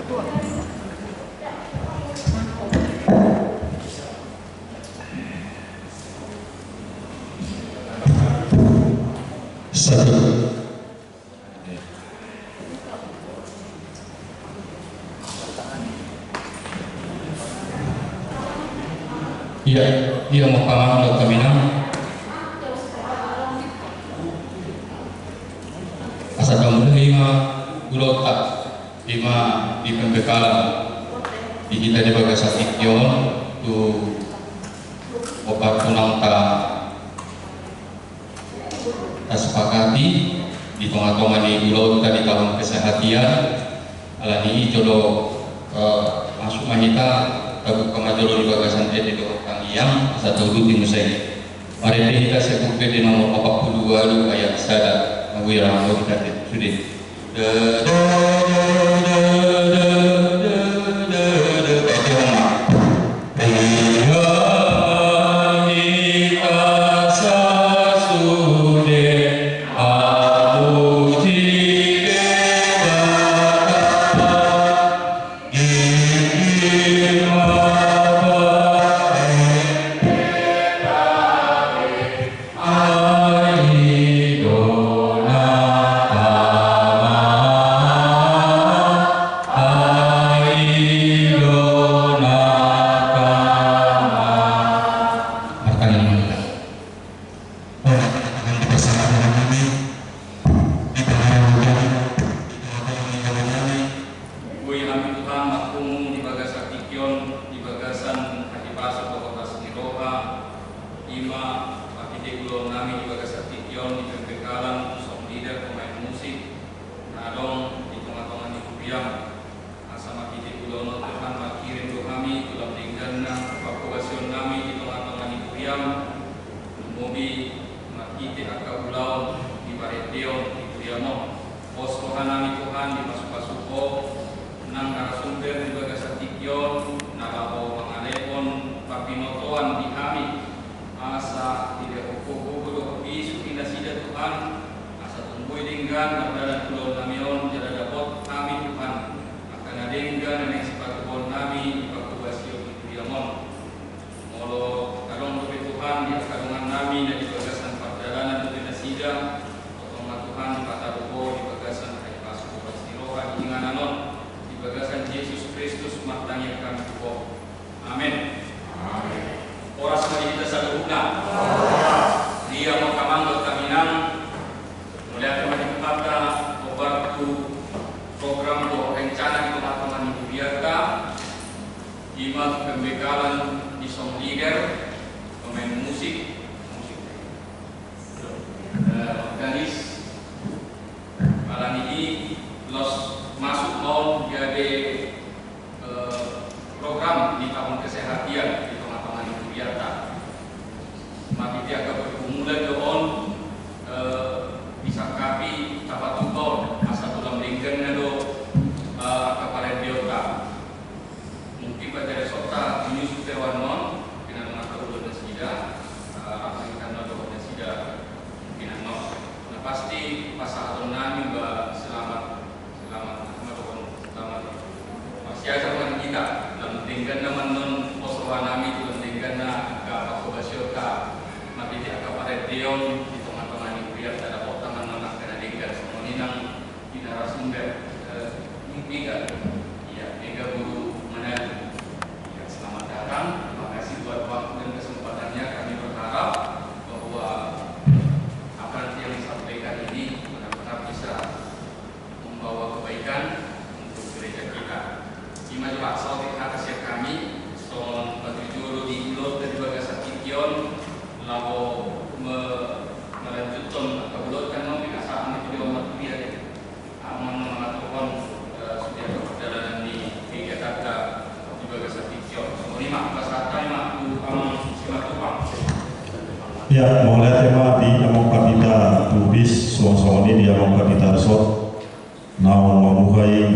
Iya, dia mau pamang do kaminang. Asa kamu lima gulota lima di pembekalan di kita di Bagasa Tikyon tu obat tunang ta sepakati di tengah-tengah di gulota di tahun kesehatian ala ni jodoh masuk mahita tabu kamajolo di Bagasan di yang satu rutin musai. Mari kita sebut di nomor 42 ayat sada wirang kita sudah. Ya, mulai tema di among kapita tubis suang-suang ini di among kapita resort naon mamuhay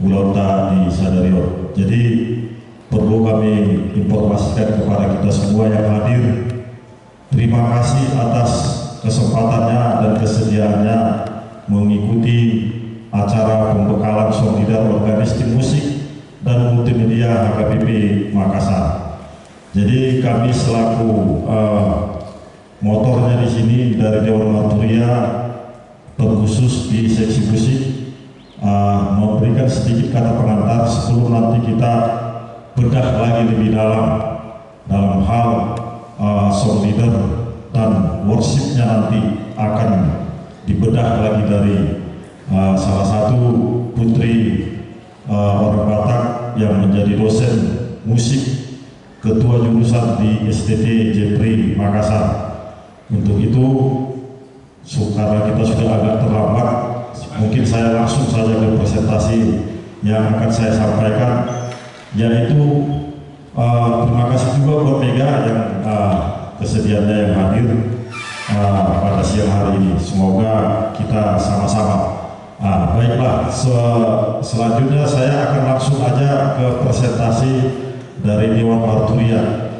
ulota di Sadario. Jadi perlu kami informasikan kepada kita semua yang hadir, terima kasih atas kesempatannya dan kesediaannya mengikuti acara pembekalan solidar organisasi musik HKBP Makassar. Jadi kami selaku motornya di sini dari Dewan Marturia terkhusus di seksi musik memberikan sedikit kata pengantar sebelum nanti kita bedah lagi lebih dalam hal song leader dan worshipnya nanti akan dibedah lagi dari salah satu putri orang Batak yang menjadi dosen musik ketua jurusan di STT Jepri Makassar. Untuk itu karena kita sudah agak terlambat, mungkin saya langsung saja ke presentasi yang akan saya sampaikan, yaitu terima kasih juga buat Mega yang kesediaannya yang hadir pada siang hari ini. Semoga kita sama-sama. Baiklah, selanjutnya saya akan langsung aja ke presentasi dari Dewan Marturia.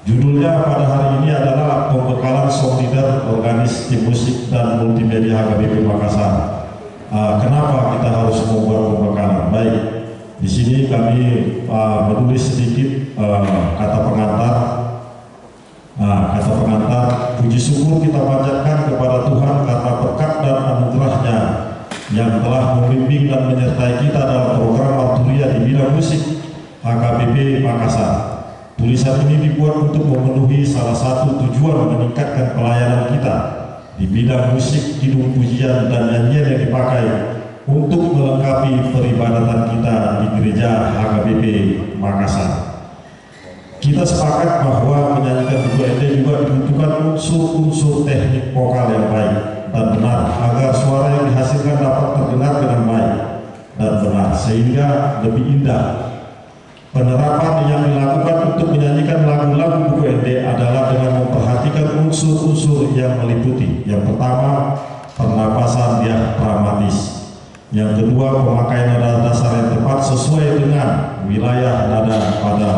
Judulnya pada hari ini adalah pembekalan song leader organis tim musik dan multimedia HKBP Makassar. Kenapa kita harus membuat pembekalan? Baik, di sini kami menulis sedikit kata pengantar. Kata pengantar, puji syukur kita panjatkan kepada Tuhan karena berkat dan anugerahnya yang telah membimbing dan menyertai kita dalam program Marturia di bidang musik HKBP Makassar. Tulisan ini dibuat untuk memenuhi salah satu tujuan meningkatkan pelayanan kita di bidang musik, kidung pujian, dan nyanyian yang dipakai untuk melengkapi peribadatan kita di gereja HKBP Makassar. Kita sepakat bahwa menyanyikan buku ende juga dibutuhkan unsur-unsur teknik vokal yang baik dan benar agar suara yang dihasilkan dapat terdengar dengan baik dan benar sehingga lebih indah. Penerapan yang dilakukan untuk menyanyikan lagu-lagu buku ende adalah dengan memperhatikan unsur-unsur yang meliputi. Yang pertama, pernapasan diafragmatis. Yang kedua, pemakaian nada dasar yang tepat sesuai dengan wilayah nada pada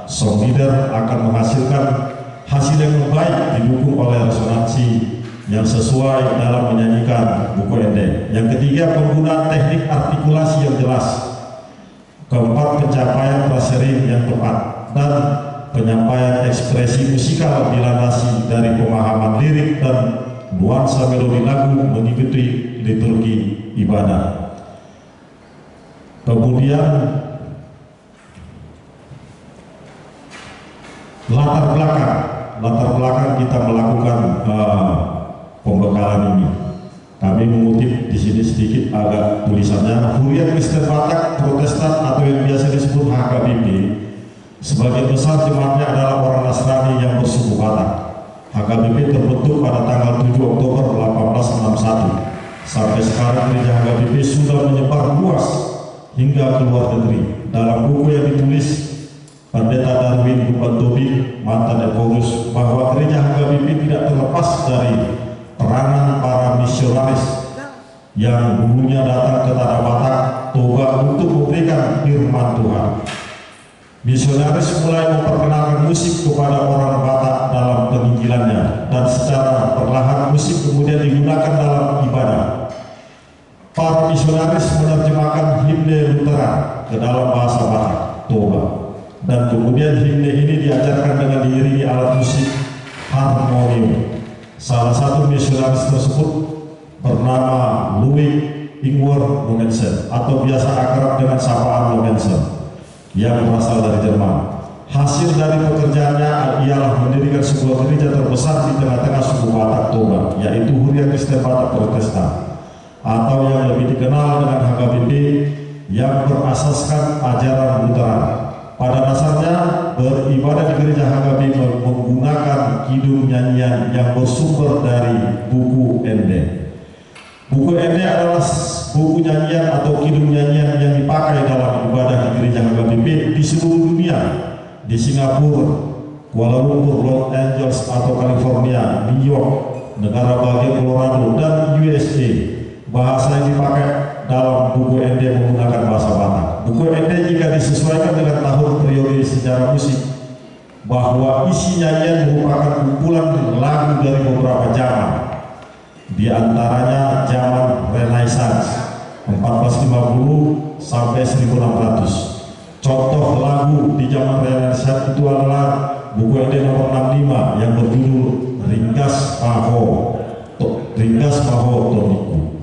song leader akan menghasilkan hasil yang baik didukung oleh resonansi yang sesuai dalam menyanyikan buku ende. Yang ketiga, penggunaan teknik artikulasi yang jelas. Keempat, pencapaian frasering yang tepat dan penyampaian ekspresi musikal dilandasi dari pemahaman lirik dan nuansa melodi lagu mengikuti liturgi ibadah. Kemudian latar belakang kita melakukan pembekalan ini. Kami mengutip di sini sedikit agak tulisannya. Huriat Kristen Batak Protestan atau yang biasa disebut HKBP, sebagian besar jemaatnya adalah orang Nasrani yang bersuku Batak. HKBP terbentuk pada tanggal 7 Oktober 1861. Sampai sekarang gereja HKBP sudah menyebar luas hingga ke luar negeri. Dalam buku yang ditulis Pendeta Darwin Hubantobi, mantan Ekorus, bahwa gereja HKBP tidak terlepas dari peranan para misionaris yang dulunya datang ke tanah Batak Toba untuk memberikan firman Tuhan. Misionaris mulai memperkenalkan musik kepada orang Batak dalam penginjilannya, dan secara perlahan musik kemudian digunakan dalam ibadah. Para misionaris menerjemahkan himne Lutheran ke dalam bahasa Batak Toba, dan kemudian himne ini diajarkan dengan diiringi alat musik harmonium. Salah satu misionaris tersebut bernama Louis Ingwer Lorenzen atau biasa akrab dengan sapaan Lorenzen yang berasal dari Jerman. Hasil dari pekerjaannya ialah mendirikan sebuah gereja terbesar di tengah-tengah suku Batak Toba, yaitu Huriat Kristen Batak Protestan, atau yang lebih dikenal dengan HKBP, yang berasaskan ajaran Lutheran. Pada dasarnya beribadah di gereja HKBP menggunakan kidung nyanyian yang bersumber dari buku ende. Buku ende adalah buku nyanyian atau kidung nyanyian yang dipakai dalam ibadah di gereja HKBP di seluruh dunia, di Singapura, Kuala Lumpur, Los Angeles atau California, New York, negara bagian Colorado, dan USA. Bahasa yang dipakai dalam buku ende menggunakan bahasa Batak. Buku ende jika disesuaikan dengan tahun periode sejarah musik, bahwa isi nyanyian merupakan kumpulan lagu dari beberapa zaman, di antaranya zaman Renaissance 1450 sampai 1600, Contoh lagu di zaman renaissance itu adalah buku ende nomor 65 yang berjudul Ringgas Maho Toniku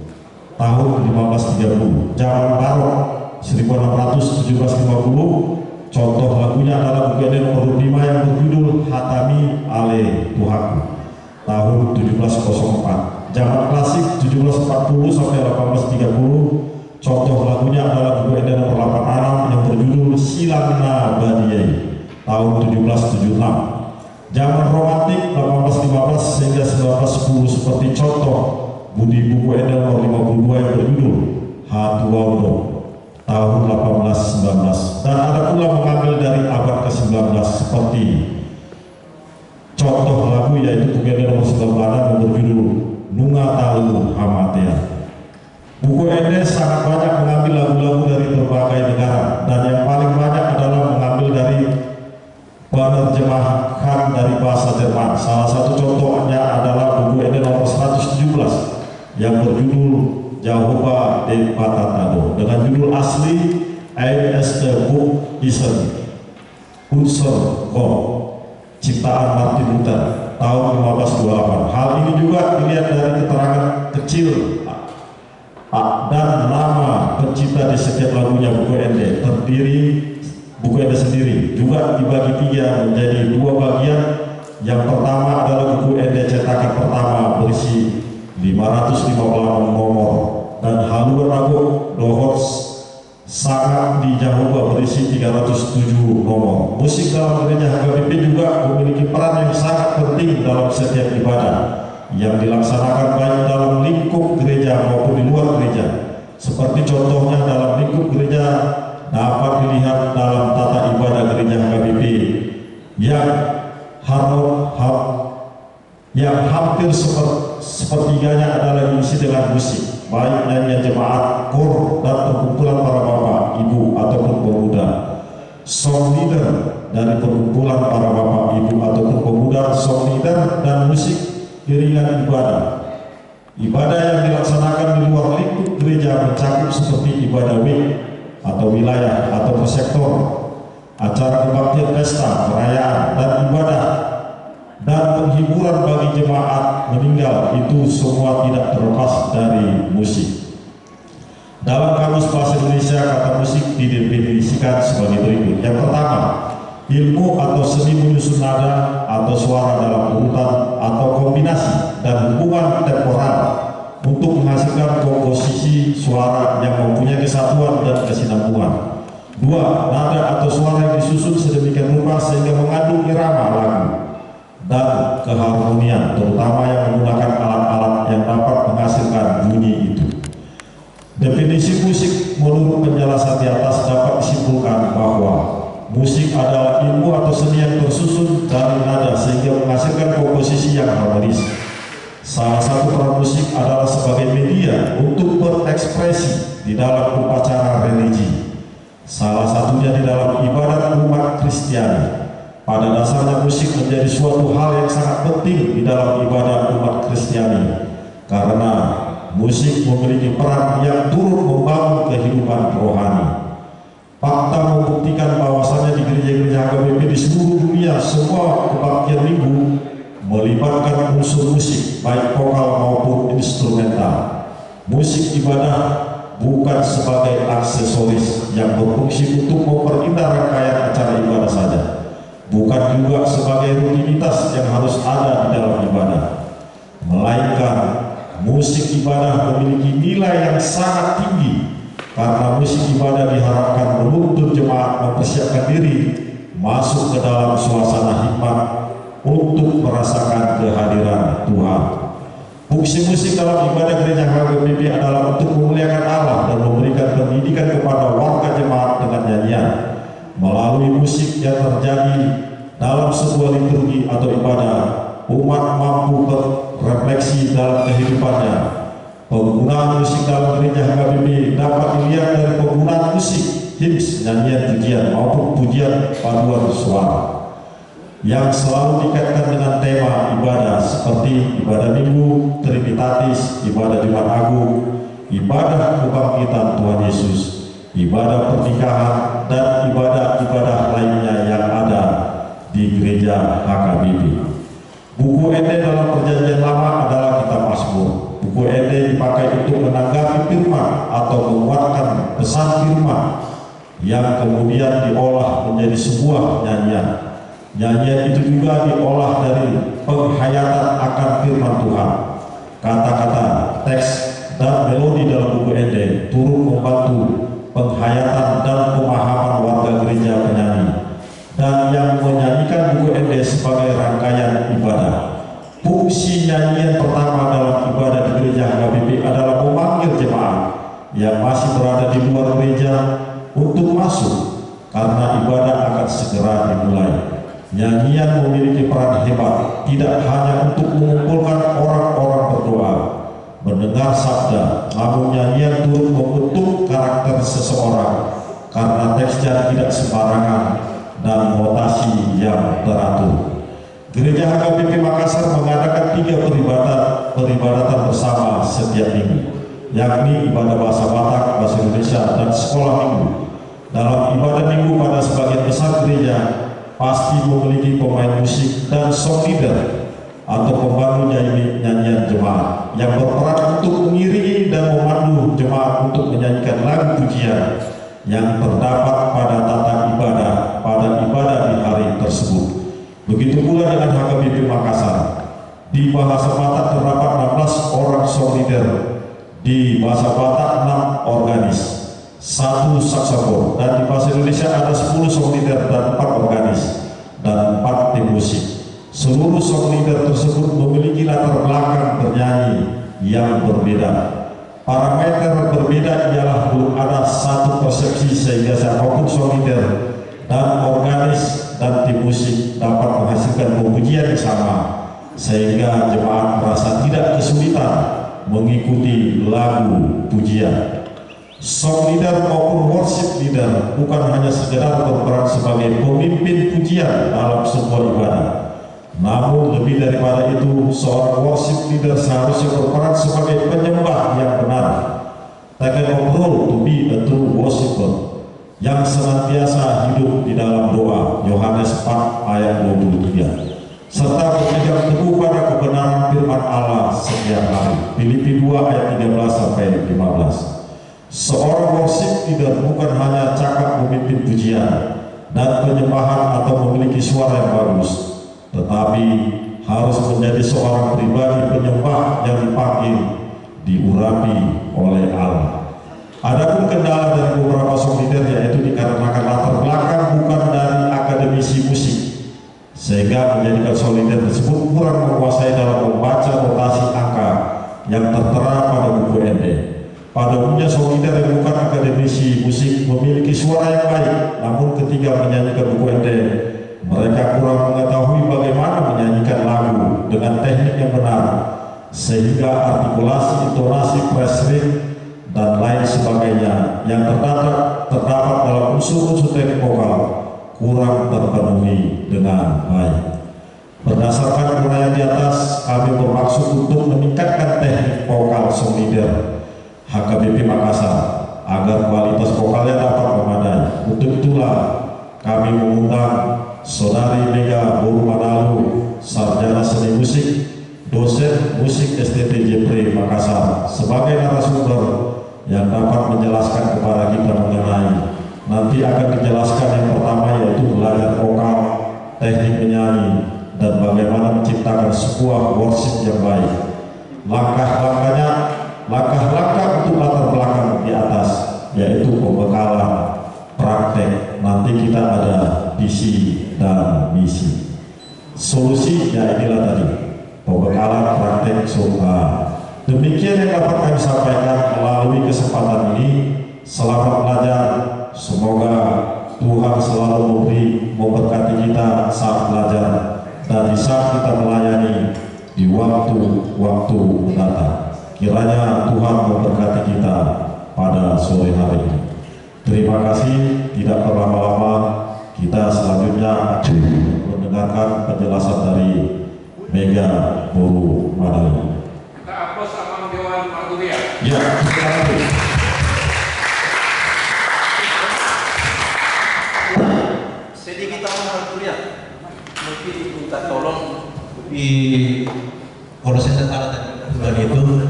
tahun 1530. Zaman barok 1650, contoh lagunya adalah buku ende nomor 5 yang berjudul Hatami Ale Tuhaku tahun 1704. Zaman klasik 1740 sampai 1830, contoh lagunya adalah buku ende nomor 86 yang berjudul Silangna Badiyai tahun 1776. Zaman romantik 1815 sehingga 1910 seperti contoh budi buku ende nomor 52 yang berjudul Hatuwaudo tahun 1819. Dan ada pula mengambil dari abad ke-19 seperti contoh lagu yaitu buku ende nomor 19 yang berjudul Nunga Talu Hamatea. Buku ende sangat banyak mengambil lagu-lagu dari berbagai negara, dan yang paling banyak adalah mengambil dari penerjemahan dari bahasa Jerman. Salah satu contohnya adalah buku ende nomor 117 yang berjudul Jehovah de Patatado dengan judul asli A.S. The Book Isn't Unsur God, ciptaan Martin Luther tahun 1528. Hal ini juga dilihat dari keterangan kecil dan nama pencipta di setiap lagunya. Buku ende sendiri juga dibagi tiga menjadi dua bagian. Yang pertama adalah buku ende cetakan pertama berisi 556 nomor, dan haluan lagu Dohot sangat di Jehovah berisi 307 nomor. Musik dalam gereja HKBP juga memiliki peran yang sangat penting dalam setiap ibadah yang dilaksanakan baik dalam lingkup gereja maupun di luar gereja. Seperti contohnya dalam lingkup gereja dapat dilihat dalam tata ibadah gereja HKBP yang hampir sepertiganya adalah diisi dengan musik, baik nyanyian jemaat, kor, dan perkumpulan para bapak, ibu, ataupun pemuda. Song leader dari perkumpulan para bapak, ibu, ataupun pemuda, song leader, dan musik iringan ibadah. Ibadah yang dilaksanakan di luar lingkup gereja mencakup seperti ibadah atau wilayah atau sektor, acara kebaktian, pesta, perayaan, dan ibadah dan penghiburan bagi jemaat meninggal. Itu semua tidak terlepas dari musik. Dalam Kamus Bahasa Indonesia, kata musik didefinisikan sebagai berikut. Yang pertama, ilmu atau seni menyusun nada atau suara dalam urutan atau kombinasi dan hubungan temporal untuk menghasilkan komposisi suara yang mempunyai kesatuan dan kesinambungan. Dua, nada atau suara yang disusun sedemikian rupa sehingga mengandung irama lagu dan keharmonian, terutama yang menggunakan alat-alat yang dapat menghasilkan bunyi itu. Definisi musik menurut penjelasan di atas dapat disimpulkan bahwa musik adalah ilmu atau seni yang tersusun dari nada sehingga menghasilkan komposisi yang harmonis. Salah satu peran musik adalah sebagai media untuk berekspresi di dalam upacara religi. Salah satunya di dalam ibadat umat Kristiani. Pada dasarnya musik menjadi suatu hal yang sangat penting di dalam ibadat umat Kristiani, karena musik memiliki peran yang turut membangun kehidupan rohani. Fakta membuktikan bahwasanya di gereja-gereja HKBP di seluruh dunia semua kebaktian minggu melibatkan unsur musik, baik vokal maupun instrumental. Musik ibadah bukan sebagai aksesoris yang berfungsi untuk memperindah rangkaian acara ibadah saja, bukan juga sebagai rutinitas yang harus ada di dalam ibadah, melainkan musik ibadah memiliki nilai yang sangat tinggi, karena musik ibadah diharapkan menuntun jemaat mempersiapkan diri masuk ke dalam suasana hikmat untuk merasakan kehadiran Tuhan. Fungsi musik dalam ibadah gereja HKBP adalah untuk memuliakan Allah dan memberikan pendidikan kepada warga jemaat dengan nyanyian. Melalui musik yang terjadi dalam sebuah liturgi atau ibadah, umat mampu berefleksi dalam kehidupannya. Penggunaan musik dalam gereja HKBP dapat dilihat dari penggunaan musik, hymns, nyanyian pujian maupun pujian paduan suara yang selalu dikaitkan dengan tema ibadah seperti ibadah minggu, trinitatis, ibadah Jumat Agung, ibadah kebangkitan Tuhan Yesus, ibadah pernikahan, dan ibadah-ibadah lainnya yang ada di gereja HKBP. Buku Ende dalam Perjanjian Lama adalah kitab Mazmur. Buku Ende dipakai untuk menanggapi firman atau menguatkan pesan firman yang kemudian diolah menjadi sebuah nyanyian. Nyanyian itu juga diolah dari penghayatan akan firman Tuhan. Kata-kata, teks, dan melodi dalam buku Ende turut membantu penghayatan dan pemahaman warga gereja penyanyi, dan yang menyanyikan buku Ende sebagai rangkaian ibadah. Fungsi nyanyian pertama dalam ibadah di gereja HKBP adalah memanggil jemaat yang masih berada di luar gereja untuk masuk, karena ibadah akan segera dimulai. Nyanyian memiliki peran hebat, tidak hanya untuk mengumpulkan orang-orang berdoa, mendengar sabda, namun nyanyian turut membentuk karakter seseorang karena teksnya tidak sembarangan dan notasi yang teratur. Gereja HKBP Makassar mengadakan 3 peribadatan bersama setiap minggu, yakni ibadah bahasa Batak, bahasa Indonesia, dan sekolah minggu. Dalam ibadah minggu pada sebagian besar gereja pasti memiliki pemain musik dan song leader atau pembantu nyanyian jemaat yang berperan untuk mengiringi dan memandu jemaat untuk menyanyikan lagu pujian yang terdapat pada tata ibadah pada ibadah di hari tersebut. Begitu pula dengan HKBP Makassar. Di bahasa Batak terdapat 16 orang song leader, di bahasa Batak 6 organis, 1 saksofon, dan di bahasa Indonesia ada 10 song leader dan 4 organis dan 4 tim musik. Seluruh song leader tersebut memiliki latar belakang bernyanyi yang berbeda. Parameter berbeda ialah belum ada satu persepsi sehingga siapapun song leader dan organis dan tim musik dapat menghasilkan pujian yang sama, sehingga jemaat merasa tidak kesulitan mengikuti lagu pujian. Song leader maupun worship leader bukan hanya sekedar berperan sebagai pemimpin pujian dalam sebuah ibadah, namun lebih daripada itu, seorang worship leader seharusnya berperan sebagai penyembah yang benar. Taken of role to be a true worshiper yang senantiasa hidup di dalam doa, Yohanes 4 ayat 23, serta berpegang teguh pada kebenaran firman Allah setiap hari, Filipi 2 ayat 13 sampai 15. Seorang worship leader bukan hanya cakap memimpin pujian dan penyembahan atau memiliki suara yang bagus, tetapi harus menjadi seorang pribadi penyembah yang dipanggil, diurapi oleh Allah. Adapun kendala dari beberapa song leader yaitu dikarenakan latar belakang bukan dari akademisi musik, sehingga menjadikan song leader tersebut kurang menguasai dalam membaca notasi angka yang tertera pada buku Ende. Pada umumnya song leader yang bukan akademisi musik memiliki suara yang baik, namun ketika menyanyikan buku Ende, mereka kurang mengetahui bagaimana menyanyikan lagu dengan teknik yang benar, sehingga artikulasi, intonasi, phrasing, dan lain sebagainya yang terdapat dalam unsur-unsur teknik vokal kurang terpenuhi dengan baik. Berdasarkan uraian di atas, kami bermaksud untuk meningkatkan teknik vokal song leader HKBP Makassar agar kualitas vokalnya dapat memadai. Untuk itulah kami mengundang Saudari Mega Boru Manalu, sarjana seni musik, dosen musik STT Jepre Makassar, sebagai narasumber yang dapat menjelaskan kepada kita mengenai, nanti akan dijelaskan yang pertama yaitu belajar vokal, teknik menyanyi, dan bagaimana menciptakan sebuah worship yang baik. Langkah-langkah untuk latar belakang di atas yaitu pembekalan, praktek, nanti kita ada visi dan misi. Solusi ya inilah tadi, pembekalan, praktek, surga. Demikian yang dapat kami sampaikan melalui kesempatan ini. Selamat belajar, semoga Tuhan selalu memberkati kita saat belajar dan di saat kita melayani di waktu-waktu mendatang. Kiranya Tuhan memberkati kita pada sore hari ini. Terima kasih, tidak berlama-lama, kita selanjutnya mendengarkan penjelasan dari Mega Boru Manalu. Kita aplaus sama Dewan Marturia. Ya, terima kasih. Surya, mungkin minta tolong di proses setara tadi itu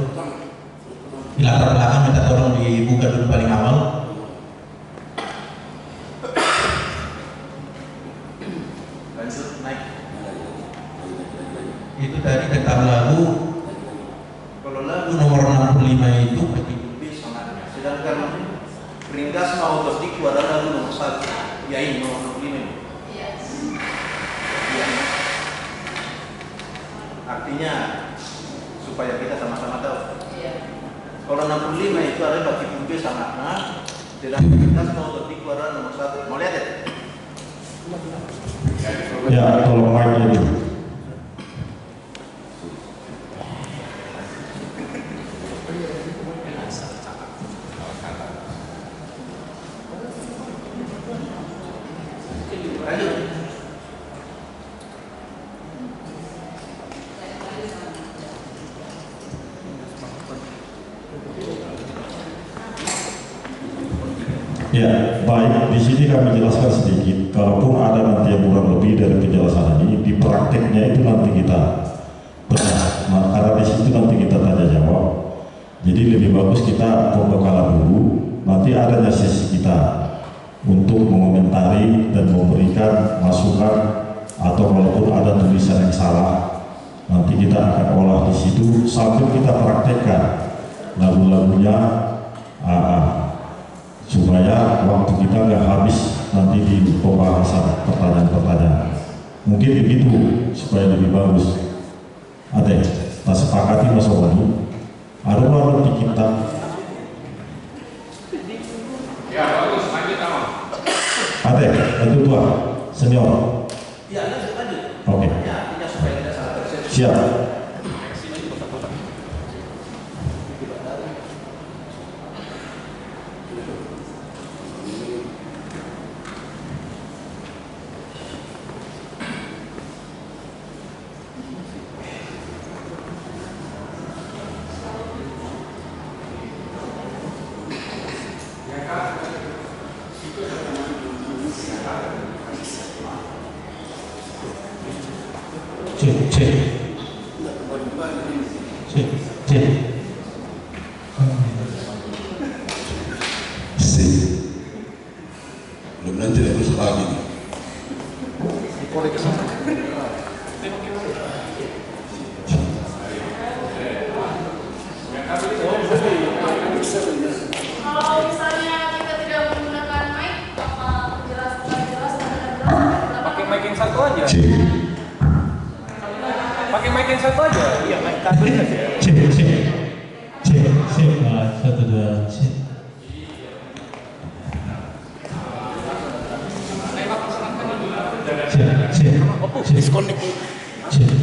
di latar belakang minta tolong dibuka dulu paling awal. lanjut naik. Itu tadi tentang lagu, Kalau lagu nomor 65 itu sangat, sedangkan Ringkas mau tertiku adalah lagu nomor 1, ya ini nomor 65. Ya. Artinya supaya kita sama-sama tahu. Kalau 65 itu adalah bagi B sangat sedangkan Ringkas mau tertiku adalah nomor 1. Mau lihat ya? Ya, tolong mic-nya dulu. Ya, baik. Di sini kami jelaskan sedikit. Kalaupun ada nanti yang kurang lebih dari penjelasan ini, di prakteknya itu nanti kita benar. Nah, karena di situ nanti kita tanya jawab. Jadi lebih bagus kita pembekalan dulu. Nanti adanya sesi kita untuk mengomentari dan memberikan masukan atau walaupun ada tulisan yang salah, nanti kita akan olah di situ sambil kita praktekkan lagu-lagunya. Supaya waktu kita nggak habis nanti di pembahasan pertanyaan-pertanyaan. Mungkin begitu supaya lebih bagus. Ada, kita sepakati Mas Omani. Ada orang di kita. Ya bagus, lanjut Ama. Ada, itu Tuan senior. Ya, lanjut. Oke. Ya, artinya supaya tidak salah persepsi. Siap. Mudah-mudahan tidak bisa lagi. Kalau misalnya kita tidak menggunakan mic, apa jelas Pakai mic yang satu aja. Cek. Pakai mic yang satu aja. Iya, mic kabel aja. cek. Satu dua cek.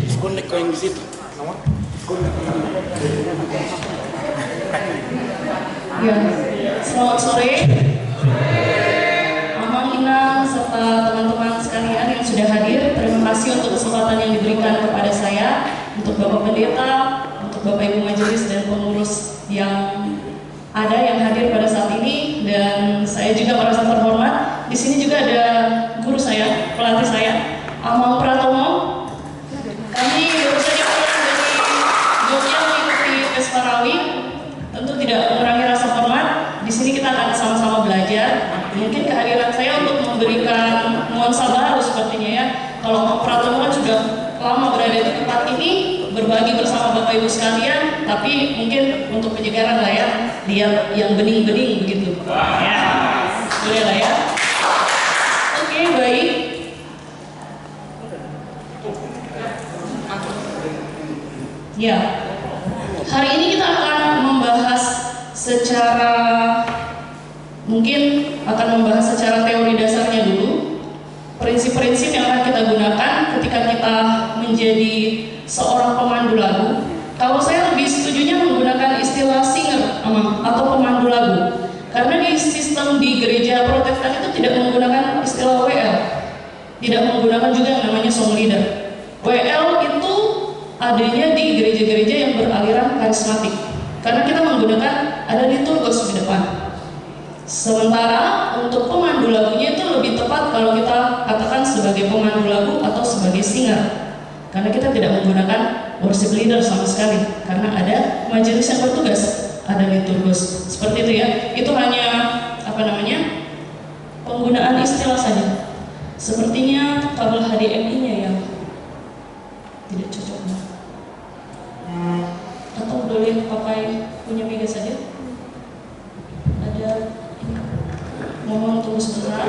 Disconnect kau yang di situ. Ya, selamat sore. Amang Ina serta teman-teman sekalian yang sudah hadir, terima kasih untuk kesempatan yang diberikan kepada saya, untuk Bapak Pendeta, untuk Bapak Ibu Majelis dan pengurus yang ada yang hadir pada saat ini, dan saya juga merasa terhormat. Di sini juga ada guru saya, pelatih saya, Amang Pratomo. Kami baru saja pulang dari Jogja mengikuti tes Parawi. Tentu tidak mengurangi rasa hormat. Di sini kita akan sama-sama belajar. Mungkin kehadiran saya untuk memberikan nuansa baru sepertinya ya. Kalau Amang Pratomo kan juga lama berada di tempat ini, berbagi bersama Bapak Ibu sekalian, tapi mungkin untuk penyegaran lah ya, dia yang bening-bening begitu. Ya, boleh lah ya. Oke, baik. Ya, hari ini kita akan membahas secara teori dasarnya dulu, prinsip-prinsip yang akan kita gunakan ketika kita menjadi seorang pemandu lagu. Kalau saya lebih setujunya menggunakan istilah singer atau pemandu lagu, karena di sistem di gereja Protestan itu tidak menggunakan istilah WL, tidak menggunakan juga yang namanya song leader. WL itu adanya di gereja-gereja yang beraliran karismatik, karena kita menggunakan ada liturgos di depan. Sementara untuk pemandu lagunya itu lebih tepat kalau kita katakan sebagai pemandu lagu atau sebagai singer, karena kita tidak menggunakan worship leader sama sekali, karena ada majelis yang bertugas, ada liturgus, seperti itu ya. Itu hanya penggunaan istilah saja. Sepertinya kabel HDMI-nya yang tidak cocok, atau boleh pakai punya Mega saja. Ada ini. Mohon tunggu sebentar.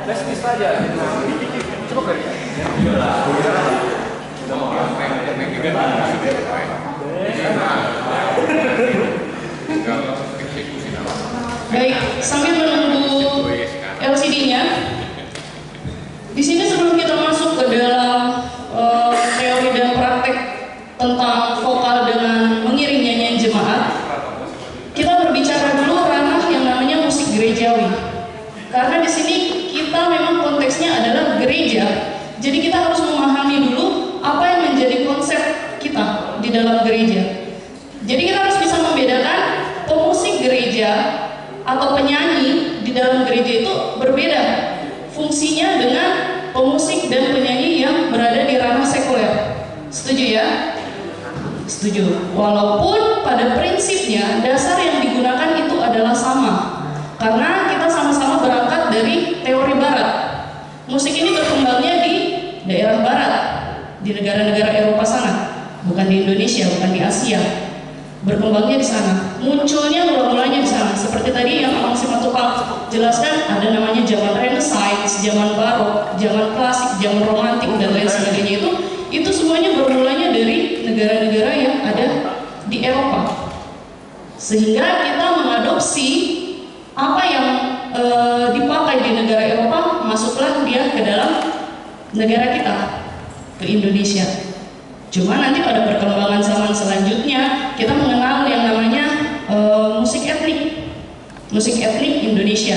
Flash disk saja. Coba kerja. Baik, sambil menunggu LCD-nya, di sini sebelum kita masuk ke dalam teori dan praktek tentang vokal dengan mengiring nyanyian jemaat, kita berbicara dulu ranah yang namanya musik gerejawi. Karena di sini kita memang konteksnya adalah gereja, jadi kita harus memahami dulu apa yang menjadi konsep kita di dalam gereja. Jadi kita harus bisa membedakan pemusik gereja atau penyanyi di dalam gereja itu berbeda fungsinya dengan pemusik dan penyanyi yang berada di ranah sekuler. Setuju ya? Setuju. Walaupun pada prinsipnya dasar yang digunakan itu adalah sama, karena kita sama-sama berangkat dari teori barat. Musik ini berkembangnya di daerah barat, di negara-negara Eropa sana, bukan di Indonesia, bukan di Asia. Berkembangnya di sana, munculnya mula-mulanya di sana. Seperti tadi yang Abang Simatupang jelaskan, ada namanya zaman Renaissance, zaman Barok, zaman klasik, zaman romantik dan lain sebagainya. Itu semuanya bermulanya dari negara-negara yang ada di Eropa. Sehingga kita mengadopsi apa yang dipakai di negara Eropa, masuklah dia ke dalam negara kita, ke Indonesia. Cuma nanti pada perkembangan zaman selanjutnya kita mengenal yang namanya musik etnik Indonesia.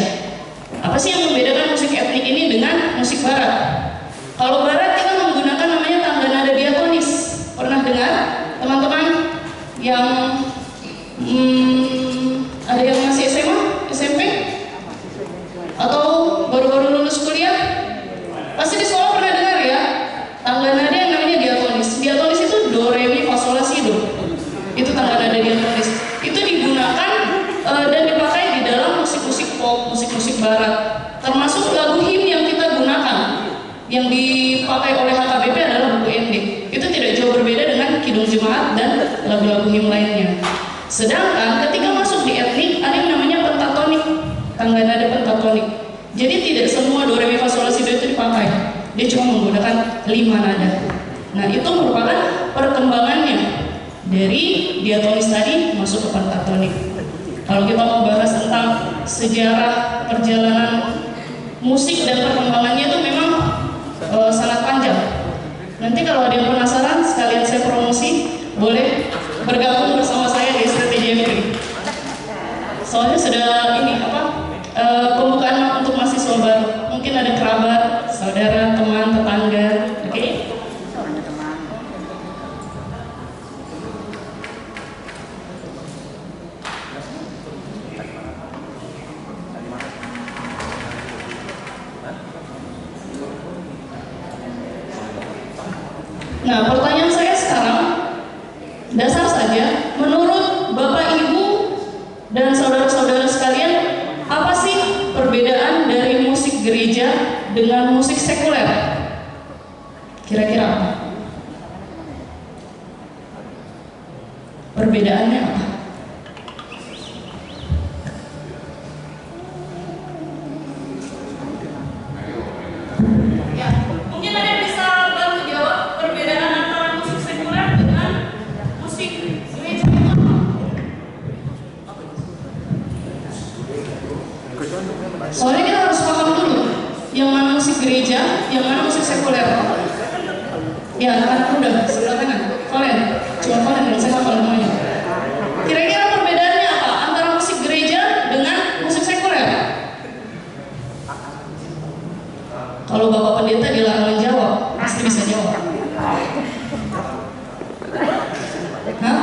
Apa sih yang membedakan musik etnik ini dengan musik barat? Kalau barat kita menggunakan namanya tangga nada diatonis. Pernah dengar teman-teman yang ada yang masih SMA, SMP, atau baru-baru lulus kuliah? Pasti di sekolah pernah dengar ya, tangga nada yang namanya diatonis. Diatonis itu do, re, mi, fa, sol, la, si, do. Itu tangga nada diatonis. Itu digunakan dan dipakai di dalam musik-musik pop, musik-musik barat. Termasuk lagu hymn yang kita gunakan, yang dipakai oleh HKBP adalah buku ND. Itu tidak jauh berbeda dengan Kidung Jemaat dan lagu-lagu hymn lainnya. Sedangkan ketika masuk di etnik, ada yang namanya pentatonik, tangga nada pentatonik. Jadi tidak semua do, re, mi, fa, sol, la, si, do itu dipakai. Dia cuma menggunakan 5 nada. Nah, itu merupakan perkembangannya dari diatonis tadi masuk ke pentatonik. Kalau kita mau bahas tentang sejarah perjalanan musik dan perkembangannya itu memang sangat panjang. Nanti kalau ada yang penasaran, sekalian saya promosi, boleh bergabung bersama saya di STTJMP. Soalnya sudah pembukaan untuk mahasiswa baru. Mungkin ada kerabat, saudara, teman, tetangga, oke? Nah, pertanyaan saya sekarang, dasar saja, menurut Bapak Ibu dan saudara-saudara sekalian, apa sih perbedaan dari musik gereja dengan musik sekuler? Kira-kira apa? Perbedaannya apa? Ya, mungkin ada yang bisa bantu jawab perbedaan antara musik sekuler dengan musik gereja itu apa? Soalnya kita harus paham dulu, yang mana musik gereja, yang mana musik sekuler? Ya, anak-anak muda, sebelah kanan. Valen, cuma Valen yang saya hafal namanya. Kira-kira perbedaannya apa antara musik gereja dengan musik sekuler? Kalau Bapak Pendeta dilarang menjawab, pasti bisa jawab. Hah?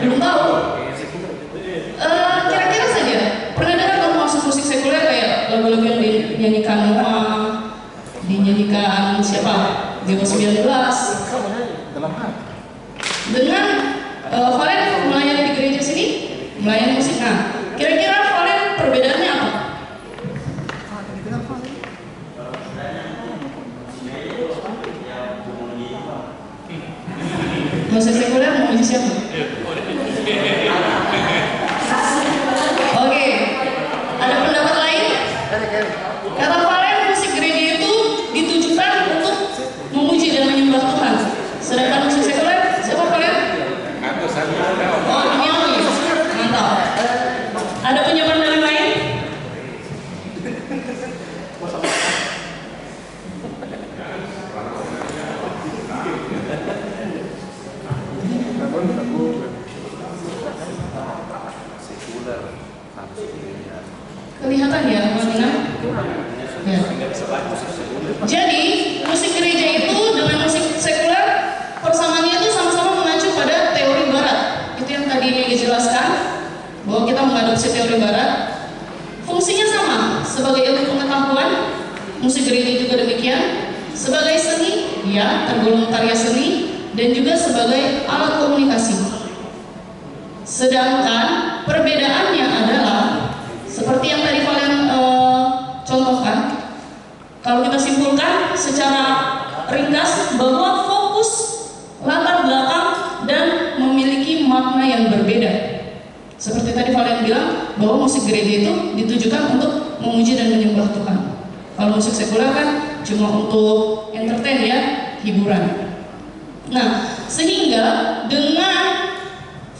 Belum tahu? Kira-kira saja, pernah dengar dong musik sekuler kayak lagu-lagu yang dinyanyikan Noah, dinyanyikan siapa? Dewa 19. Dengan Valen melayani di gereja sini, melayani musik. Nah, kira-kira Valen perbedaannya apa? Musik sekuler mau uji siapa? Oke, ada pendapat lain? Kata Valen, musik gereja itu ditujukan untuk memuji dan menyembah Tuhan. Sedangkan musik sekuler, siapa Valen? Oh, duniawi. Mantap. Ada penjabaran dari lain? Kelihatan ya, teman-teman? Ya. Jadi, musik gereja itu dengan musik sekuler persamaannya itu sama-sama mengacu pada teori barat. Itu yang tadi Megi jelaskan, bahwa kita mengadopsi teori barat. Fungsinya sama, sebagai ilmu pengetahuan, musik gereja juga demikian. Sebagai seni, ya, tergolong karya seni, dan juga sebagai alat komunikasi. Sedangkan perbedaannya adalah seperti yang tadi kalian contohkan, kalau kita simpulkan secara ringkas bahwa fokus, latar belakang, dan memiliki makna yang berbeda. Seperti tadi kalian bilang bahwa musik gereja itu ditujukan untuk memuji dan menyembah Tuhan. Kalau musik sekuler kan cuma untuk entertain ya, hiburan. Nah, sehingga dengan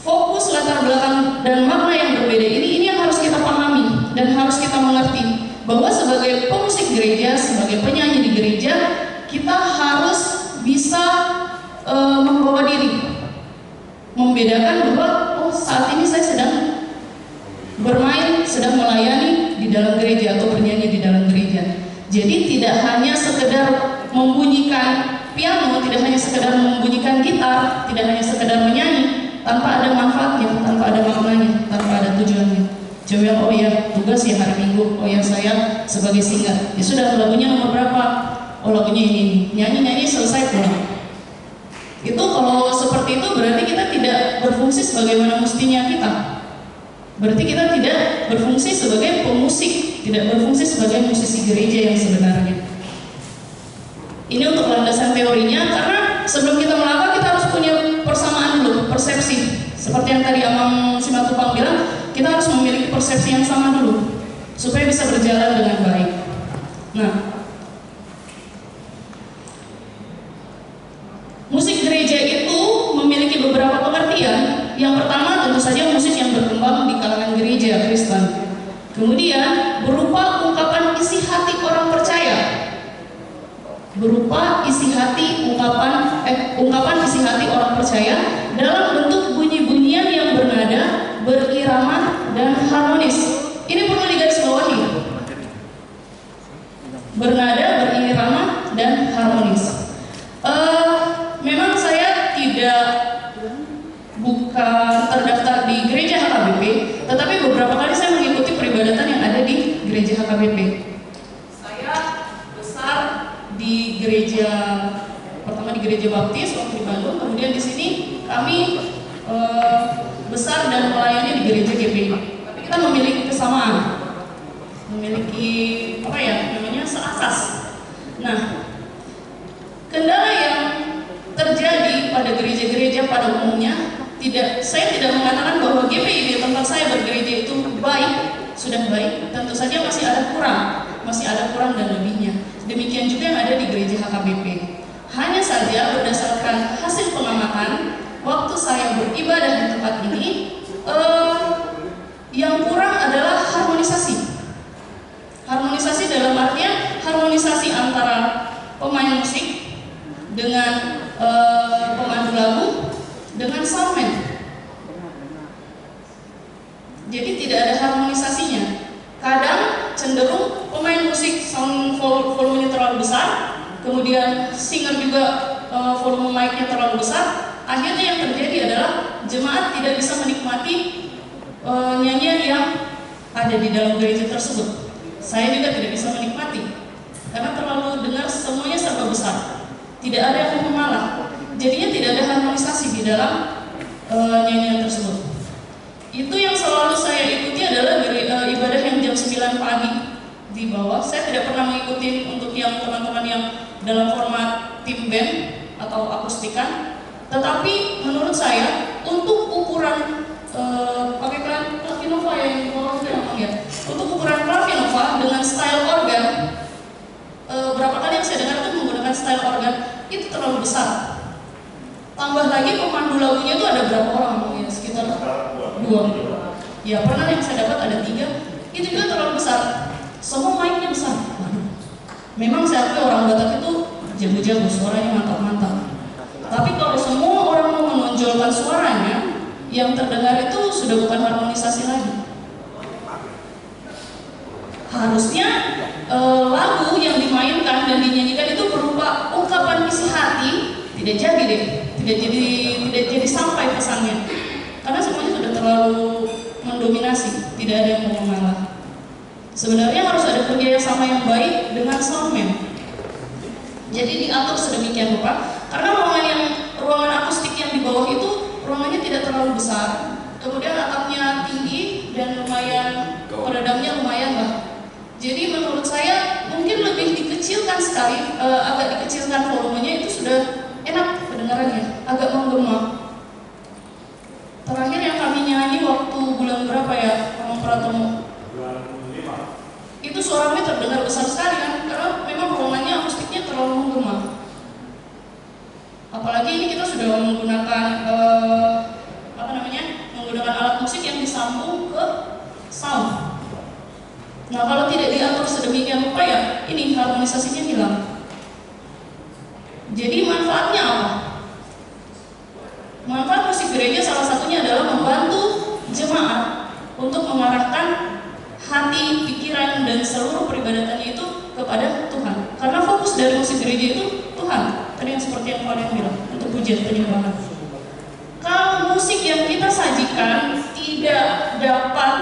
fokus, latar belakang, dan makna yang berbeda ini yang harus kita pahami dan harus kita mengerti bahwa sebagai pemusik gereja, sebagai penyanyi di gereja, kita harus bisa membawa diri, membedakan bahwa oh saat ini saya sedang bermain, sedang melayani di dalam gereja atau bernyanyi di dalam gereja. Jadi tidak hanya sekedar membunyikan piano, tidak hanya sekedar membunyikan gitar, tidak hanya sekedar menyanyi tanpa ada manfaatnya, tanpa ada maknanya, tanpa ada tujuannya. Cuma oh ya tugas ya hari Minggu, oh ya saya sebagai singer, ya sudah lagunya nomor berapa? Oh lagunya ini, nyanyi selesai pulang. Itu kalau seperti itu berarti kita tidak berfungsi sebagaimana mestinya kita. Berarti kita tidak berfungsi sebagai pemusik, tidak berfungsi sebagai musisi gereja yang sebenarnya. Ini untuk landasan teorinya, karena sebelum kita melangkah kita harus punya persamaan dulu, persepsi. Seperti yang tadi Amang Simatupang bilang, kita harus memiliki persepsi yang sama dulu supaya bisa berjalan dengan baik. Nah, musik gereja itu memiliki beberapa pengertian. Yang pertama tentu saja musik yang berkembang di kalangan gereja Kristen. Kemudian berupa ungkapan isi hati orang percaya. Berupa isi hati ungkapan isi hati orang percaya dalam bentuk bunyi-bunyian yang bernada, berirama, dan harmonis. Ini perlu digarisbawahi. Bernada, berirama, dan harmonis. Memang saya bukan terdaftar di gereja HKBP, tetapi beberapa kali saya mengikuti peribadatan yang ada di gereja HKBP. Saya besar di gereja, pertama di gereja Baptis waktu di Bandung, kemudian di sini kami besar dan melayani di gereja GPI. Tapi kita memiliki kesamaan, memiliki seasas. Nah, kendala yang terjadi pada gereja-gereja pada umumnya, saya tidak mengatakan bahwa GPI di tempat saya bergereja itu baik, sudah baik. Tentu saja masih ada kurang dan lebihnya. Demikian juga yang ada di gereja HKBP. Hanya saja berdasarkan hasil pengamatan waktu saya beribadah di tempat ini, yang kurang adalah harmonisasi. Harmonisasi dalam artian pemain musik, dengan pemandu lagu, dengan soundman. Jadi tidak ada harmonisasinya. Kadang cenderung pemain musik sound volumenya terlalu besar, kemudian singer juga volume mic-nya terlalu besar. Akhirnya yang terjadi adalah jemaat tidak bisa menikmati nyanyian yang ada di dalam gereja tersebut. Saya juga tidak bisa menikmati karena terlalu dengar semuanya serba besar. Tidak ada yang mengalah. Jadinya tidak ada harmonisasi di dalam nyanyian tersebut. Itu yang selalu saya ikuti adalah ibadah yang jam 9 pagi di bawah. Saya tidak pernah mengikuti untuk yang teman-teman yang dalam format tim band atau akustikan. Tetapi menurut saya untuk ukuran pakai Clavinova yang di bawah ya, untuk ukuran Clavinova dengan style organ, berapa kali yang saya dengar itu menggunakan style organ itu terlalu besar. Tambah lagi pemandu lagunya itu ada berapa orang? Ya, sekitar 2. Ya pernah yang saya dapat ada 3. Itu juga terlalu besar. Semua mic-nya besar. Memang saya akui orang Batak itu jago-jago, suaranya mantap-mantap. Tapi kalau semua orang mau menonjolkan suaranya, yang terdengar itu sudah bukan harmonisasi lagi. Harusnya lagu yang dimainkan dan dinyanyikan itu berupa ungkapan isi hati, tidak jadi deh, tidak jadi sampai pesannya, karena semuanya sudah terlalu mendominasi, tidak ada yang mau mengalah. Sebenarnya harus ada kerjasama yang baik dengan soundman. Jadi diatur sedemikian rupa, karena ruangan akustik yang di bawah itu ruangannya tidak terlalu besar, kemudian atapnya tinggi dan lumayan peredamnya lumayan lah. Jadi menurut saya mungkin lebih dikecilkan sekali, agak dikecilkan volumenya itu sudah enak kedengarannya, agak menggema. Terakhir yang kami nyanyi waktu bulan berapa ya, Om Pratomo? Itu suaranya terdengar besar sekali kan, karena memang ruangannya akustiknya terlalu menggema. Apalagi ini kita sudah menggunakan menggunakan alat musik yang disambung ke sound. Nah kalau tidak diatur sedemikian rupa ya ini harmonisasinya hilang. Jadi manfaatnya apa? Manfaat musik gereja salah satunya adalah membantu jemaat untuk mengarahkan hati, pikiran, dan seluruh peribadatannya itu kepada Tuhan. Karena fokus dari musik gereja itu Tuhan. Tadi yang seperti yang kalian bilang, untuk pujian penyembahan. Kalau musik yang kita sajikan tidak dapat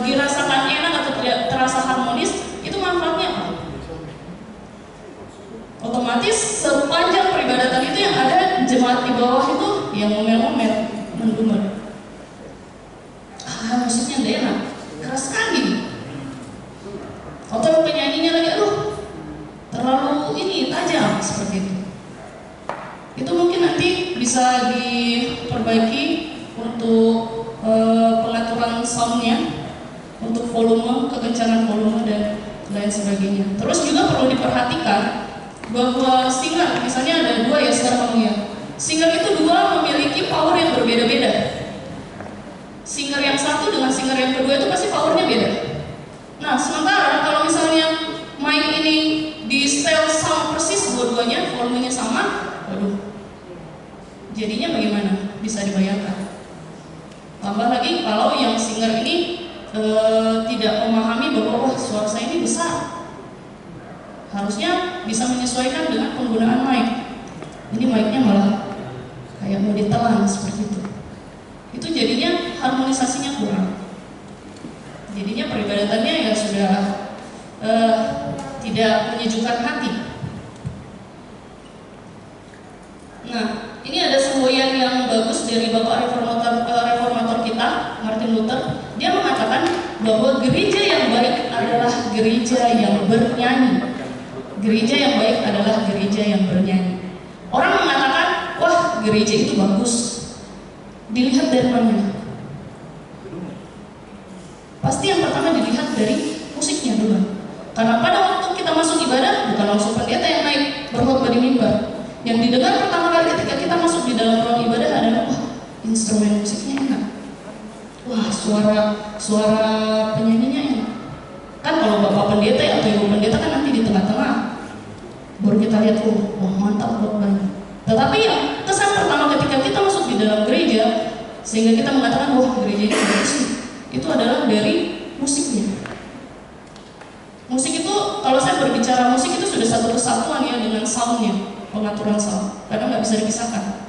dirasakan enak atau tidak terasa harmonis, itu manfaatnya apa? Otomatis sepanjang peribadatan itu yang ada jemaat di bawah itu yang ngomel-ngomel, mendumel. Musiknya nggak enak, keras sekali. Atau penyanyinya lagi, terlalu tajam seperti itu. Itu mungkin nanti bisa diperbaiki untuk pengaturan soundnya, untuk volume, kekencangan volume dan lain sebagainya. Terus juga perlu diperhatikan bahwa singer, misalnya ada 2 ya sekarang ya. Singer itu 2 memiliki power yang berbeda-beda. Singer yang satu dengan singer yang kedua itu pasti powernya beda. Nah, sementara kalau misalnya mic ini di style sama persis dua-duanya, volumenya sama, jadinya bagaimana? Bisa dibayangkan. Tambah lagi kalau yang singer ini tidak memahami bahwa suara saya ini besar, harusnya bisa menyesuaikan dengan penggunaan mic. Ini mic-nya malah kayak mau ditelan seperti itu. Itu jadinya harmonisasinya kurang. Jadinya peribadatannya ya sudah tidak menyejukkan hati. Nah, ini ada semboyan yang bagus dari Bapak reformator kita, Martin Luther. Dia mengatakan bahwa gereja yang baik adalah gereja yang bernyanyi. Gereja yang baik adalah gereja yang bernyanyi. Orang mengatakan, wah gereja itu bagus. Dilihat dari mana? Pasti yang pertama dilihat dari musiknya dulu. Karena pada waktu kita masuk ibadah, bukan langsung pendeta yang naik berkhotbah di mimbar. Yang didengar pertama kali ketika kita masuk di dalam ruang ibadah adalah, wah instrumen musiknya enak. Wah suara penyanyinya enak. Kan kalau bapak pendeta atau ibu pendeta kan nanti di tengah-tengah. baru kita lihat, wah mantap khotbahnya. Tetapi yang kesan pertama ketika kita masuk di dalam gereja, sehingga kita mengatakan, wah gereja ini bagus sih, itu adalah dari musiknya. Musik itu, kalau saya berbicara musik itu sudah satu kesatuan ya dengan soundnya, pengaturan sound, karena nggak bisa dipisahkan.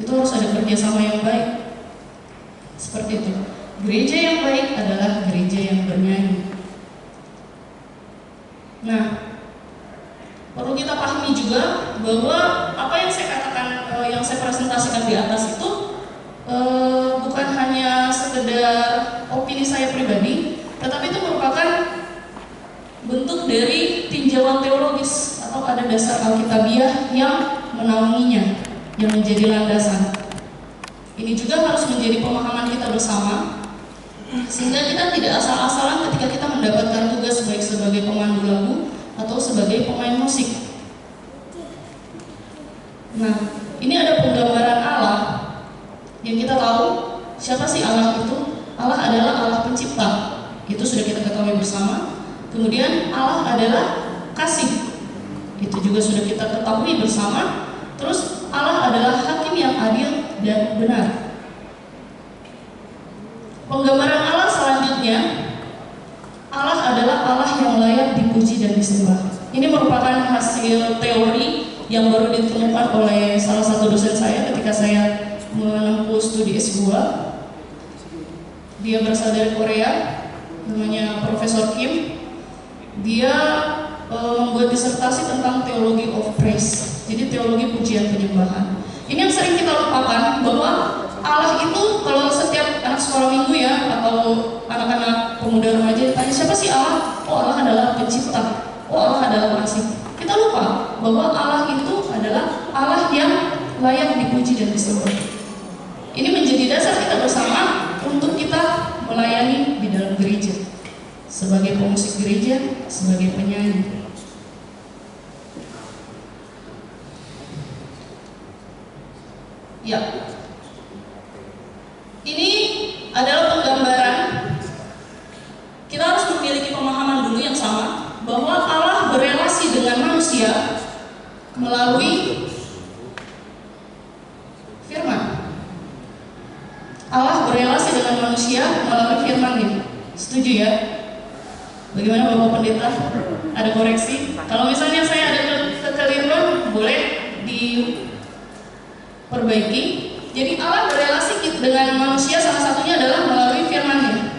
Itu harus ada kerjasama yang baik. Seperti itu. Gereja yang baik adalah gereja yang bernyanyi. Nah, perlu kita pahami juga bahwa apa yang saya katakan, yang saya presentasikan di atas itu bukan hanya sekedar opini saya pribadi, tetapi itu merupakan bentuk dari tinjauan teologis atau ada dasar alkitabiah yang menaunginya, yang menjadi landasan. Ini juga harus menjadi pemahaman kita bersama, sehingga kita tidak asal-asalan ketika kita mendapatkan tugas baik sebagai pemandu lagu atau sebagai pemain musik. Nah, ini ada penggambaran Allah yang kita tahu siapa sih Allah itu? Allah adalah Allah pencipta. Itu sudah kita ketahui bersama. Kemudian Allah adalah kasih. Itu juga sudah kita ketahui bersama. Terus Allah adalah hakim yang adil dan benar. Penggambaran Allah selanjutnya, Allah adalah Allah yang layak dipuji dan disembah. Ini merupakan hasil teori yang baru ditemukan oleh salah satu dosen saya ketika saya menempuh studi S2. Dia berasal dari Korea, namanya Profesor Kim. Dia membuat disertasi tentang teologi of praise, jadi teologi pujian penyembahan. Ini yang sering kita lupakan, bahwa Allah itu, kalau setiap anak sekolah minggu ya, atau anak-anak pemuda remaja ditanya siapa sih Allah? Oh, Allah adalah pencipta. Oh, Allah adalah pengasih. Kita lupa bahwa Allah itu adalah Allah yang layak dipuji dan disembah. Ini menjadi dasar kita bersama untuk kita melayani di dalam gereja, sebagai pemusik gereja, sebagai penyanyi. Ya, ini adalah penggambaran. Kita harus memiliki pemahaman dulu yang sama, bahwa Allah berelasi dengan manusia melalui firman. Allah berelasi dengan manusia melalui firman-Nya. Setuju ya? Bagaimana Bapak Pendeta? Ada koreksi? Kalau misalnya saya ada kekeliruan, boleh diperbaiki. Jadi Allah berelasi dengan manusia salah satunya adalah melalui firman-Nya.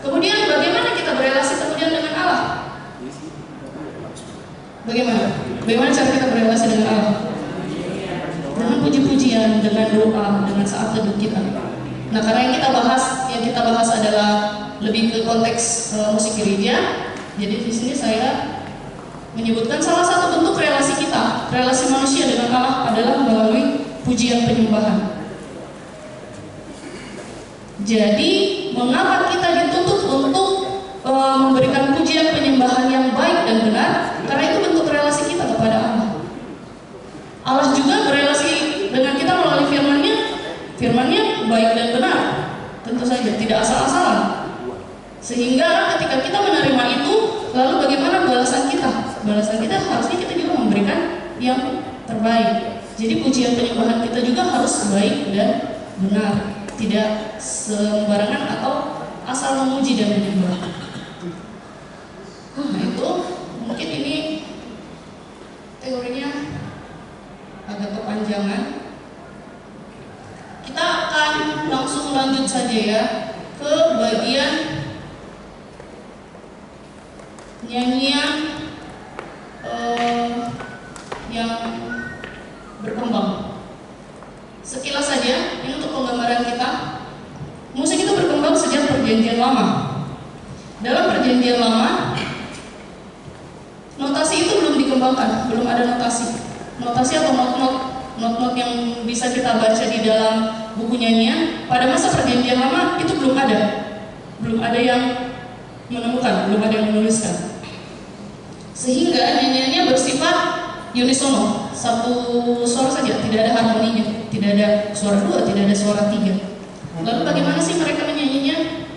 Kemudian bagaimana kita berelasi kemudian dengan Allah? Bagaimana? Bagaimana cara kita berelasi dengan Allah? Dengan puji-pujian, dengan doa, dengan saat teduh kita. Nah, karena yang kita bahas adalah lebih ke konteks musik gereja. Jadi di sini saya menyebutkan salah satu bentuk relasi kita, relasi manusia dengan Allah adalah melalui pujian penyembahan. Jadi, mengapa kita dituntut untuk memberikan pujian penyembahan yang baik dan benar? Karena itu bentuk relasi kita kepada Allah. Allah juga berelasi dengan kita melalui firman-Nya. Firman-Nya baik dan benar, tentu saja tidak asal-asalan. Sehingga ketika kita menerima itu, lalu bagaimana balasan kita? Balasan kita harusnya kita juga memberikan yang terbaik. Jadi pujian penyembahan kita juga harus baik dan benar, tidak sembarangan atau asal memuji dan menyembah. Nah, itu mungkin ini teorinya agak kepanjangan. Kita akan langsung lanjut saja ya ke bagian nyanyian yang berkembang. Sekilas saja, ini untuk penggambaran kita. Musik itu berkembang sejak Perjanjian Lama. Dalam Perjanjian Lama, notasi itu belum dikembangkan, belum ada notasi. Notasi atau not-not yang bisa kita baca di dalam buku nyanyian. Pada masa Perjanjian Lama itu belum ada yang menemukan, belum ada yang menuliskan. Sehingga nyanyiannya bersifat unisono, satu suara saja, tidak ada harmoninya, tidak ada suara dua, tidak ada suara tiga. Lalu bagaimana sih mereka menyanyinya?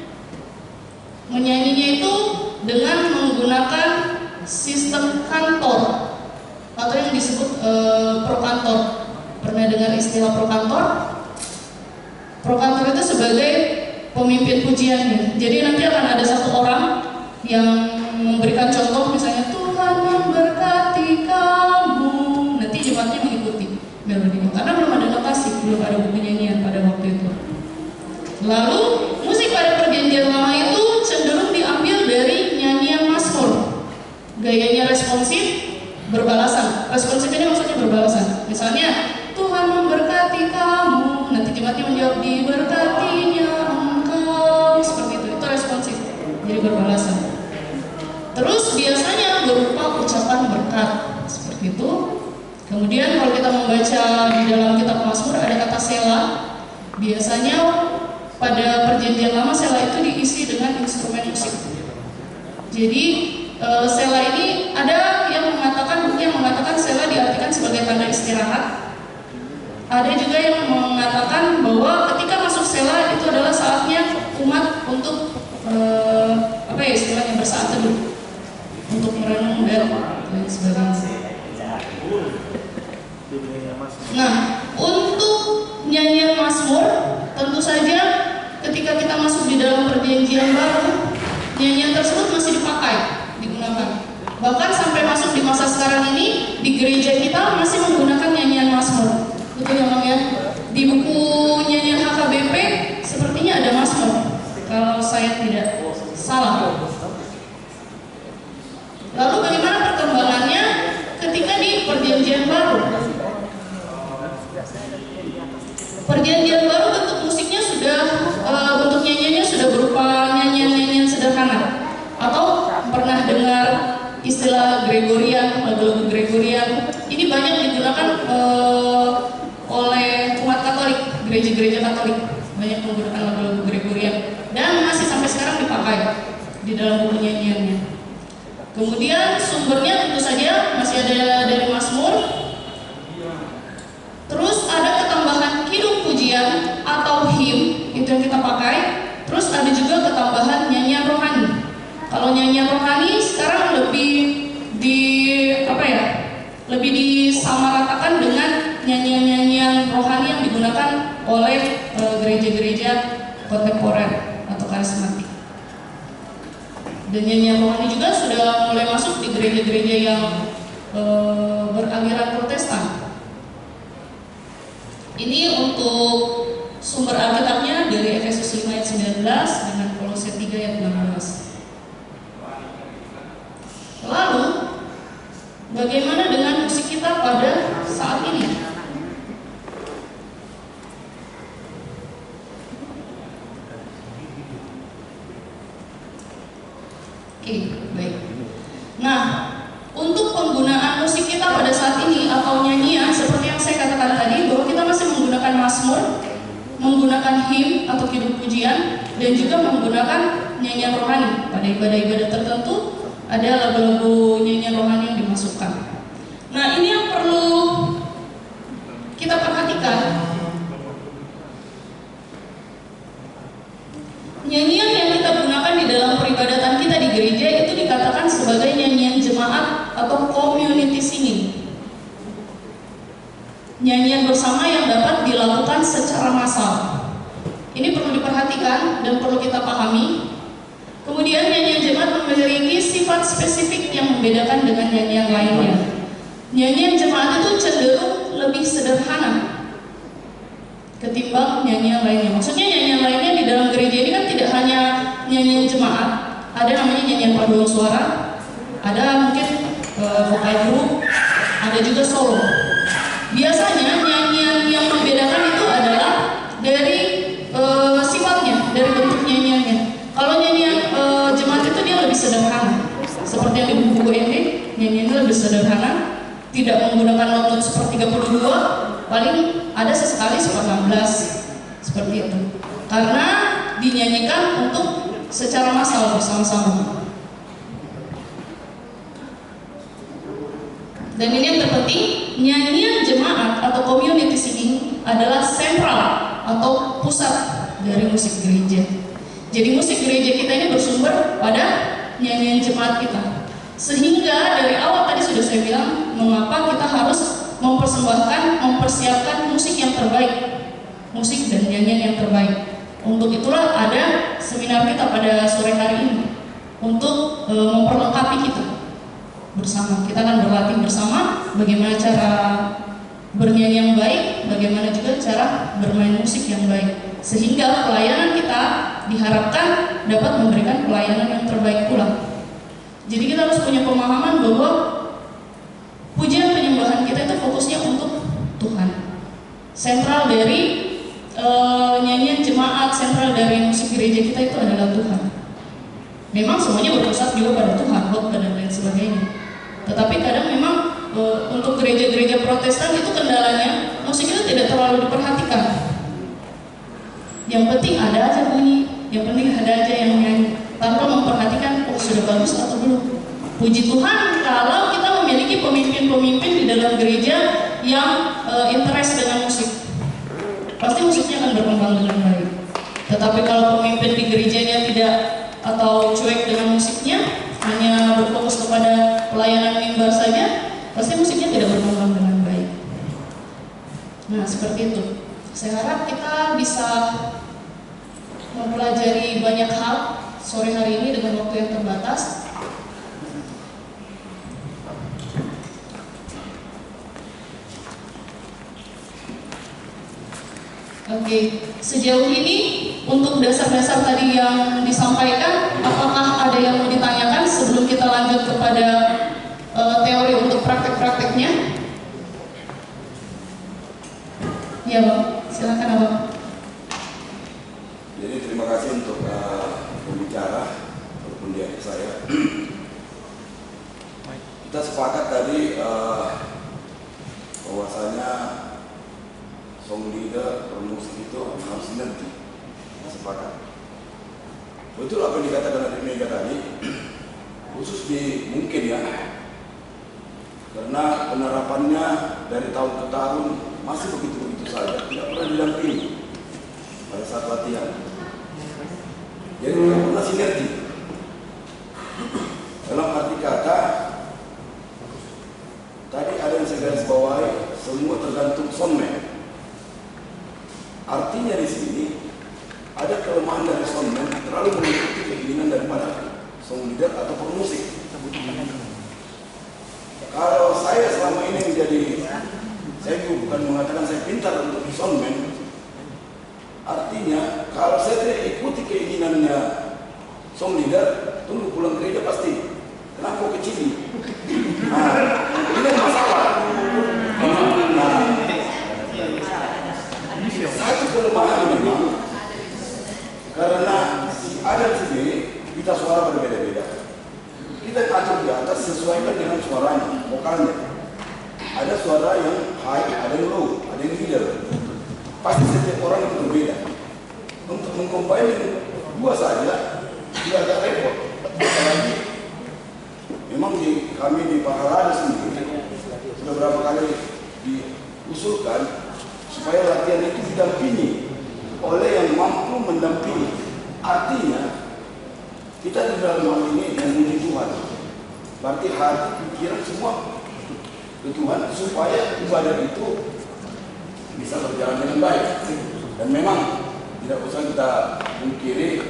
Menyanyinya itu dengan menggunakan sistem kantor. prokantor. Pernah dengar istilah prokantor? Prokantor itu sebagai pemimpin pujiannya. Jadi nanti akan ada satu orang yang memberikan contoh, misalnya Tuhan memberkati kamu. Nanti jemaatnya mengikuti melodinya. Karena belum ada notasi, belum ada buku nyanyian pada waktu itu. Lalu musik pada perjanjian lama itu cenderung diambil dari nyanyian mazmur. Gayanya responsif, berbalasan. Responsif ini maksudnya berbalasan. Misalnya Tuhan memberkati kamu, nanti jemaatnya menjawab diberkatinya engkau, seperti itu. Itu responsif, jadi berbalasan. Terus biasanya berupa ucapan berkat, seperti itu. Kemudian kalau kita membaca di dalam kitab Mazmur ada kata sela. Biasanya pada perjanjian lama sela itu diisi dengan instrumen musik. Jadi sela ini ada yang mengatakan sela diartikan sebagai tanda istirahat. Ada juga yang mengatakan bahwa ketika masuk sela itu adalah saatnya umat untuk istilahnya bersaat teduh, untuk merenung dan lain sebagainya. Nah, untuk nyanyian mazmur tentu saja ketika kita masuk di dalam perjanjian baru, nyanyian tersebut masih digunakan. Bahkan sampai masuk di masa sekarang ini, di gereja kita masih menggunakan nyanyian mazmur. Betul ya Bang ya? Di buku nyanyian HKBP sepertinya ada mazmur, kalau saya tidak salah. Lalu bagaimana perkembangannya ketika di perjanjian baru? Perjanjian baru bentuk musiknya bentuk nyanyiannya sudah berupa nyanyian-nyanyian sederhana. Atau pernah dengar istilah Gregorian, lagu-lagu Gregorian? Ini banyak digunakan oleh umat Katolik, gereja-gereja Katolik banyak menggunakan lagu-lagu Gregorian dan masih sampai sekarang dipakai di dalam buku nyanyiannya. Kemudian sumbernya tentu saja masih ada dari Mazmur. Terus ada ketambahan kidung pujian atau hymn, itu yang kita pakai. Terus ada juga ketambahan nyanyian rohani. Kalau nyanyian rohani sekarang lebih disamaratakan dengan nyanyian-nyanyian rohani yang digunakan oleh gereja-gereja kontemporer atau karismatik. Dan nyanyian rohani juga sudah mulai masuk di gereja-gereja yang beraliran Protestan. Ini untuk sumber Alkitabnya dari Efesus 5 ayat 19 dengan Kolose 3 ayat 16. Lalu, bagaimana dengan musik kita pada saat ini? Oke, baik. Nah, untuk penggunaan musik kita pada saat ini atau nyanyian seperti yang saya katakan tadi, bahwa kita masih menggunakan mazmur, menggunakan hymn atau kidung pujian, dan juga menggunakan nyanyian rohani. Pada ibadah-ibadah tertentu ada lagu-lagu nyanyian rohani yang dimasukkan. Nah, ini yang perlu kita perhatikan. Nyanyian yang kita gunakan di dalam peribadatan kita di gereja itu dikatakan sebagai nyanyian jemaat atau community singing. Nyanyian bersama yang dapat dilakukan secara massal. Ini perlu diperhatikan dan perlu kita pahami. Kemudian nyanyian jemaat memiliki sifat spesifik yang membedakan dengan nyanyian lainnya. Nyanyian jemaat itu cenderung lebih sederhana ketimbang nyanyian lainnya. Maksudnya nyanyian lainnya di dalam gereja ini kan tidak hanya nyanyian jemaat, ada namanya nyanyian paduan suara, ada mungkin vokal group, ada juga solo. Biasanya nyanyian yang membedakan itu adalah dari sifatnya, dari bentuk nyanyiannya. Kalau nyanyian jemaat itu dia lebih sederhana, seperti yang di buku ND, nyanyiannya lebih sederhana, tidak menggunakan not seperti 32, paling ada sesekali seperti 16, seperti itu. Karena dinyanyikan untuk secara massal bersama-sama. Dan ini yang terpenting, nyanyian jemaat atau community singing adalah sentral atau pusat dari musik gereja. Jadi musik gereja kita ini bersumber pada nyanyian jemaat kita. Sehingga dari awal tadi sudah saya bilang mengapa kita harus mempersiapkan musik yang terbaik, musik dan nyanyian yang terbaik. Untuk itulah ada seminar kita pada sore hari ini untuk memperlengkapi kita bersama. Kita akan berlatih bersama bagaimana cara bernyanyi yang baik, bagaimana juga cara bermain musik yang baik, sehingga pelayanan kita diharapkan dapat memberikan pelayanan yang terbaik pula. Jadi kita harus punya pemahaman bahwa pujian penyembahan kita itu fokusnya untuk Tuhan. Sentral dari nyanyian jemaat, sentral dari musik gereja kita itu adalah Tuhan. Memang semuanya berpusat juga pada Tuhan, khotbah dan lain sebagainya. Tetapi kadang memang untuk gereja-gereja Protestan itu kendalanya musik itu tidak terlalu diperhatikan. Yang penting ada aja bunyi, yang penting ada aja yang nyanyi, tanpa memperhatikan sudah bagus atau belum. Puji Tuhan kalau kita memiliki pemimpin-pemimpin di dalam gereja yang interest dengan musik, pasti musiknya akan berkembang dengan baik. Tetapi kalau pemimpin di gerejanya tidak atau cuek dengan musiknya, hanya berfokus kepada pelayanan mimbar saja, pasti musiknya tidak berkembang dengan baik. Nah, seperti itu. Saya harap kita bisa mempelajari banyak hal sore hari ini dengan waktu yang terbatas. Oke, sejauh ini untuk dasar-dasar tadi yang disampaikan, apakah ada yang mau ditanyakan sebelum kita lanjut kepada teori untuk praktek-prakteknya? Ya Bang, silakan Abang. Jadi terima kasih untuk pembicara ataupun di akhir saya. Kita sepakat tadi bahwasanya song leader bermusik itu harus sinergi. Kita sepakat. Betul apa yang dikatakan Adik Mega tadi, khusus di mungkin ya, karena penerapannya dari tahun ke tahun masih begitu-begitu saja, tidak pernah didampingi pada saat latihan. Jadi tidak pernah sinergi. Dalam arti kata, tadi ada yang saya garis bawahi, semua tergantung soundman. Artinya di sini ada kelemahan dari soundman terlalu mengikuti keinginan daripada song leader atau pemusik. Kalau saya selama ini menjadi, saya bukan mengatakan saya pintar untuk soundman. Artinya kalau saya tidak ikuti keinginannya song leader, tunggu pulang gereja pasti kenapa kecil. Nah, ini masalah. Satu kelemahan memang karena si Adam sendiri kita suara berbeda-beda. Kita atur di atas sesuaikan dengan suaranya, vokalnya. Ada suara yang high, ada yang low, ada yang middle. Pasti setiap orang itu berbeda. Untuk mengcombine dua saja tidak agak repot. Apalagi memang kami di Paharada sendiri sudah berapa kali diusulkan supaya latihan itu didampingi oleh yang mampu mendampingi. Artinya kita di dalam hal ini memuji Tuhan, berarti hati, pikiran semua ke Tuhan supaya ibadah itu bisa berjalan dengan baik. Dan memang tidak usah kita mungkiri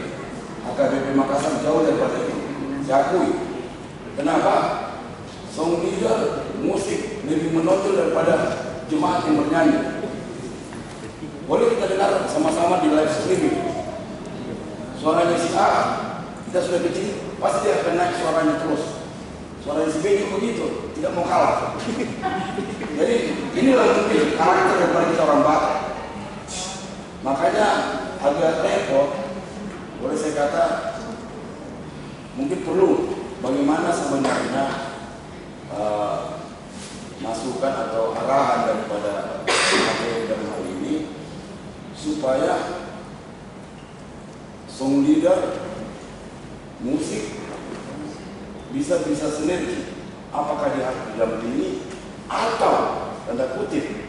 HKBP Makassar jauh daripada itu, saya akui. Kenapa? Song leader musik lebih menonjol daripada jemaat yang bernyanyi. Boleh kita dengar sama-sama di live streaming. Suaranya si A, kita sudah kecil, pasti dia akan naik suaranya terus. Suaranya si B juga begitu, tidak mau kalah. Jadi inilah mungkin karakter daripada kita orang Batak. Makanya agak repot, boleh saya kata, mungkin perlu bagaimana sebenarnya masukan atau arahan daripada dalam hal ini supaya song leader musik bisa sinergi. Apakah dia harus didampingi atau tanda kutip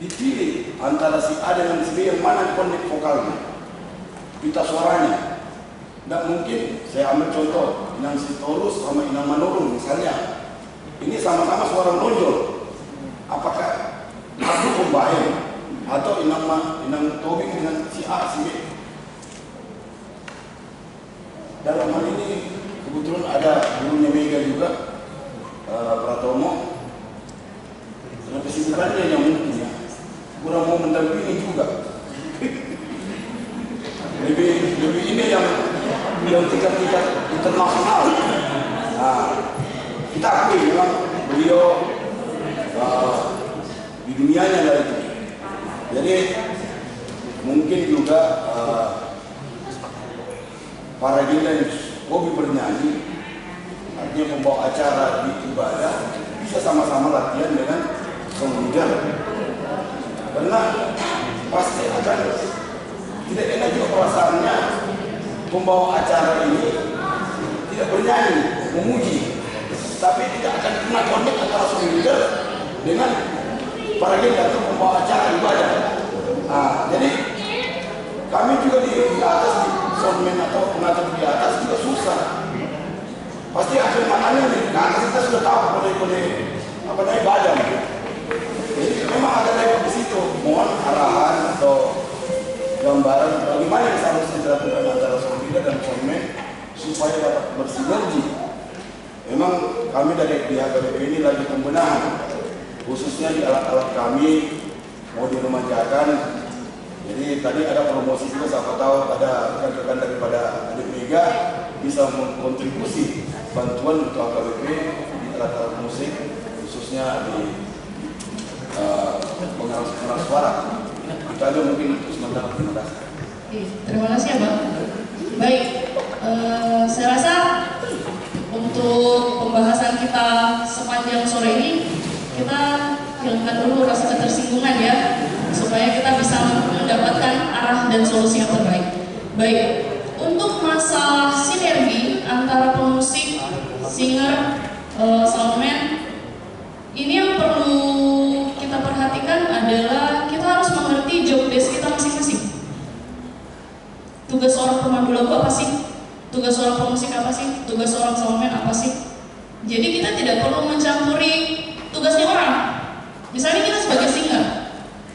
dipilih antara si A dengan si B, yang mana connect vokalnya, pita suaranya. Tidak mungkin saya ambil contoh Inang Sitorus sama Inang Manurung misalnya. Ini sama-sama suara menonjol. Apakah aku pembaik atau Inang Tobing dengan si A, si B? Dalam hal ini kebetulan ada gurunya Mega juga, Pratomo. Karena kesibukannya yang mungkin ya, kurang mau mendampingi juga. lebih ini yang tingkat internasional. Nah, kita akui memang beliau di dunianya dari itu. Jadi mungkin juga para gila yang hobi bernyanyi, artinya pembawa acara di ibadah, bisa sama-sama latihan dengan song leader. Karena pasti akan tidak enak juga perasaannya pembawa acara ini tidak bernyanyi, memuji, tapi tidak akan pernah connect antara song leader dengan para gila atau pembawa acara ibadah. Nah, jadi kami juga di atas di soundman atau pengatur di atas juga susah. Pasti akhir makanya di atas kita sudah tahu kode-kode apa namanya badan. Jadi memang ada level di situ. Mohon arahan atau gambaran bagaimana yang seharusnya dilakukan antara soundman dan soundman supaya dapat bersinergi. Memang kami dari pihak KBP ini lagi pembenahan, khususnya di alat-alat kami mau diremajakan. Jadi tadi ada promosi juga, siapa tahu ada rekan-rekan daripada Adik Mega bisa mengkontribusi bantuan untuk AKBP di alat-alat musik, khususnya di pengeras suara. Kita aja mungkin untuk sementara. Terima kasih. Terima kasih ya Bang. Baik, saya rasa untuk pembahasan kita sepanjang sore ini kita hilangkan dulu rasa ketersinggungan ya, supaya kita bisa mendapatkan arah dan solusi yang terbaik. Baik, untuk masalah sinergi antara pemusik, singer, soundman, ini yang perlu kita perhatikan adalah kita harus mengerti job desk kita masing-masing. Tugas seorang pemandu lagu apa sih? Tugas seorang pemusik apa sih? Tugas seorang soundman apa sih? Jadi kita tidak perlu mencampuri tugasnya orang. Misalnya kita sebagai singer,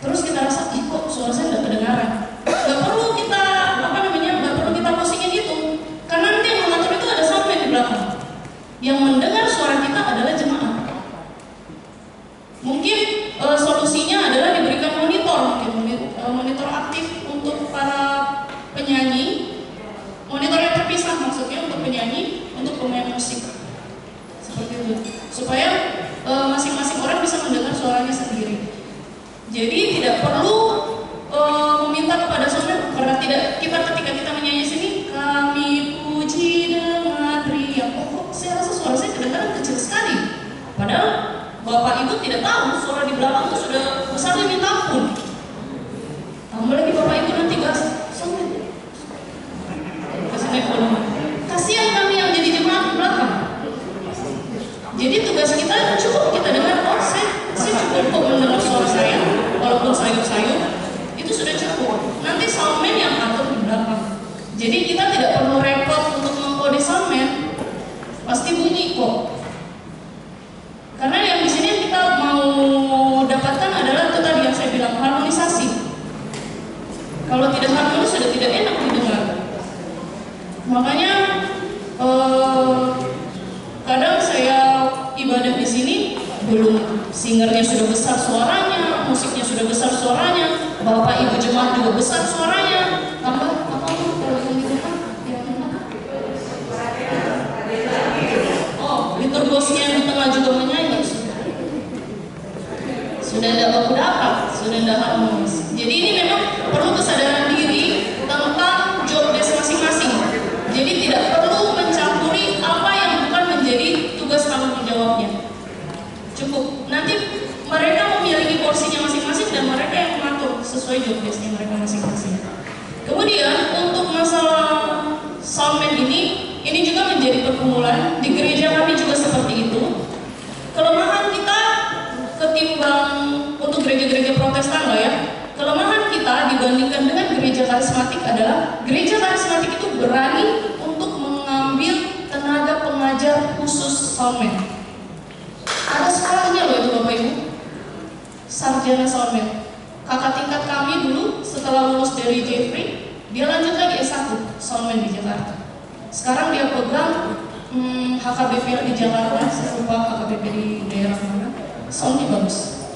terus kita rasa, kok suara saya nggak kedengaran. Nggak perlu kita, nggak perlu kita pusingin itu. Karena nanti yang mengatur itu ada soundman di belakang. Yang mendengar suara kita adalah jemaah. Mungkin solusinya adalah diberikan monitor aktif untuk para penyanyi, monitor yang terpisah maksudnya untuk penyanyi, untuk pemain musik. Seperti itu. Supaya masing-masing orang bisa mendengar suaranya sendiri. Jadi tidak perlu meminta kepada soundman, karena ketika kita menyanyi sini, kami puji dengan riang. Kok saya rasa suara saya kedengaran kecil sekali. Padahal Bapak Ibu tidak tahu suara di belakang itu sudah besarnya minta ampun. Tambah lagi Bapak Ibu nanti bahas soundman. Kasihan kami yang jadi jemaah di belakang. Jadi tugas kita cukup kita dengar, oh saya cukup kok mendengar suara saya, walaupun sayup-sayup, itu sudah cukup. Nanti soundman yang atur di belakang. Jadi kita tidak perlu repot untuk mengkode soundman, pasti bunyi kok. Karena yang di sini kita mau dapatkan adalah itu tadi yang saya bilang, harmonisasi. Kalau tidak harmonis sudah tidak enak didengar. Makanya kadang saya ibadah di sini belum singernya sudah besar suaranya, musiknya sudah besar suaranya, Bapak Ibu jemaat juga besar suaranya, tambah apa kalau yang itu kan yang liturgosnya di tengah juga menyanyi, sudah tidak baku dapat, sudah tidak harmonis. Jadi ini memang perlu kesadaran diri tentang job desk masing-masing. Jadi tidak perlu mencampuri apa yang bukan menjadi tugas tanggung jawabnya. Cukup nanti mereka memiliki porsinya masing-masing dan mereka yang mengatur sesuai job desk-nya mereka masing-masing. Kemudian untuk masalah soundman ini juga menjadi pergumulan di gereja kami juga seperti itu. Kelemahan kita ketimbang untuk gereja-gereja Protestan lah ya. Kelemahan kita dibandingkan dengan gereja karismatik adalah gereja karismatik itu berani untuk mengambil tenaga pengajar khusus soundman. Ada sekolahnya loh itu Bapak Ibu, sarjana soundman. Kakak tingkat kami dulu setelah lulus dari Jeffrey, dia lanjut lagi S1 soundman di Jakarta. Sekarang dia pegang HKBP di Jakarta, saya lupa HKBP di daerah mana. Soundnya bagus.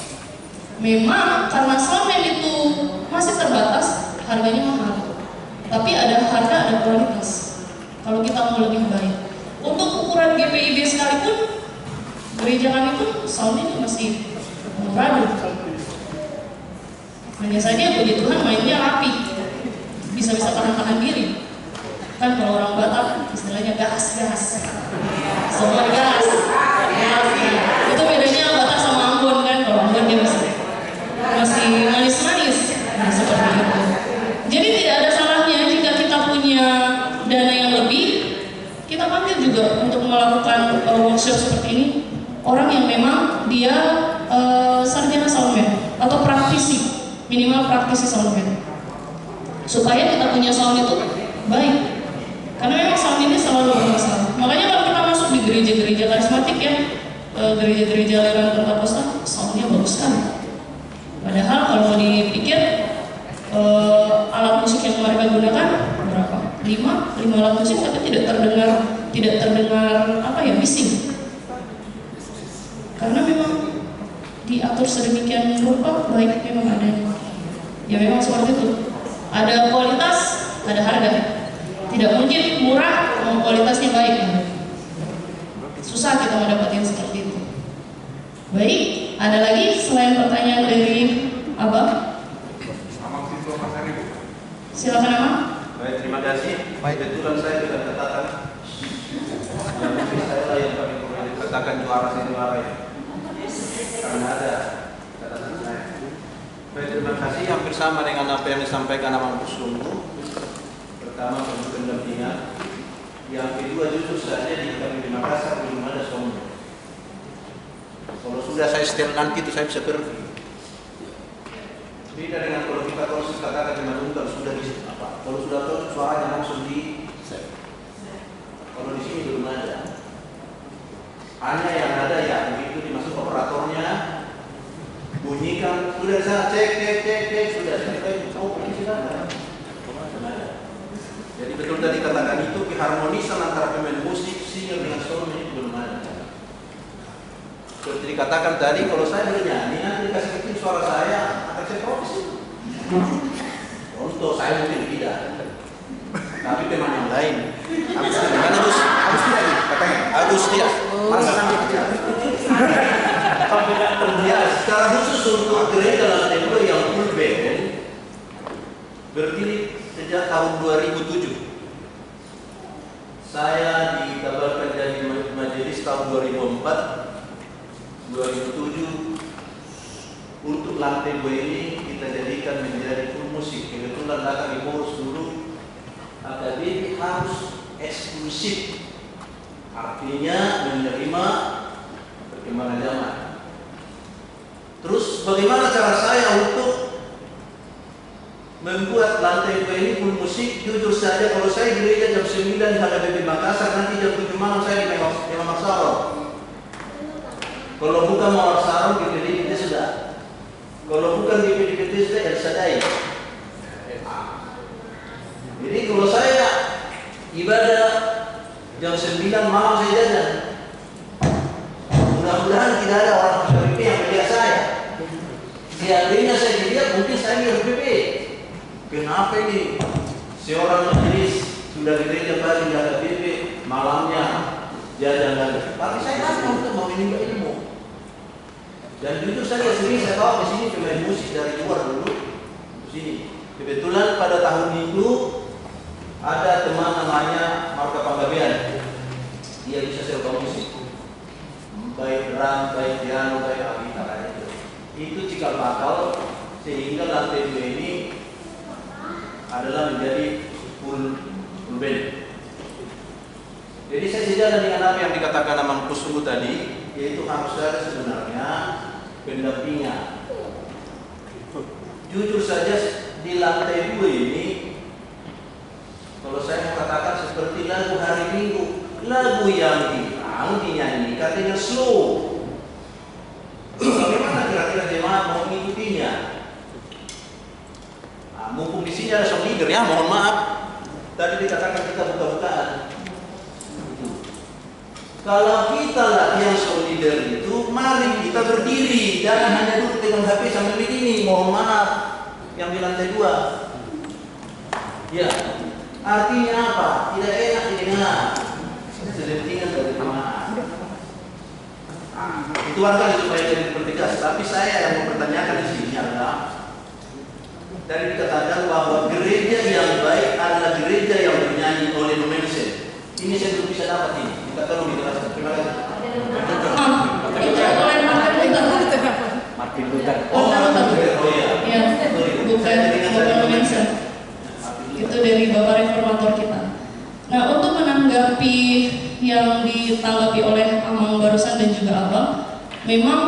Memang karena soundman itu masih terbatas, harganya mahal. Tapi ada harga, ada kualitas. Kalau kita mau lebih baik, untuk ukuran GPIB sekalipun, gereja kami pun soundnya masih murah. Hanya saja puji Tuhan mainnya rapi, bisa-bisa tahan-tahan diri. Kan kalau orang Batak istilahnya gas, semua gas. Itu bedanya Batak sama Ambon kan, kalau Ambon dia masih manis-manis, nah seperti itu. Jadi tidak ada salahnya jika kita punya dana yang lebih, kita panggil juga untuk melakukan workshop seperti ini orang yang memang dia sarjana soundman atau praktisi, minimal praktisi soundman, supaya kita punya sound itu baik. Karena memang sound ini selalu bermasalah. Makanya kalau kita masuk di gereja-gereja karismatik ya, gereja-gereja aliran Pentakosta, soundnya bagus sekali. Padahal kalau mau dipikir alat musik yang mereka gunakan berapa? 5 alat musik, tapi tidak terdengar apa ya, bising. Karena memang diatur sedemikian rupa, baik memang adanya. Ya memang seperti itu. Ada kualitas, ada harga. Tidak mungkin murah kalau kualitasnya baik. Susah kita mendapatkan seperti itu. Baik, ada lagi selain pertanyaan dari Abang? Silakan Abang. Baik, terima kasih. Kebetulan saya sudah katakan, yang mungkin saya lah yang kami boleh katakan juara ya. Karena ada catatan saya. Baik, terima kasih. Hampir sama dengan apa yang disampaikan Abang Kusumbu. Pertama, untuk pendampingan. Yang kedua, jujur saja di kami di Makassar belum ada soundman. Kalau sudah saya setel nanti itu saya bisa pergi. Beda dengan kalau kita katakan di Madung, sudah bisa apa? Kalau sudah tahu suaranya langsung di set. Kalau di sini belum ada. Hanya yang ada ya begitu dimasuk operatornya, bunyikan sudah sana cek sudah selesai. Oh ini sudah ada. Jadi betul tadi katakan itu keharmonisan antara pemain musik, singer dengan soundman itu belum ada. Seperti dikatakan tadi, kalau saya bernyanyi nanti dikasih kecil suara saya akan saya protes itu. Untuk saya mungkin tidak, tapi teman yang lain. Mana Gus? Agus tidak nih, katanya. Agus tidak. Masa nanti tidak. Ya, secara khusus untuk gereja Lantai 2 yang full band berdiri sejak tahun 2007. Saya dikabarkan jadi majelis tahun 2004. 2007 untuk Lantai 2 ini kita jadikan menjadi full musik. Kebetulan datang di Boros dulu, akademi harus eksklusif, artinya menerima perkembangan zaman. Terus bagaimana cara saya untuk membuat Lantai 2 ini full musik? Jujur saja, kalau saya gereja jam 9 di HKBP Makassar, nanti jam 7 malam saya di Memang Sarong. Kalau bukan Mawar Sarong, di PDIPT sudah. Kalau bukan di PDIPT sudah El Sadai. Jadi kalau saya ibadah jam 9 malam saya jajan. Mudah-mudahan tidak ada orang HKBP yang melihat saya. Seandainya saya dilihat, mungkin saya di HKBP. Kenapa ini? Seorang majelis sudah gereja pagi di HKBP, malamnya jajan lagi. Tapi saya datang untuk menimba ilmu. Dan jujur saja sendiri saya bawa ke sini pemain musik dari luar dulu ke sini. Kebetulan pada tahun itu ada teman namanya Marka Panggabean. Dia bisa sewa musik, baik drum, baik piano, baik gitar itu. Itu cikal bakal sehingga Lantai 2 ini adalah menjadi full band. Jadi saya sejalan dengan apa yang dikatakan Amang Kusumbu tadi, yaitu harus ada sebenarnya pendampingnya. Jujur saja di lantai 2 ini, kalau saya mau katakan seperti lagu hari Minggu, lagu yang hilang dinyanyi katanya slow. Bagaimana kira-kira jemaat mau mengikutinya? Nah, mumpung di sini ada sang leader ya, mohon maaf. Tadi dikatakan kita buka-bukaan. Kalau kita latihan sang leader itu, mari kita berdiri, jangan hanya duduk dengan HP sambil begini. Mohon maaf, yang di lantai 2. Ya, artinya apa? Tidak enak didengar. Selentingan dari jemaat. Itu barangkali supaya jadi pertegas. Tapi saya yang mempertanyakan di sini adalah dari dikatakan bahwa gereja yang baik adalah gereja yang bernyanyi oleh Nomensen. Ini saya belum bisa dapat ini. Kita tolong dijelaskan. Terima kasih. Martin Luther. Oh iya. Ya, bukan Nomensen. Itu dari Bapak Reformator kita. Nah, untuk menanggapi yang ditanggapi oleh Amang barusan dan juga Abang, memang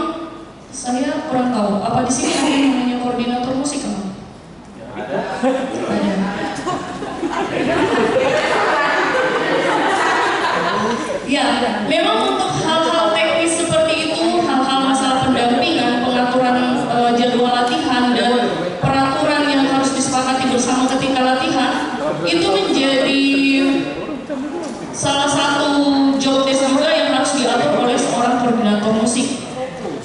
saya kurang tahu apa di sini ada yang namanya koordinator musik, Amang? Ada. Ya, memang untuk hal-hal teknis seperti itu, hal-hal masalah pendampingan, pengaturan jadwal latihan dan peraturan yang harus disepakati bersama ketika latihan, itu menjadi salah satu job desk juga yang harus diatur oleh seorang koordinator musik.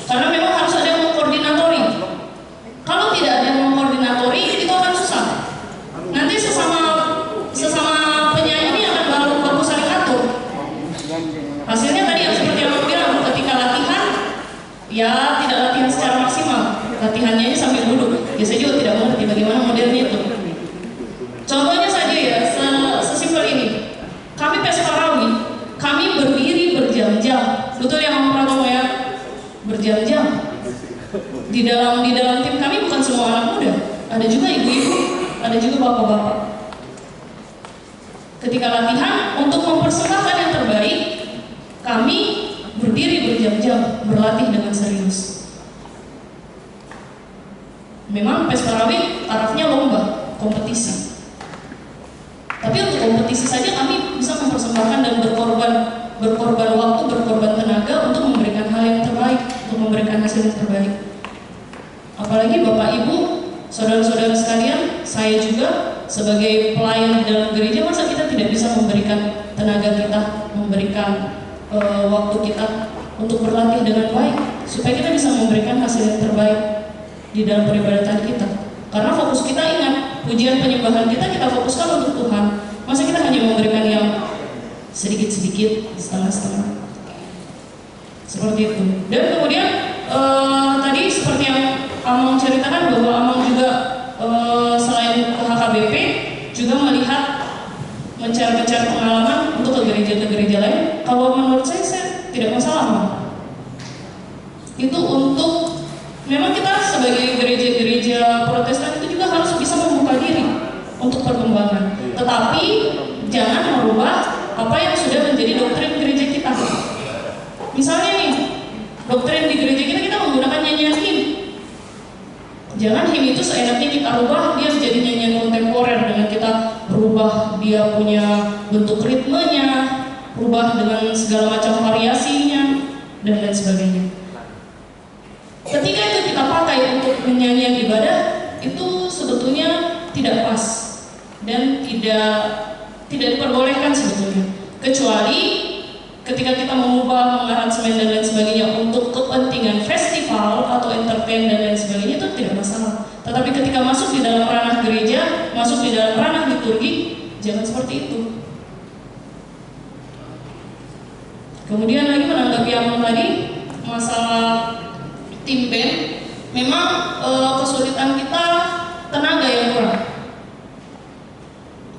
Karena memang harus ada yang mengkoordinatori. Kalau tidak ada yang mengkoordinatori, itu akan susah. Nanti sesama penyanyi akan baku saling atur. Hasilnya tadi yang seperti yang aku bilang, ketika latihan, ya tidak latihan secara maksimal. Latihannya aja sambil duduk. Ya saya juga tidak mengerti bagaimana modelnya itu. Contohnya saja ya, sesimpel ini. Kami Pesparawi, kami berdiri berjam-jam. Betul yang Om Pratomo ya? Berjam-jam. Di dalam tim kami bukan semua anak muda. Ada juga ibu-ibu, ada juga bapak-bapak. Ketika latihan, untuk mempersembahkan yang terbaik, kami berdiri berjam-jam, berlatih dengan serius. Memang Pesparawi tarafnya lomba, kompetisi. Tapi untuk kompetisi saja kami bisa mempersembahkan dan berkorban waktu, berkorban tenaga untuk memberikan hal yang terbaik, untuk memberikan hasil yang terbaik. Apalagi Bapak Ibu, saudara-saudara sekalian, saya juga sebagai pelayan di dalam gereja, masa kita tidak bisa memberikan tenaga kita, memberikan waktu kita untuk berlatih dengan baik, supaya kita bisa memberikan hasil yang terbaik di dalam peribadatan kita. Karena fokus kita, ingat, pujian penyembahan kita fokuskan untuk Tuhan. Masa kita hanya memberikan yang sedikit-sedikit, setengah-setengah. Seperti itu. Dan kemudian tadi seperti yang Amang ceritakan, bahwa Amang juga selain ke HKBP juga melihat, mencari pengalaman untuk ke gereja lain. Kalau menurut saya tidak masalah, Amang. Itu untuk, memang kita sebagai gereja-gereja Protestan itu juga harus bisa membuka diri untuk perkembangan. Tetapi jangan merubah apa yang sudah menjadi doktrin gereja kita. Misalnya nih, doktrin di gereja kita menggunakan nyanyian hymn. Jangan hymn itu seenaknya kita rubah dia menjadi nyanyian kontemporer dengan kita berubah dia punya bentuk ritmenya, berubah dengan segala macam variasinya dan lain sebagainya. Ketika itu kita pakai untuk nyanyian ibadah, itu sebetulnya tidak pas dan tidak diperbolehkan sebetulnya. Kecuali ketika kita mengubah mengaransemen dan lain sebagainya untuk kepentingan festival atau entertain dan lain sebagainya, itu tidak masalah. Tetapi ketika masuk di dalam ranah gereja, masuk di dalam ranah liturgi, jangan seperti itu. Kemudian lagi menanggapi yang tadi masalah tim band, memang kesulitan kita tenaga yang kurang,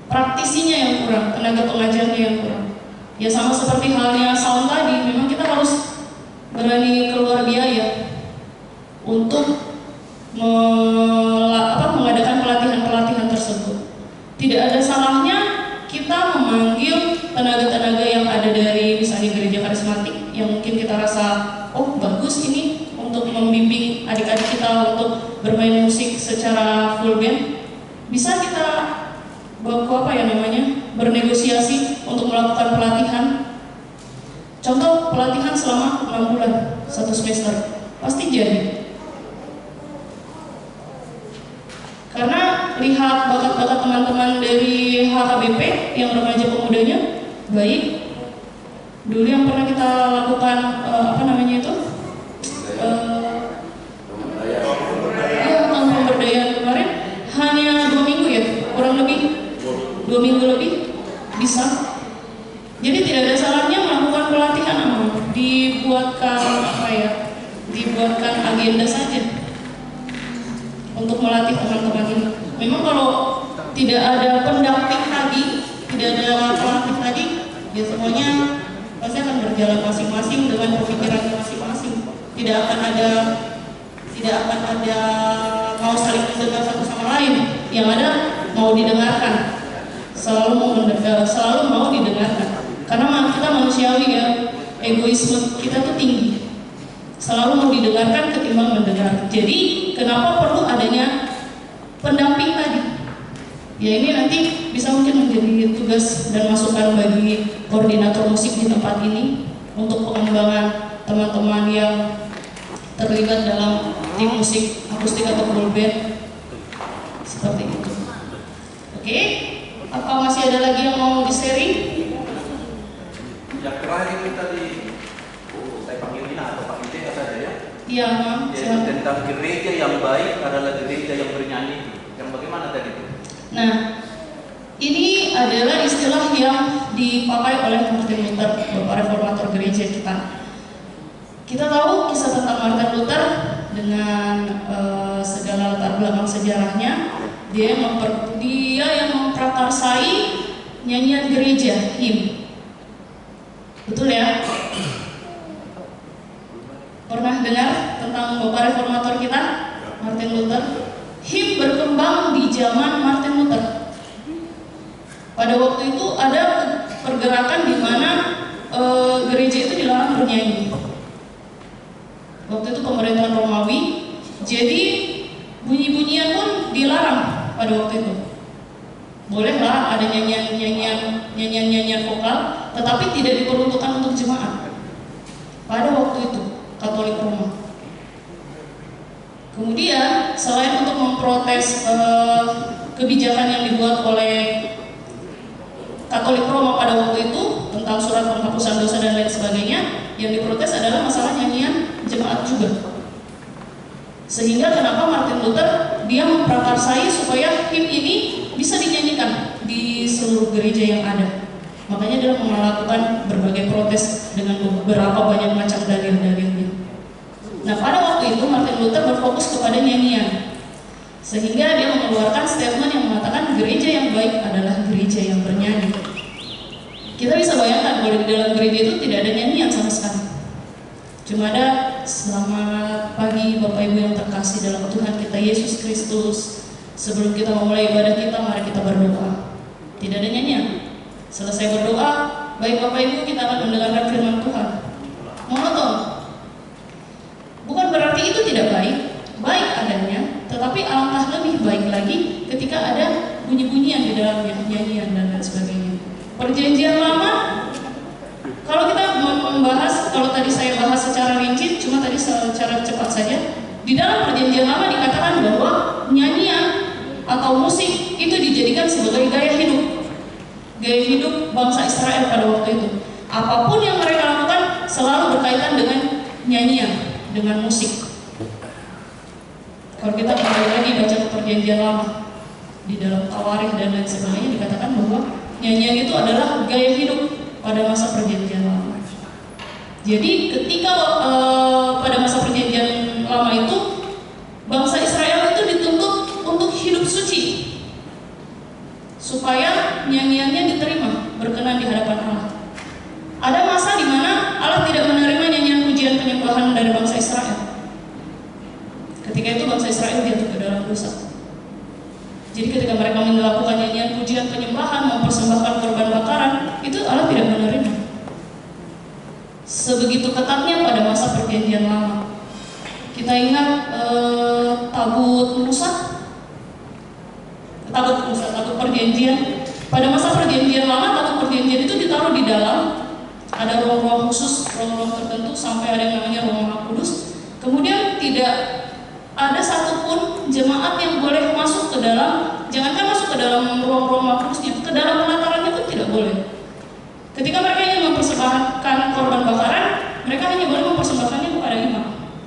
praktisinya yang kurang, tenaga pengajarnya yang kurang. Ya sama seperti halnya sound tadi, memang kita harus berani keluar biaya untuk mengadakan pelatihan-pelatihan tersebut. Tidak ada salahnya kita memanggil tenaga-tenaga yang ada dari misalnya gereja karismatik yang mungkin kita rasa, oh bagus ini untuk membimbing adik-adik kita untuk bermain musik secara full band. bisa kita bernegosiasi untuk melakukan pelatihan. Contoh pelatihan selama 6 bulan, 1 semester, pasti jadi. Karena lihat bakat-bakat teman-teman dari HKBP yang remaja pemudanya baik. Dulu yang pernah kita lakukan tahun pemberdayaan kemarin hanya 2 minggu ya, kurang lebih 2 minggu lebih bisa. Jadi tidak ada salahnya melakukan pelatihan, dibuatkan agenda saja untuk melatih teman-teman ini. Memang kalau tidak ada pendamping tadi, tidak ada pelatih tadi, ya semuanya pasti akan berjalan masing-masing dengan pemikiran masing-masing. Tidak akan ada mau saling mendengar satu sama lain. Yang ada mau didengarkan, selalu mau didengarkan. Karena kita manusiawi ya, egoisme kita tuh tinggi. Selalu mau didengarkan ketimbang mendengar. Jadi kenapa perlu adanya pendamping tadi? Ya ini nanti bisa mungkin menjadi tugas dan masukan bagi koordinator musik di tempat ini untuk pengembangan teman-teman yang terlibat dalam tim musik akustik atau full band seperti itu. Oke, apa masih ada lagi yang mau di-sharing? Yang terakhir ini tadi, saya panggil Ina atau Pak Ide saja ya. Iya, Mam. Jadi tentang gereja yang baik adalah gereja yang bernyanyi. Yang bagaimana tadi itu? Nah, ini adalah istilah yang dipakai oleh Martin Luther, Bapak Reformator gereja kita. Kita tahu kisah tentang Martin Luther dengan segala latar belakang sejarahnya. Dia yang memprakarsai nyanyian gereja, hymn. Betul ya? Pernah dengar tentang Bapak Reformator kita, Martin Luther? Hymn berkembang di zaman Martin Luther. Pada waktu itu ada pergerakan di mana gereja itu dilarang bernyanyi. Waktu itu pemerintahan Romawi, jadi bunyi-bunyian pun dilarang pada waktu itu. Bolehlah ada nyanyian vokal, tetapi tidak diperuntukkan untuk jemaat. Pada waktu itu Katolik Roma. Kemudian selain untuk memprotes kebijakan yang dibuat oleh Katolik Roma pada waktu itu tentang surat penghapusan dosa dan lain sebagainya, yang diprotes adalah masalah nyanyian jemaat juga. Sehingga kenapa Martin Luther dia memprakarsai supaya hymn ini bisa dinyanyikan di seluruh gereja yang ada. Makanya dia melakukan berbagai protes dengan beberapa banyak macam dalil-dalilnya. Nah, pada waktu itu Martin Luther berfokus kepada nyanyian, sehingga dia mengeluarkan statement yang mengatakan gereja yang baik adalah gereja yang bernyanyi. Kita bisa bayangkan kalau di dalam gereja itu tidak ada nyanyian sama sekali. Cuma ada selamat pagi Bapak Ibu yang terkasih dalam Tuhan kita Yesus Kristus. Sebelum kita memulai ibadah kita, mari kita berdoa. Tidak ada nyanyian. Selesai berdoa, baik Bapak Ibu kita akan mendengarkan firman Tuhan. Monoton. Bukan berarti itu tidak baik, baik adanya, tetapi alangkah lebih baik lagi ketika ada bunyi-bunyian di dalamnya, nyanyian dan lain sebagainya. Perjanjian Lama, kalau kita membahas, kalau tadi saya bahas secara rinci, cuma tadi secara cepat saja, di dalam Perjanjian Lama dikatakan bahwa nyanyian atau musik itu dijadikan sebagai gaya hidup bangsa Israel pada waktu itu. Apapun yang mereka lakukan selalu berkaitan dengan nyanyian, dengan musik. Kalau kita kembali lagi baca Perjanjian Lama, di dalam Tawarikh dan lain sebagainya dikatakan bahwa nyanyian itu adalah gaya hidup pada masa Perjanjian Lama. Jadi ketika pada masa Perjanjian Lama itu bangsa Israel itu dituntut untuk hidup suci supaya nyanyiannya diterima, berkenan di hadapan Allah. Ada masa di mana Allah tidak menerima nyanyian pujian penyembahan dari bangsa Israel. Ketika itu bangsa Israel jatuh ke dalam dosa. Jadi ketika mereka melakukan nyanyian pujian penyembahan, mempersembahkan korban bakaran, itu Allah tidak menerima. Sebegitu ketatnya pada masa Perjanjian Lama. Kita ingat tabut Musa. tabut perjanjian. Pada masa perjanjian lama, tabut perjanjian itu ditaruh di dalam, ada ruang-ruang khusus, ruang-ruang tertentu, sampai ada yang namanya ruang Maha Kudus. Kemudian tidak ada satupun jemaat yang boleh masuk ke dalam, jangankan masuk ke dalam ruang-ruang Maha Kudusnya, ke dalam pelatarannya pun tidak boleh. Ketika mereka ingin mempersembahkan korban bakaran, mereka hanya boleh mempersembahkannya kepada imam.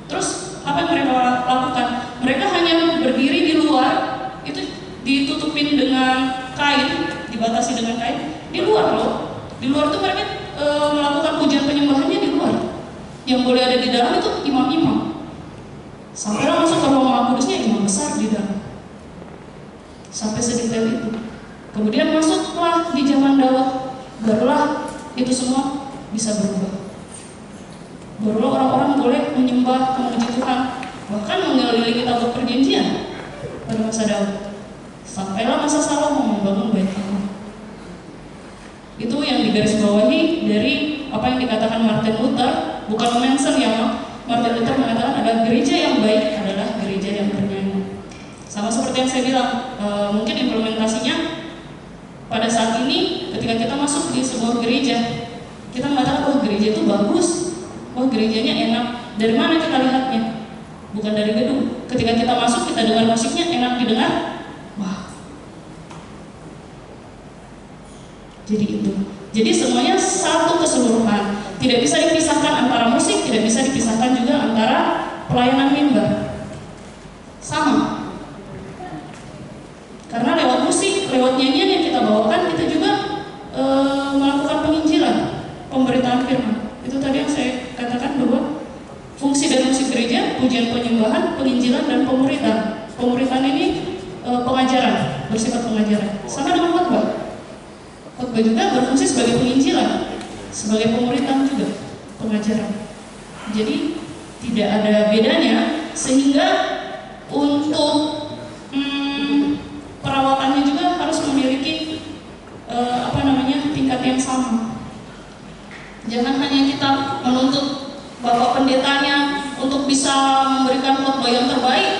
Terus apa yang mereka lakukan? Mereka hanya berdiri di luar, itu ditutupin dengan kain, dibatasi dengan kain. Di luar loh, di luar itu mereka melakukan pujian penyembahannya di luar. Yang boleh ada di dalam itu imam-imam. Sampailah masuk ke ruang Maha Kudusnya imam besar di dalam. Sampai sedetail itu. Kemudian masuklah di zaman Daud, barulah itu semua bisa berubah. Barulah orang-orang boleh menyembah, memuji Tuhan, bahkan mengelilingi tabut perjanjian pada masa Daud. Sampailah masa Salomo membangun bait Allah. Itu yang digarisbawahi dari apa yang dikatakan Martin Luther, bukan mention yang Martin Luther mengatakan adalah gereja yang baik adalah gereja yang bernyanyi. Sama seperti yang saya bilang, mungkin implementasinya pada saat ini ketika kita masuk di sebuah gereja, kita mengatakan bahwa gereja itu bagus, bahwa gerejanya enak. Dari mana kita lihatnya? Bukan dari gedung. Ketika kita masuk, kita dengar musiknya enak didengar. Wah. Jadi itu. Jadi semuanya satu keseluruhan. Tidak bisa dipisahkan antara musik, tidak bisa dipisahkan juga antara pelayanan mimbar. Sama. Karena lewat musik, lewat nyanyian yang kita bawakan, kita juga melakukan penginjilan, pemberitaan firman. Itu tadi yang saya katakan bahwa fungsi dari musik gereja, pujian penyembahan, penginjilan, dan pemuritan. Pemuritan ini pengajaran, bersifat pengajaran. Sama dengan khotbah. Khotbah juga berfungsi sebagai penginjilan, sebagai pemuritan juga, pengajaran. Jadi tidak ada bedanya, sehingga untuk perawatannya juga harus memiliki tingkat yang sama. Jangan hanya kita menuntut Bapak pendetanya untuk bisa memberikan khotbah yang terbaik,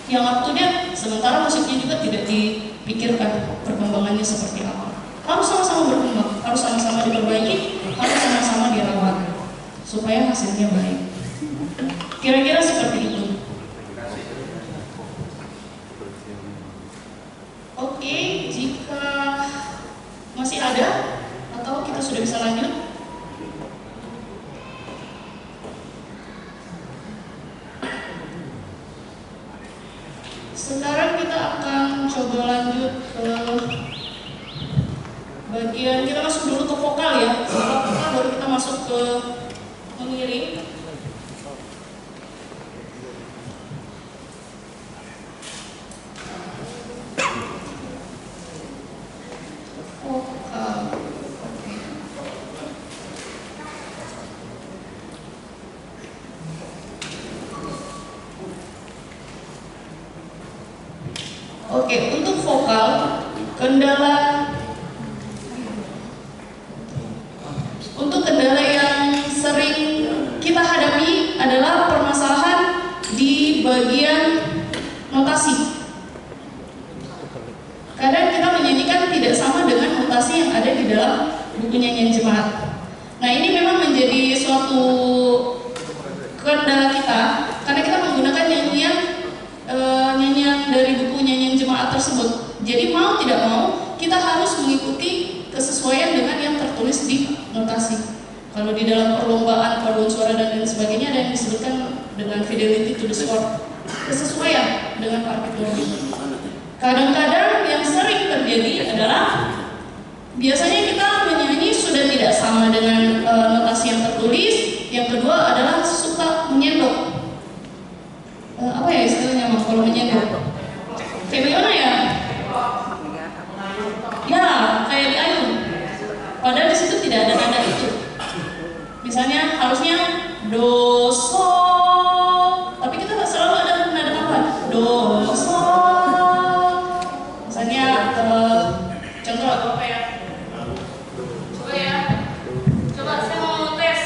yang up to date, sementara musiknya juga tidak dipikirkan perkembangannya seperti apa. Harus sama-sama berkembang, harus sama-sama diperbaiki, harus sama-sama dirawat supaya hasilnya baik. Kira-kira seperti itu. Oke, jika masih ada atau kita sudah bisa lanjut. Sekarang kita akan coba lanjut ke bagian, kita masuk dulu ke vokal ya. Setelah vokal baru kita masuk ke mengiring. Vokal. Oke, untuk vokal kendala yang sering kita hadapi adalah permasalahan di bagian notasi. Kadang kita menyanyikan tidak sama dengan notasi yang ada di dalam buku nyanyian jemaat. Nah, ini memang menjadi suatu kendala kita karena kita menggunakan nyanyian dari buku nyanyian jemaat tersebut. Jadi mau tidak mau kita harus mengikuti kesesuaian dengan yang tertulis di notasi. Kalau di dalam perlombaan paduan suara dan lain sebagainya ada yang disebutkan dengan fidelity to the score, kesesuaian dengan partitur. Kadang-kadang yang sering terjadi adalah biasanya kita menyanyi sudah tidak sama dengan notasi yang tertulis. Yang kedua adalah suka menyendok. Apa ya istilahnya kalau menyendok? Kayak bagaimana ya? Ya, kayak di ayun. Padahal di situ tidak ada nada itu. Misalnya harusnya do sol, tapi kita nggak selalu ada nada tambahan. Do sol. Misalnya contoh lagu apa ya? Coba ya. Coba saya mau tes.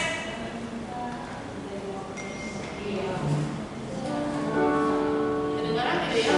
Kedengaran tidak ya?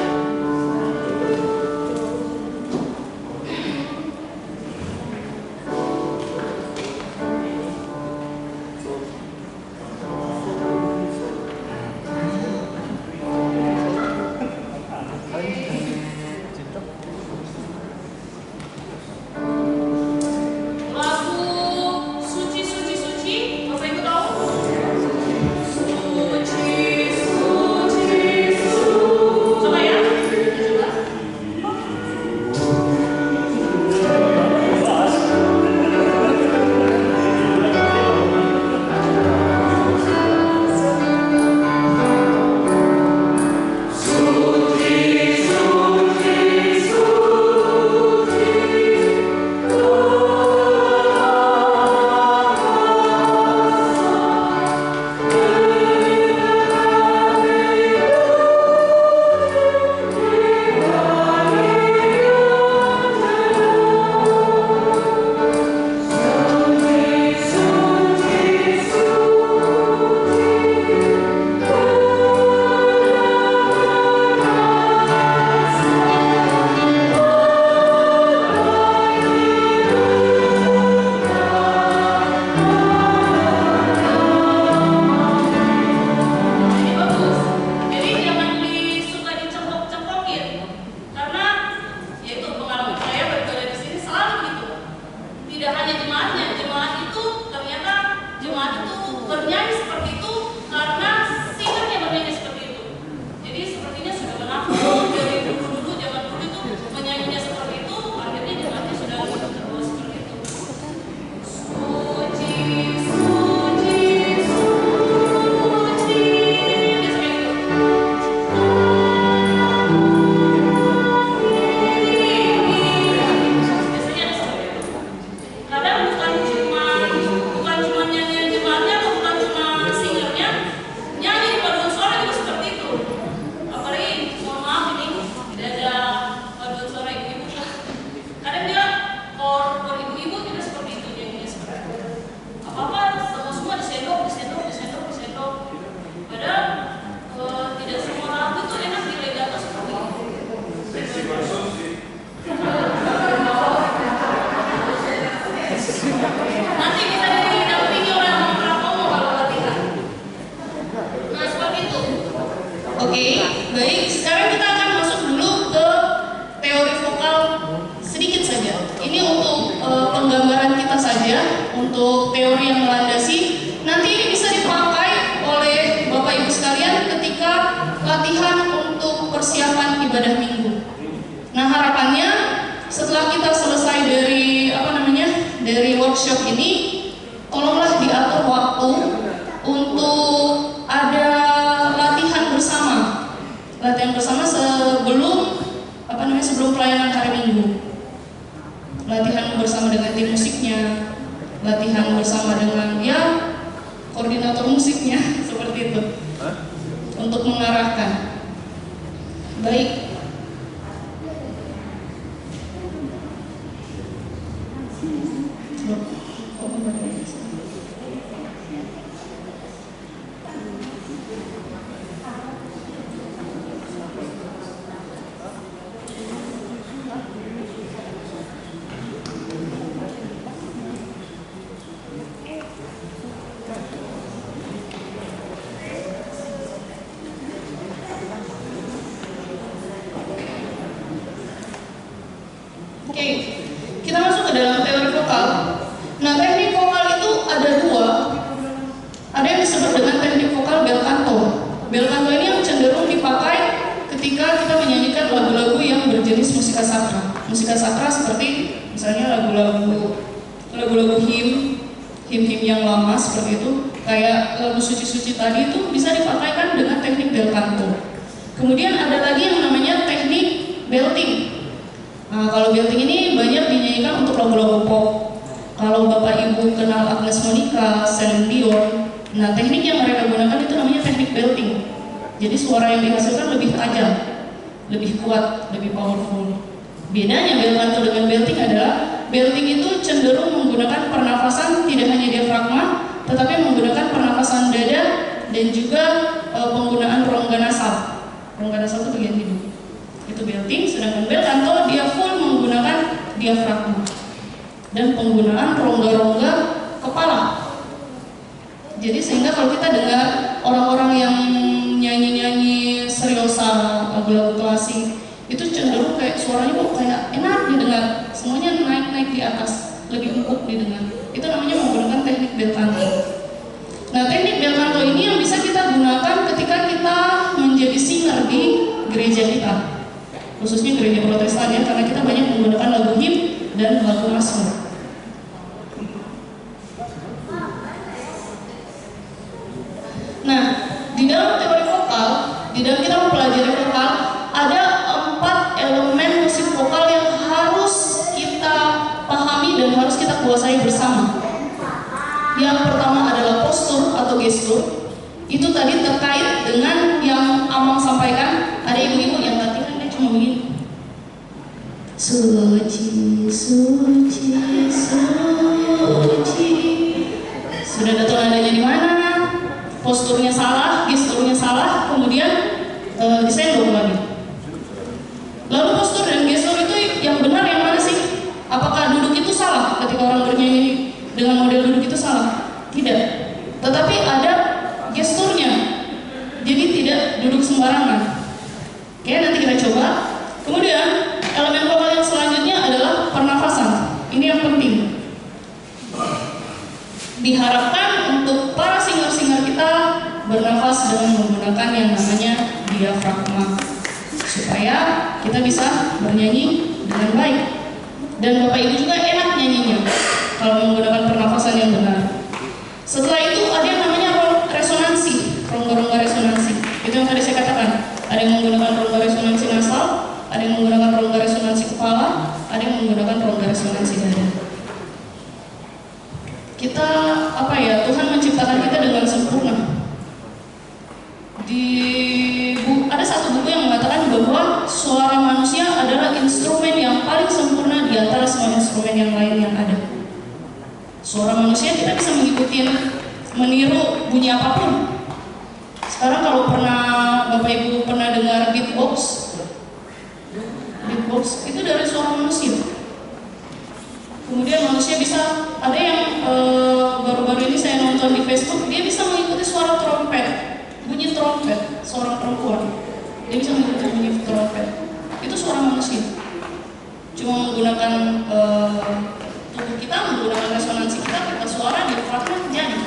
Oke, baik. Sekarang kita akan masuk dulu ke teori vokal sedikit saja. Ini untuk penggambaran kita saja, untuk teori yang melandasi. Nanti ini bisa dipakai oleh Bapak Ibu sekalian ketika latihan untuk persiapan ibadah minggu. Nah, harapannya setelah kita selesai dari workshop ini, tolonglah diatur waktu untuk ada latihan bersama sebelum pelayanan hari Minggu. Latihan bersama dengan tim musiknya, latihan bersama dengan koordinator musiknya seperti itu, untuk mengarahkan. Baik. Oke, kita masuk ke dalam teori vokal. Nah, teknik vokal itu ada dua. Ada yang disebut dengan teknik vokal bel canto. Bel canto ini yang cenderung dipakai ketika kita menyanyikan lagu-lagu yang berjenis musika sakra. Musika sakra seperti misalnya lagu-lagu him yang lama seperti itu. Kayak lagu suci-suci tadi itu bisa dipakaikan dengan teknik bel canto. Kemudian ada lagi yang namanya teknik belting. Nah, kalau belting ini banyak dinyanyikan untuk lagu-lagu pop. Kalau Bapak Ibu kenal Agnes Monica, Celine Dion, nah teknik yang mereka gunakan itu namanya teknik belting. Jadi suara yang dihasilkan lebih tajam, lebih kuat, lebih powerful. Bedanya bel canto dengan belting adalah belting itu cenderung menggunakan pernafasan tidak hanya diafragma, tetapi menggunakan pernafasan dada dan juga penggunaan rongga nasal. Rongga nasal itu bagian hidung. Itu belting, sedangkan bel canto dia full menggunakan diafragma dan penggunaan rongga-rongga kepala. Jadi sehingga kalau kita dengar orang-orang yang nyanyi-nyanyi seriosa, lagu-lagu klasik, itu cenderung kayak suaranya kok kayak enak didengar, semuanya naik-naik di atas, lebih empuk didengar. Itu namanya menggunakan teknik bel canto. Nah, teknik bel canto ini yang bisa kita gunakan ketika kita menjadi singer di gereja kita, khususnya gereja Protestan ya, karena kita banyak menggunakan lagu him dan lagu mazmur. Nah, di dalam teori vokal, di dalam kita mempelajari vokal, ada 4 elemen musik vokal yang harus kita pahami dan harus kita kuasai bersama. Yang pertama adalah postur atau gestur. Itu tadi terkait dengan yang Amang sampaikan. Ada ibu-ibu yang latihan dia cuma begini. Suci, suci, suci. Sudah ada nadanya di mana? Posturnya salah, gesturnya salah, kemudian disendok lagi. Lalu postur dan gestur itu yang benar yang mana sih? Apakah duduk itu salah ketika orang bernyanyi dengan model duduk itu salah? Tidak. Tetapi ada gesturnya. Jadi tidak duduk sembarangan. Oke, nanti kita coba. Kemudian elemen vokal yang selanjutnya adalah pernafasan. Ini yang penting. Diharapkan untuk para singer-singer kita bernafas dengan menggunakan yang namanya diafragma, supaya kita bisa bernyanyi dengan baik. Dan Bapak Ibu juga enak nyanyinya kalau menggunakan pernafasan yang benar. Setelah itu ada yang namanya resonansi, rongga-rongga resonansi. Itu yang tadi saya katakan. Ada yang menggunakan rongga resonansi nasal, ada yang menggunakan rongga resonansi kepala, ada yang menggunakan rongga resonansi dada. Kita Tuhan menciptakan kita dengan sempurna. Ada satu buku yang mengatakan bahwa suara manusia adalah instrumen yang paling sempurna di antara semua instrumen yang lain yang ada. Suara manusia kita bisa meniru bunyi apapun. Sekarang kalau Bapak Ibu pernah dengar beatbox itu dari suara manusia. Kemudian manusia bisa, ada yang baru-baru ini saya nonton di Facebook, dia bisa mengikuti suara trompet, bunyi trompet, seorang trompet. kemampuan. Dia bisa mengikuti trompet. Itu suara manusia. Cuma menggunakan tubuh kita, menggunakan resonansi kita suara diafragma jadi.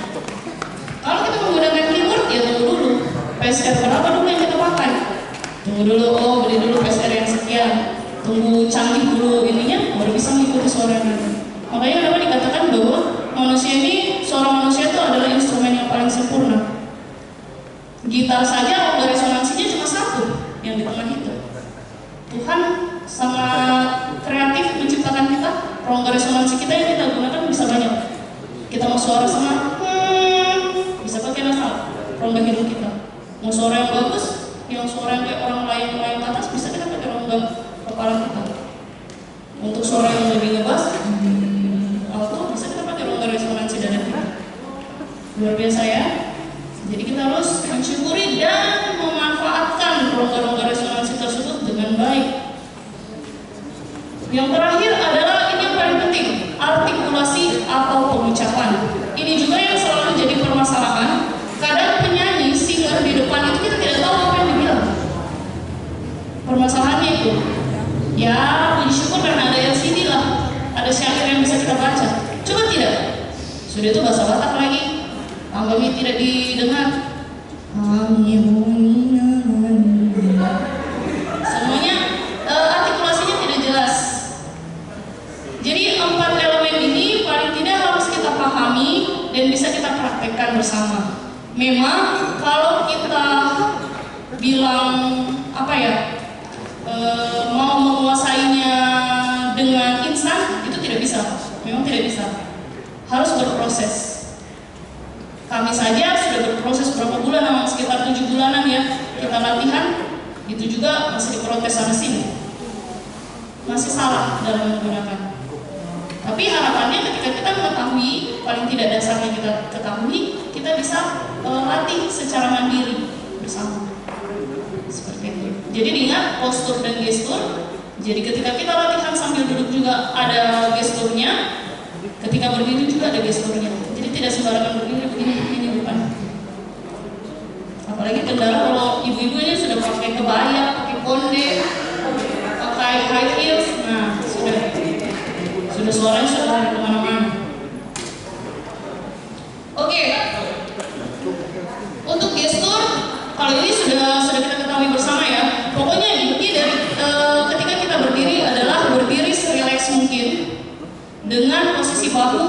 Kalau kita menggunakan keyboard, ya tunggu dulu. PSR berapa dulu yang kita pakai? Tunggu dulu, beli dulu PSR yang sekian. Tunggu canggih dulu ininya, baru bisa mengikuti suara itu. Makanya kenapa dikatakan bahwa manusia ini, suara manusia itu adalah instrumen yang paling sempurna. Gitar saja rongga resonansinya cuma satu yang di tengah itu. Tuhan sangat kreatif menciptakan kita. Rongga resonansi kita yang kita gunakan bisa banyak. Kita mau suara sama, bisa pakai nasal rongga hidung kita. Mau suara yang bagus, yang suara yang kayak orang melayang ke atas, bisa kita pakai rongga kepala kita. Untuk suara yang lebih ngebas, alto, bisa kita pakai rongga resonansi dada kita. Luar biasa ya. Jadi kita harus mensyukuri dan memanfaatkan rongga-rongga resonansi tersebut dengan baik. Yang terakhir adalah ini yang paling penting, artikulasi atau pengucapan. Ini juga yang selalu jadi permasalahan. Kadang penyanyi, singer di depan itu kita tidak tahu apa yang dibilang. Permasalahannya itu, ya puji syukur karena ada LCD lah, ada syair yang bisa kita baca. Coba tidak, sudah itu bahasa Batak lagi. Kami tidak didengar. Semuanya artikulasinya tidak jelas. Jadi 4 elemen ini paling tidak harus kita pahami dan bisa kita praktekkan bersama. Memang kalau kita bilang mau menguasainya dengan instan itu tidak bisa. Memang tidak bisa. Harus berproses. Kami saja sudah berproses berapa bulan, sekitar 7 bulanan ya kita latihan. Itu juga masih diprotes sana sini, masih salah dalam menggunakan. Tapi harapannya ketika kita mengetahui, paling tidak dasarnya kita ketahui, kita bisa latih secara mandiri bersama. Seperti itu. Jadi diingat postur dan gestur. Jadi ketika kita latihan sambil duduk juga ada gesturnya, ketika berdiri juga ada gesturnya. Jadi tidak sembarangan berdiri begini bukan. Apalagi kendala kalau ibu-ibu ini sudah pakai kebaya, pakai konde, pakai high heels, nah sudah suaranya sudah lari kemana-mana. Oke. Untuk gestur, kalau ini sudah kita ketahui bersama ya. Pokoknya inti dari ketika kita berdiri adalah berdiri serileks mungkin dengan posisi bahu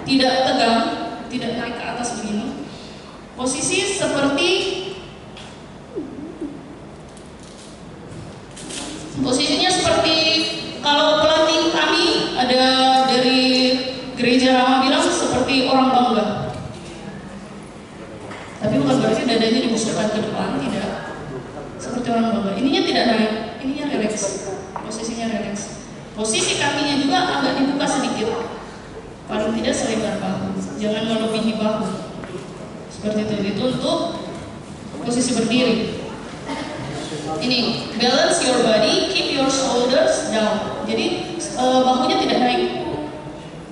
tidak tegang, tidak naik ke atas begini. Posisi seperti posisinya seperti kalau pelatih kami ada dari gereja Rama bilang seperti orang bangga. Tapi bukan berarti dadanya dibusukkan ke depan, tidak. Seperti orang bangga. Ininya tidak naik, ininya relax. Posisinya relax. Posisi kakinya juga agak dibuka sedikit. Paling tidak selebar bahu. Jangan melebihi bahu. Seperti itu. Itu untuk posisi berdiri. Ini balance your body, keep your shoulders down. Jadi bahunya tidak naik.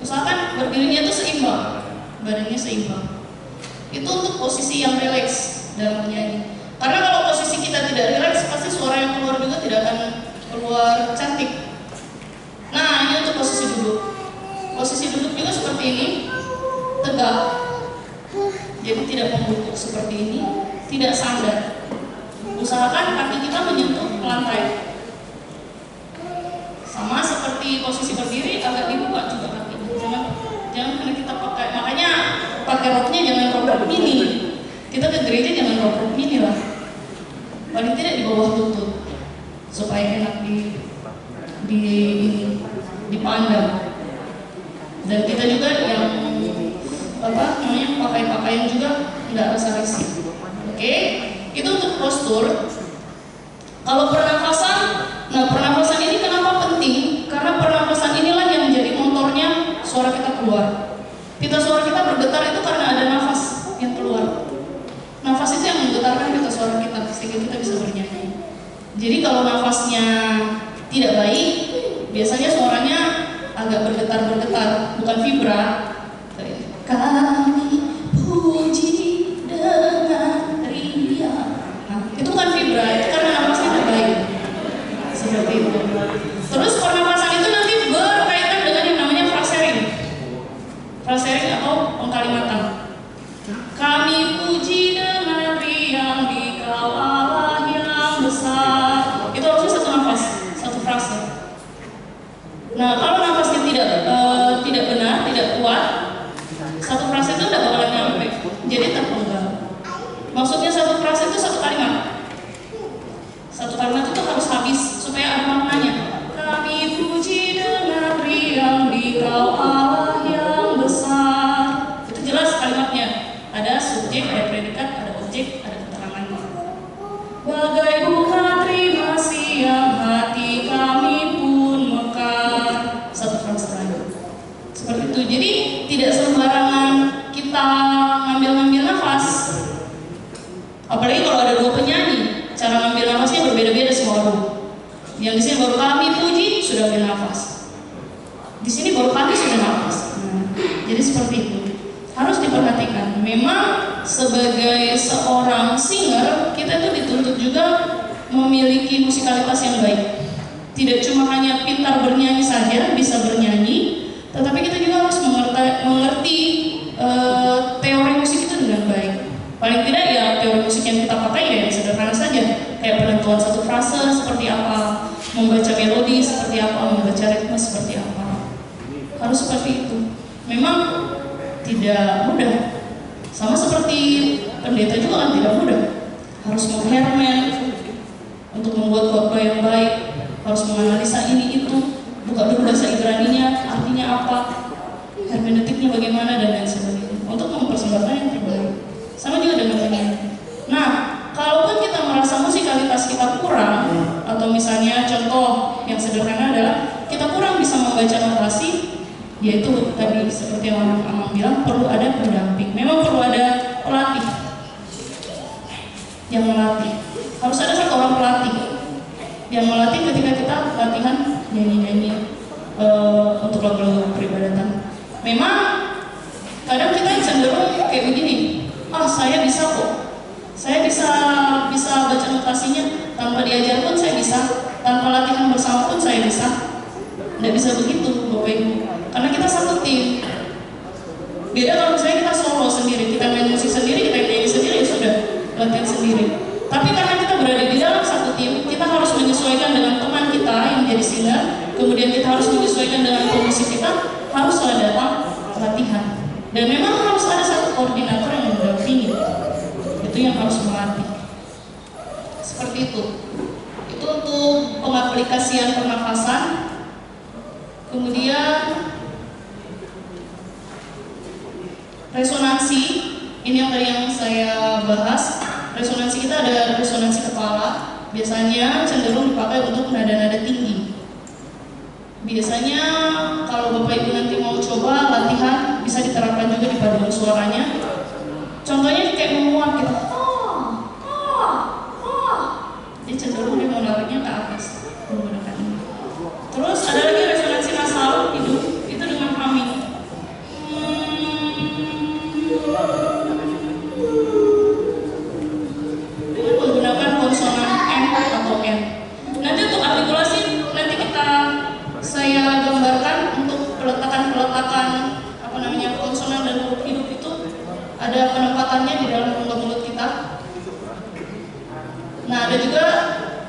Usahakan berdirinya itu seimbang, badannya seimbang. Itu untuk posisi yang rileks dalam menyanyi. Karena kalau posisi kita tidak rileks, pasti suara yang keluar juga tidak akan keluar cantik. Nah, ini untuk posisi duduk. Posisi duduk juga seperti ini, tegak. Jadi tidak membungkuk seperti ini, tidak sandar. Usahakan kaki kita menyentuh lantai. Sama seperti posisi berdiri, agak dibuka juga kakinya. Jangan karena kita pakai, makanya pakai roknya jangan rok mini. Kita ke gereja jangan rok mini lah. Paling tidak di bawah lutut supaya enak dipandang. Dan kita juga yang pakai pakaian juga nggak rasa risih. Oke? Itu untuk postur. Kalau pernafasan, pernafasan ini kenapa penting? Karena pernafasan inilah yang menjadi motornya suara kita keluar. Suara kita bergetar itu karena ada nafas yang keluar. Nafas itu yang menggetarkan pita suara kita sehingga kita bisa bernyanyi. Jadi kalau nafasnya tidak baik, biasanya suaranya agak bergetar, bukan vibra. Kami puji dengan ria. Nah, itu bukan vibra, seperti itu. Terus pernapasan itu nanti berkaitan dengan yang namanya frasering. Frasering atau pengkalimatan. Kami puji dengan riang di Kau Allah yang besar. Itu harusnya satu nafas, satu frase. Nah, kalau nafasnya tidak benar, tidak kuat, satu frase itu tidak bakalan nyampe, jadi terpenggal. Maksudnya satu frase itu satu kalimat. Satu kalimat itu harus habis supaya ada maknanya. Kami puji dengan riang di Kau Allah yang besar. Itu jelas kalimatnya. Ada subjek, ada predikat, ada objek, ada keterangannya. Bagai bunga terima siang hati kami pun mekar. Satu frase lagi. Seperti itu. Jadi tidak sembarangan kita ngambil nafas. Apalagi kalau ada dua penyanyi, cara ngambil nafasnya berbeda-beda semua orang. Yang di sini baru kami puji sudah ambil nafas. Di sini baru kami sudah nafas. Jadi seperti itu. Harus diperhatikan. Memang sebagai seorang singer, kita itu dituntut juga memiliki musikalitas yang baik. Tidak cuma hanya pintar bernyanyi saja, bisa bernyanyi, tetapi kita juga harus mengerti teori musik itu dengan baik. Paling tidak ya teori musik yang kita pakai ya yang sederhana saja, kayak penentuan satu frase seperti apa, membaca melodi seperti apa, membaca ritme seperti apa. Harus seperti itu. Memang tidak mudah. Sama seperti pendeta juga kan tidak mudah. Harus menghermen untuk membuat khotbah yang baik, harus menganalisa ini itu, buka dulu bahasa Ibraninya, artinya apa, hermeneutiknya bagaimana dan lain sebagainya, untuk mempersembahkan yang terbaik. Sama juga dengan penyanyi. Nah, kalaupun kita merasa musikalitas kita kurang, atau misalnya contoh yang sederhana adalah kita kurang bisa membaca notasi, yaitu tadi seperti yang orang Amang bilang, perlu ada pendamping. Memang perlu ada pelatih yang melatih. Harus ada satu orang pelatih yang melatih ketika kita latihan nyanyi-nyanyi untuk lagu-lagu peribadatan. Memang kadang kita cenderung kayak begini, saya bisa kok, saya bisa baca notasinya, tanpa diajar pun saya bisa, tanpa latihan bersama pun saya bisa. Nggak bisa begitu Bapak Ibu, karena kita satu tim. Beda kalau misalnya kita solo sendiri, kita main musik sendiri, kita nyanyi sendiri, ya sudah latihan sendiri. Tapi karena kita berada di dalam satu tim, kita harus menyesuaikan dengan teman kita yang jadi singer, kemudian kita harus menyesuaikan dengan pemusik kita, haruslah datang latihan. Dan memang harus ada satu koordinator yang mendampingi. Itu yang harus melatih. Seperti itu. Itu untuk pengaplikasian pernafasan. Kemudian resonansi, ini yang tadi yang saya bahas. Resonansi kita ada resonansi kepala, biasanya cenderung dipakai untuk nada-nada tinggi. Biasanya kalau Bapak Ibu nanti mau coba latihan, bisa diterapkan juga di paduan suaranya. Contohnya kayak menguap gitu. Dia cenderung dia mau nariknya ke atas menggunakan ini. Terus ada lagi resonansi nasal hidung, itu dengan humming. Dengan menggunakan konsonan M atau N. Nanti untuk artikulasi nanti saya gambarkan untuk peletakan konsonan dan huruf hidup itu ada penempatannya di dalam rongga mulut kita. Nah, ada juga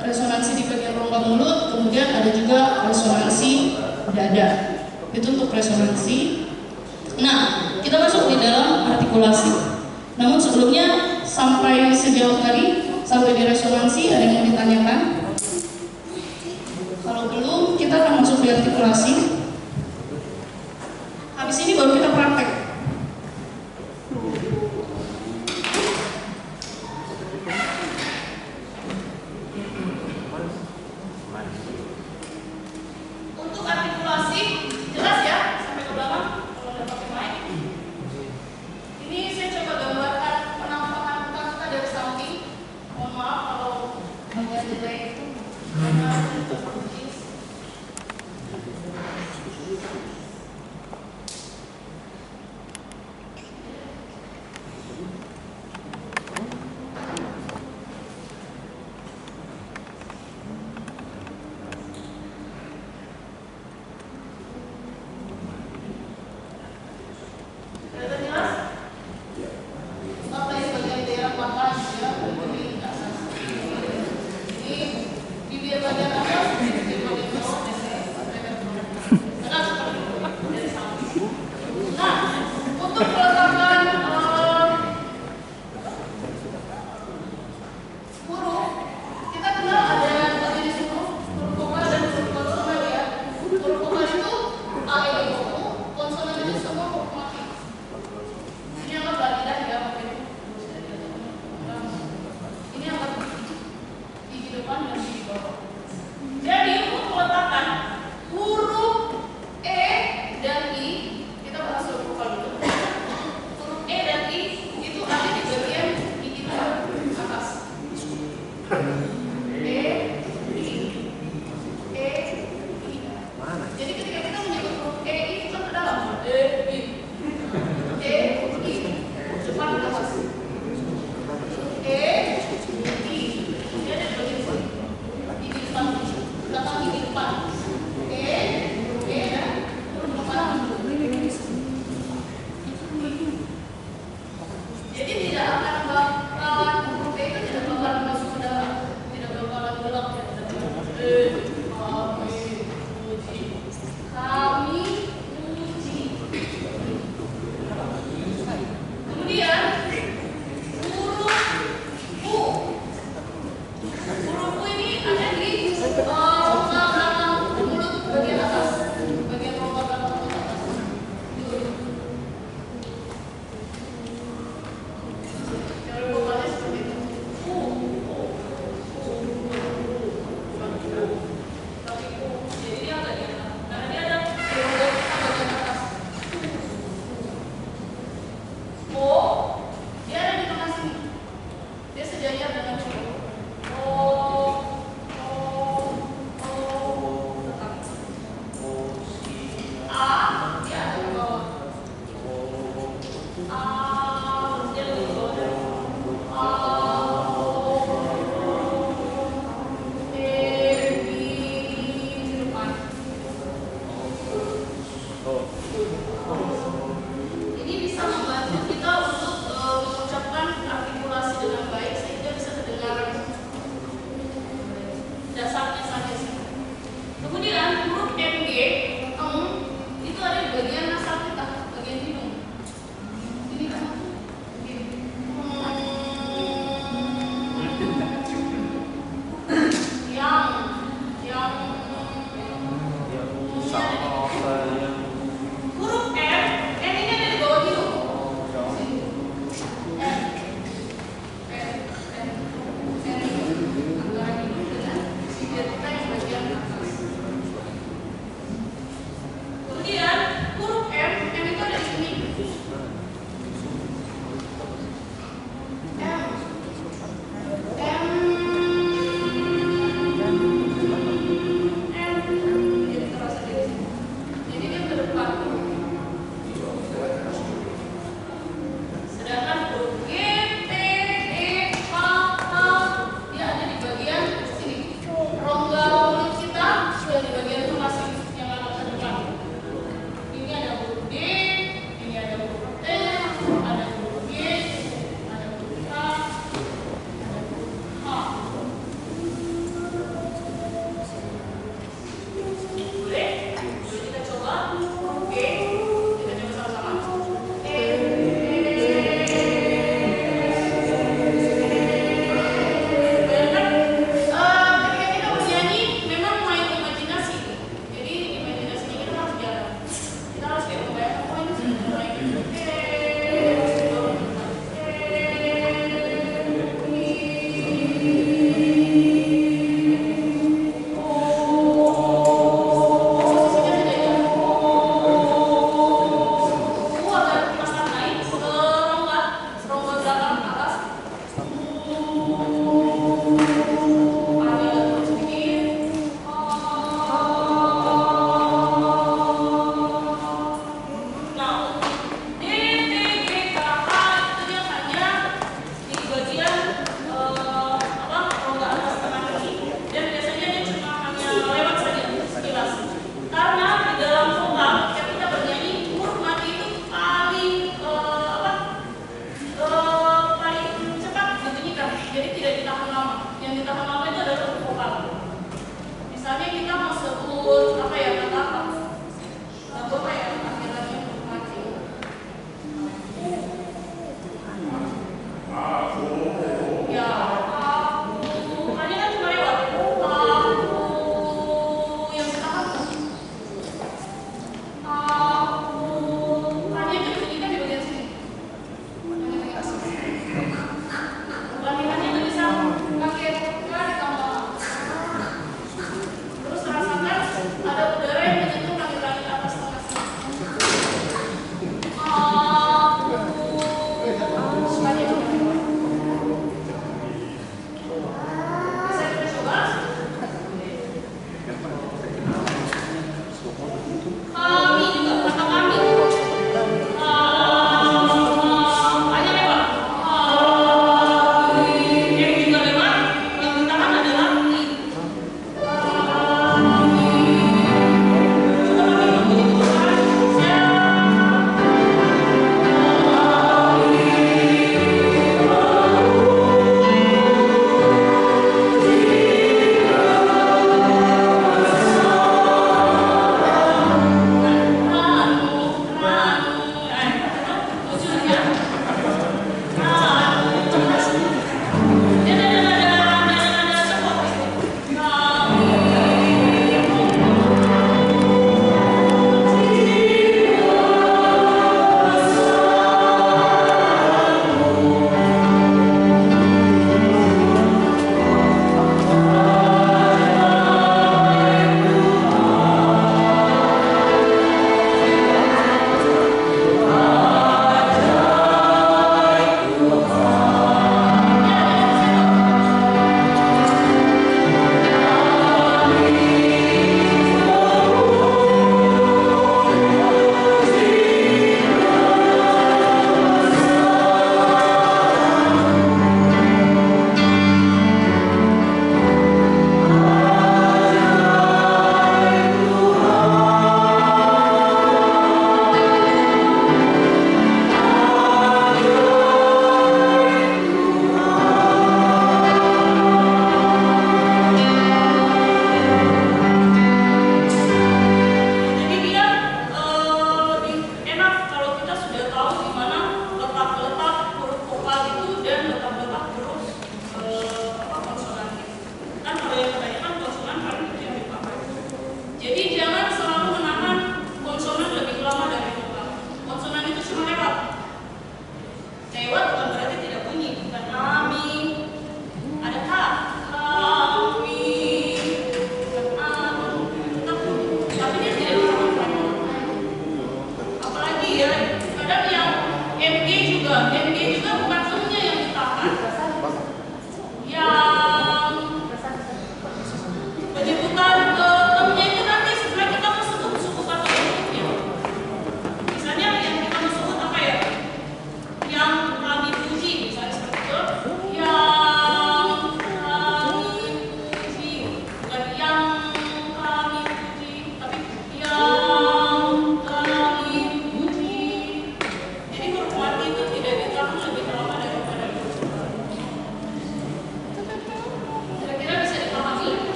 resonansi di bagian rongga mulut, kemudian ada juga resonansi dada. Itu untuk resonansi. Nah, kita masuk di dalam artikulasi. Namun sebelumnya sampai sejauh tadi, sampai di resonansi, ada yang mau ditanyakan? Kalau belum, kita akan masuk di artikulasi. Habis ini baru kita praktek. Untuk artikulasi, jelas ya sampai ke belakang kalau udah pakai mic. Ini saya coba gambarkan penampakan muka kita dari samping. Mohon maaf kalau agak jelek itu karena bibir bagian atas, bibir bagian bawah, dan tegak seperti itu dari samping. Nah, untuk peletakan huruf, kita kenal ada jenis huruf vokal dan huruf konsonan ya. Huruf vokal itu A, E, I, O, U, konsonan itu semua huruf mati. Ini anggap lidah ya, ini anggap gigi depan dan gigi bawah.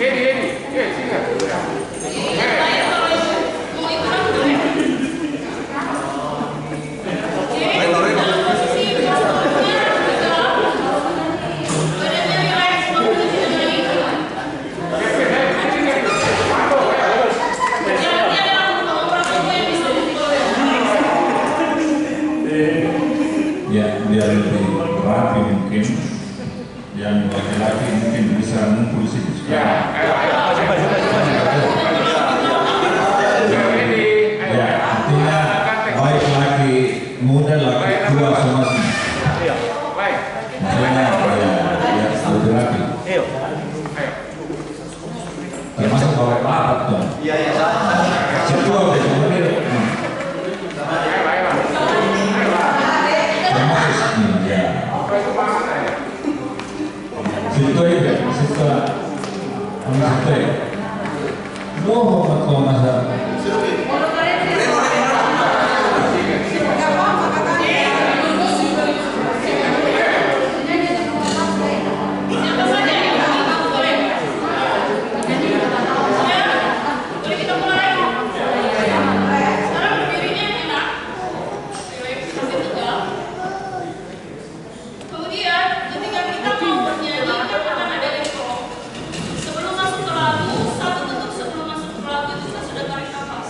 Ya, biar lebih rapi mungkin. Yang laki-laki mungkin bisa ngumpul situ sekarang. Ya, artinya baik laki muda, laki tua semua. Maksudnya ya lebih rapi. Termasuk bawa pelapor tuh. Setua udah kemudian. Termasuk ya. Situ ya, situ. Situ ya. Mau apa masa? Sebelum masuk ke lagu, satu tutup sebelum masuk ke lagu itu kita sudah tarik nafas.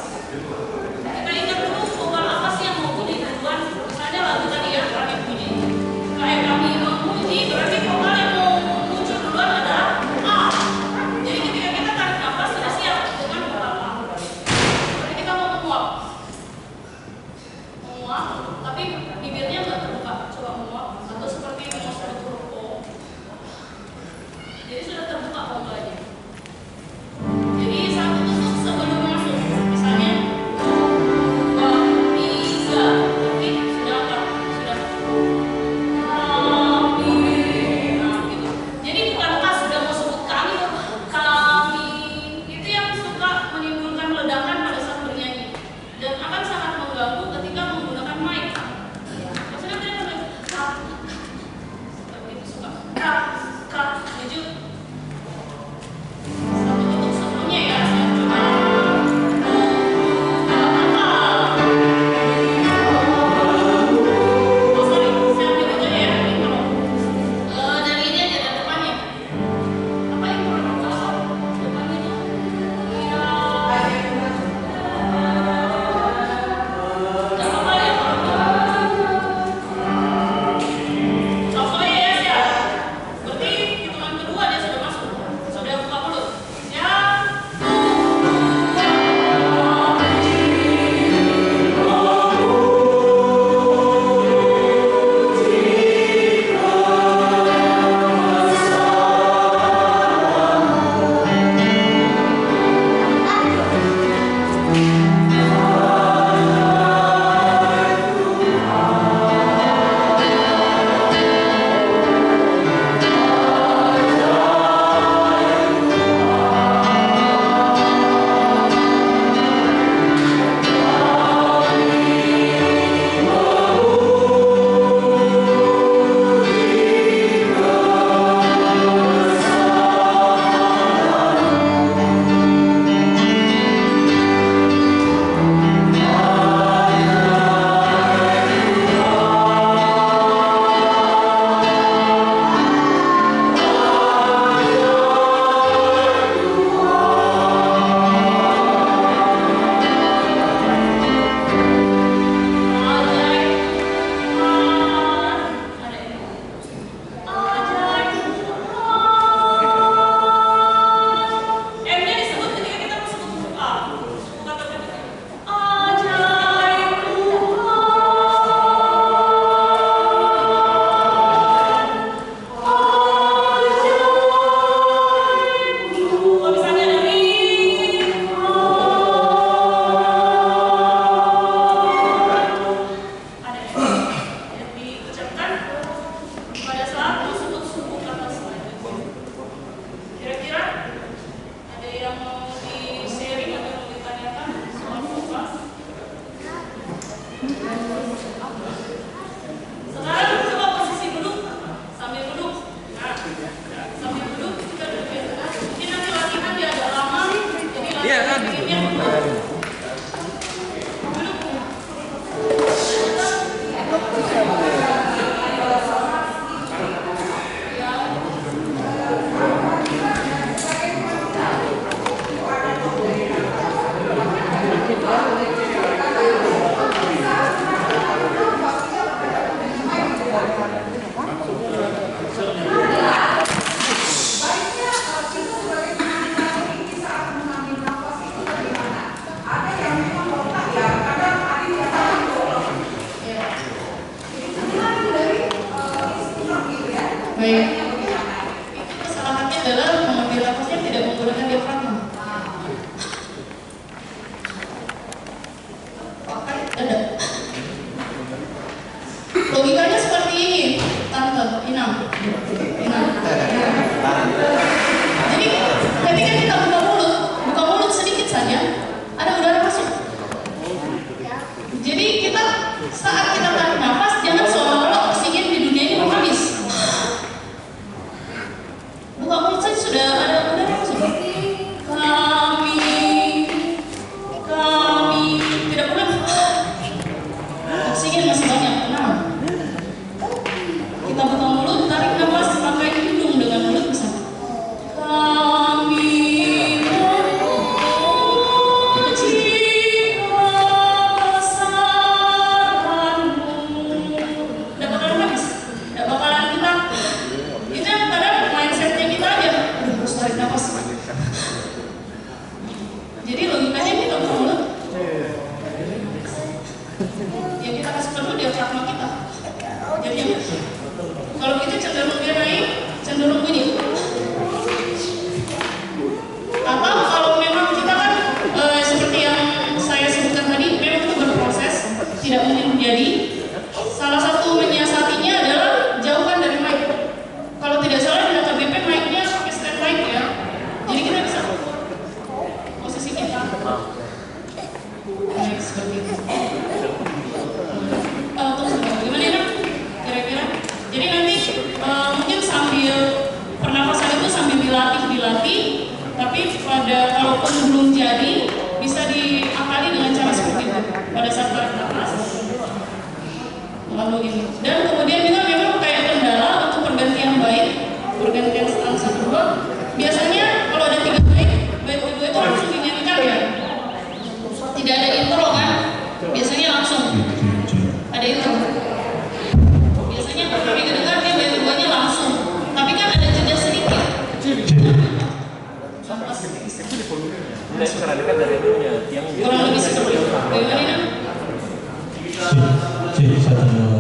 Kita itu karena dekat dari itunya, yang kurang lebih seperti itu. Bagaimana ini?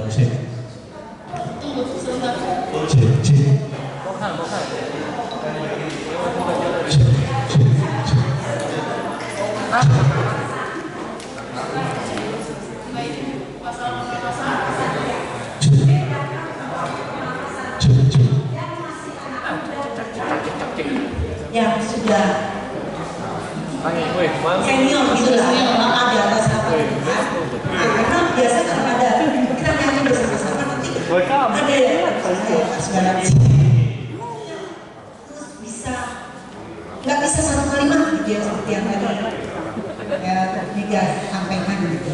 Cek. Tunggu sebentar. Cek. Bokan. Yang sudah senior gitu lah, di atas apa? Karena biasa kan ada kita nyanyi bersama-sama nanti ada yang segala bisa nggak bisa satu kalimat gitu ya seperti yang tadi ya Mega sampaikan gitu.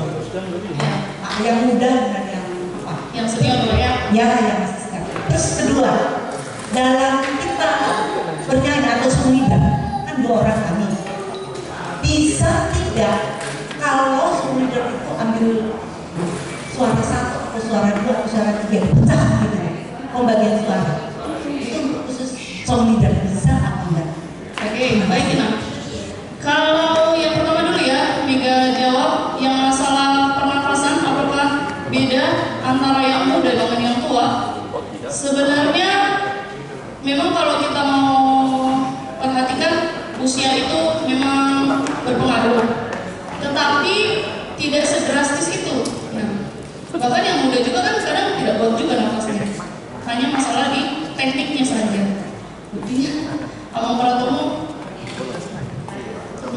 Yang muda dan yang apa? Yang senior ya? Ya yang masih sekarang. Terus kedua, dalam kita bernyanyi atau sumida kan 2 orang kami bisa tidak kalau sumida itu ambil suara 1 atau suara 2 atau suara 3 pecah gitu pembagian suara itu khusus sumida bisa apa enggak? Oke, baik Ina. Kalau yang pertama dulu ya, Mega jawab yang masalah pernafasan apakah beda antara yang muda dengan yang tua? Sebenarnya memang kalau kita mau perhatikan usia itu memang berpengaruh, tetapi tidak sedrastis itu. Nah, bahkan yang muda juga kan kadang tidak kuat juga nafasnya, hanya masalah di tekniknya saja. Buktinya Amang Pratomo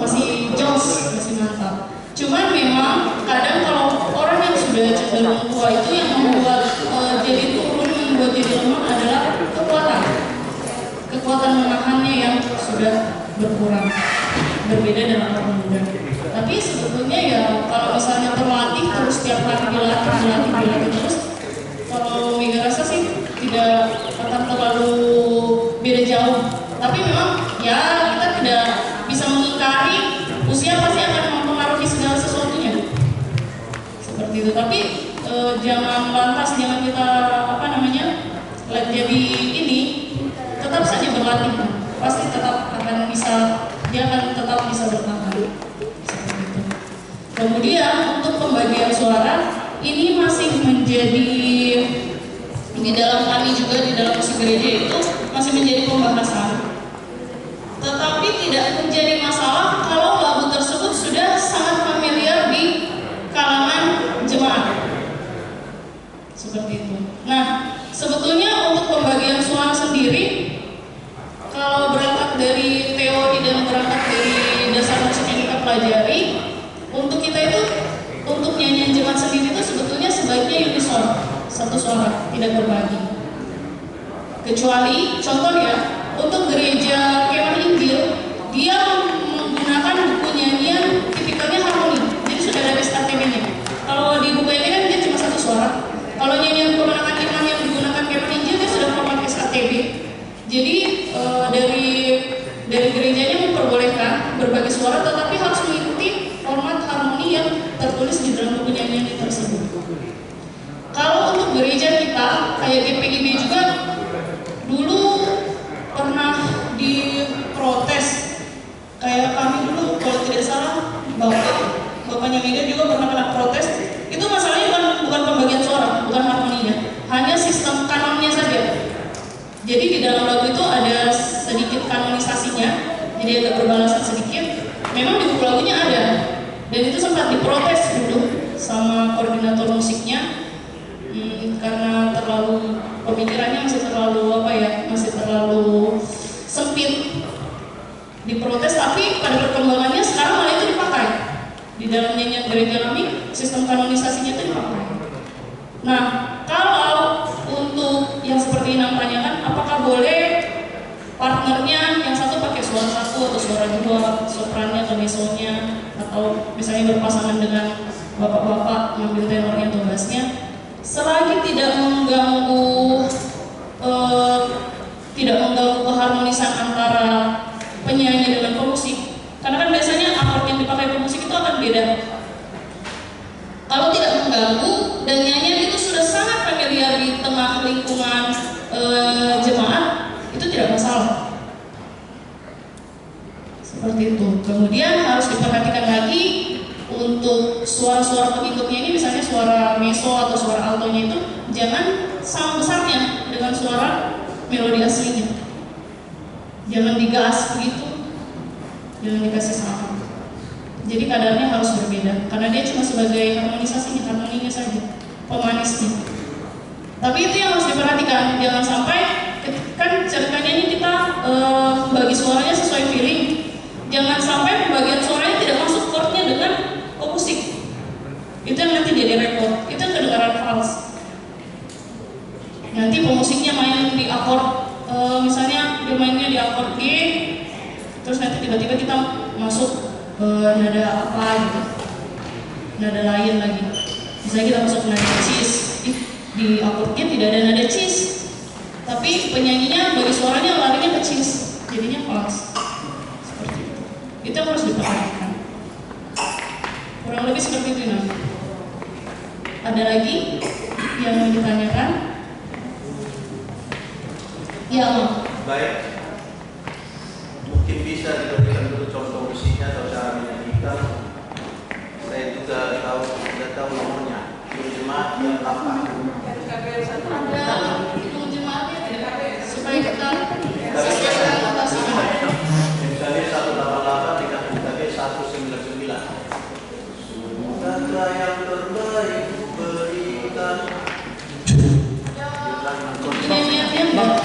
masih jos, masih mantap. Cuman memang kadang kalau orang yang sudah cenderung tua itu yang membuat jadi turun, membuat jadi lemah adalah kekuatan menahannya yang sudah berkurang, berbeda dengan orang muda. Tapi sebetulnya ya kalau misalnya terlatih terus setiap hari dilatih terus, kalau Mega rasa sih tidak akan terlalu beda jauh. Tapi memang ya kita tidak bisa mengingkari usia pasti akan mempengaruhi segala sesuatunya seperti itu. Tapi jangan kita jadi ini tetap saja berlatih, pasti tetap akan bisa, dia akan tetap bisa bertahan seperti itu. Kemudian untuk pembagian suara ini masih menjadi di dalam kami juga di dalam musik gereja itu masih menjadi pembahasan. Tetapi tidak menjadi masalah kalau lagu tersebut sudah sangat familiar di kalangan jemaat. Seperti itu. Nah, sebetulnya untuk pembagian suara sendiri, kalau berangkat dari teori dan berangkat dari dasar musik yang kita pelajari, untuk kita itu, untuk nyanyian jemaat sendiri itu sebetulnya sebaiknya unison, satu suara, tidak berbagi. Kecuali, contoh ya, untuk gereja Kemah Injil, dia menggunakan buku nyanyian tipikalnya harmoni, jadi sudah ada SKTB-nya. Kalau di buku ini kan dia cuma satu suara. Kalau nyanyian kemenangan iman yang digunakan Kemah Injil, dia sudah memakai SKTB. Jadi dari gerejanya memperbolehkan berbagi suara, tetapi harus mengikuti format harmoni yang tertulis di dalam buku nyanyian tersebut. Kalau untuk gereja kita, kayak GPIB juga, dulu pernah diprotes. Kayak kami dulu, kalau tidak salah, bapaknya Mega juga pernah kena protes. Itu masalahnya bukan pembagian suara, bukan harmoninya, hanya sistem kanonnya saja. Jadi di dalam lagu itu ada sedikit kanonisasinya, jadi agak berbalasan sedikit. Memang di buku lagunya ada, dan itu sempat diprotes dulu sama koordinator musiknya, karena terlalu pemikirannya masih terlalu sempit. Diprotes, tapi pada perkembangannya sekarang malah itu dipakai di dalam nyanyian gereja kami, sistem kanonisasinya itu dipakai. Nah, kalau untuk yang seperti Inang tanyakan, apakah boleh partnernya yang satu pakai suara satu atau suara dua, soprannya atau mesonya, atau misalnya berpasangan dengan bapak-bapak mengambil tenornya atau bassnya, selagi tidak mengganggu keharmonisan antara penyanyi dengan pemusik. Karena kan biasanya akord yang dipakai pemusik itu akan beda. Kalau tidak mengganggu dan nyanyian itu sudah sangat familiar di tengah lingkungan jemaat, itu tidak masalah. Seperti itu. Kemudian harus diperhatikan lagi untuk suara-suara pengikutnya ini, misalnya suara meso atau suara altonya itu jangan sama besarnya dengan suara melodi aslinya. Jangan digas begitu, jangan dikasih sama. Jadi kadarnya harus berbeda, karena dia cuma sebagai harmoninya saja, pemanisnya. Tapi itu yang harus diperhatikan, jangan sampai kan ceritanya ini kita bagi suaranya sesuai feeling. Jangan sampai pembagian suaranya tidak masuk chordnya dengan musik. Itu yang nanti jadi rekod, itu yang kedengaran fals. Nanti pemusiknya main di akord, misalnya dia mainnya di akord G, terus nanti tiba-tiba kita masuk nada apa gitu, nada lain lagi. Misalnya kita masuk nada cis, di akord G tidak ada nada cis, tapi penyanyinya bagi suaranya larinya ke cis, jadinya fals. Seperti itu. Itu yang harus diperhatikan. Kurang lebih seperti itu. Nah, ada lagi yang mau ditanyakan? Ya, baik. Mungkin bisa diberikan dulu contoh musiknya atau cara menyanyikan. Saya juga tidak tahu nomornya. Jemaat yang apa? Ada jemaatnya tidak? Supaya kita misalnya 188 dengan UKB 199. Semoga yang terbaik berikan. nyanyiannya enggak?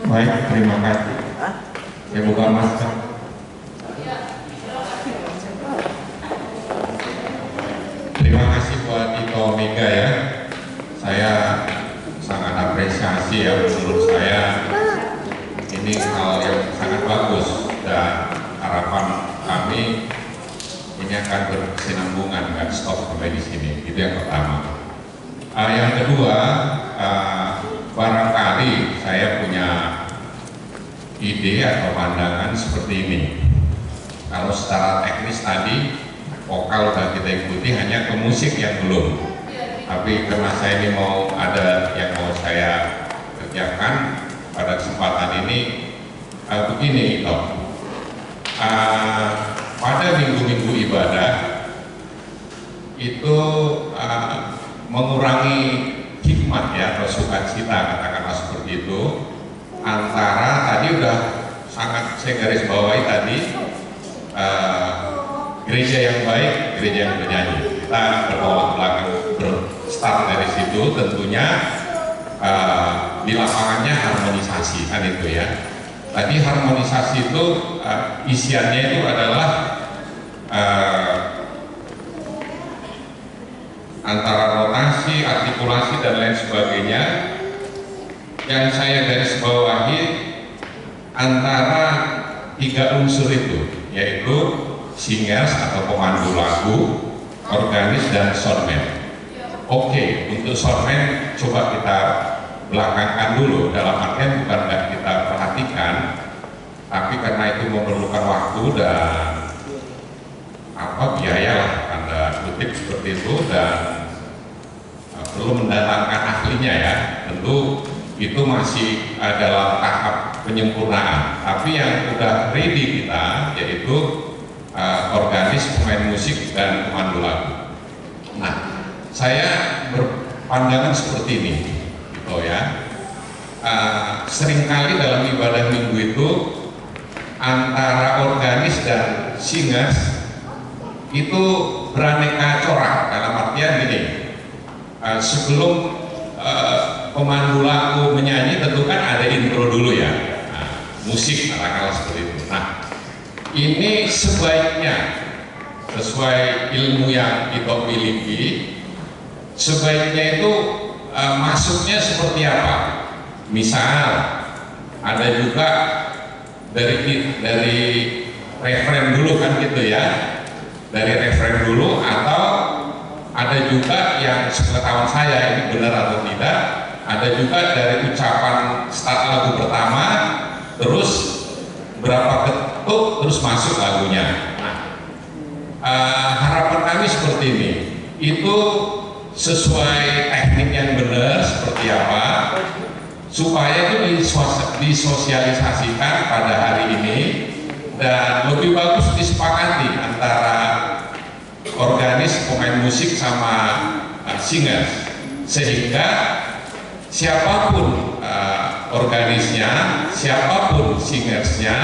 Baik, terima kasih. Saya buka masker. Terima kasih buat Tito Mega ya. Saya sangat apresiasi ya, menurut saya ini hal yang sangat bagus dan harapan kami ini akan berkesinambungan, nggak stop sampai di sini. Itu yang pertama. Yang kedua, barangkali saya punya ide atau pandangan seperti ini. Kalau secara teknis tadi vokal sudah kita ikuti, hanya ke musik yang belum. Tapi karena saya ini mau ada yang mau saya kerjakan pada kesempatan ini, begini toh. Pada minggu-minggu ibadah itu mengurangi hikmat ya atau sukacita, katakanlah seperti itu, antara tadi udah sangat saya garis bawahi tadi, gereja yang baik, gereja yang bernyanyi. Kita bertolak belakang, start dari situ tentunya di lapangannya harmonisasi kan itu ya. Tadi harmonisasi itu isiannya itu adalah antara notasi, artikulasi dan lain sebagainya. Yang saya garis bawahi antara 3 unsur itu, yaitu singers atau pemandu lagu, organis dan soundman. Oke, untuk soundman coba kita belakangkan dulu, dalam artian bukan nggak kita perhatikan, tapi karena itu memerlukan waktu dan biaya lah, tanda kutip seperti itu, dan perlu mendatangkan ahlinya ya. Tentu itu masih dalam tahap penyempurnaan. Tapi yang udah ready kita yaitu organis, pemain musik dan pemandu lagu. Nah, saya berpandangan seperti ini, gitu ya. Seringkali dalam ibadah minggu itu antara organis dan singers itu beraneka corak, dalam artian gini, sebelum pemandu lagu menyanyi tentu kan ada intro dulu ya, musik katakanlah seperti itu. Nah, ini sebaiknya sesuai ilmu yang kita miliki, sebaiknya itu masuknya seperti apa? Misal ada juga dari referen dulu kan gitu ya, dari referen dulu, atau ada juga yang sepengetahuan saya ini benar atau tidak, ada juga dari ucapan start lagu pertama terus berapa ketuk terus masuk lagunya. Nah, harapan kami seperti ini, itu sesuai teknik yang benar seperti apa, supaya itu disosialisasikan pada hari ini, dan lebih bagus disepakati antara organis, pemain musik sama singers, sehingga siapapun organisnya, siapapun singersnya,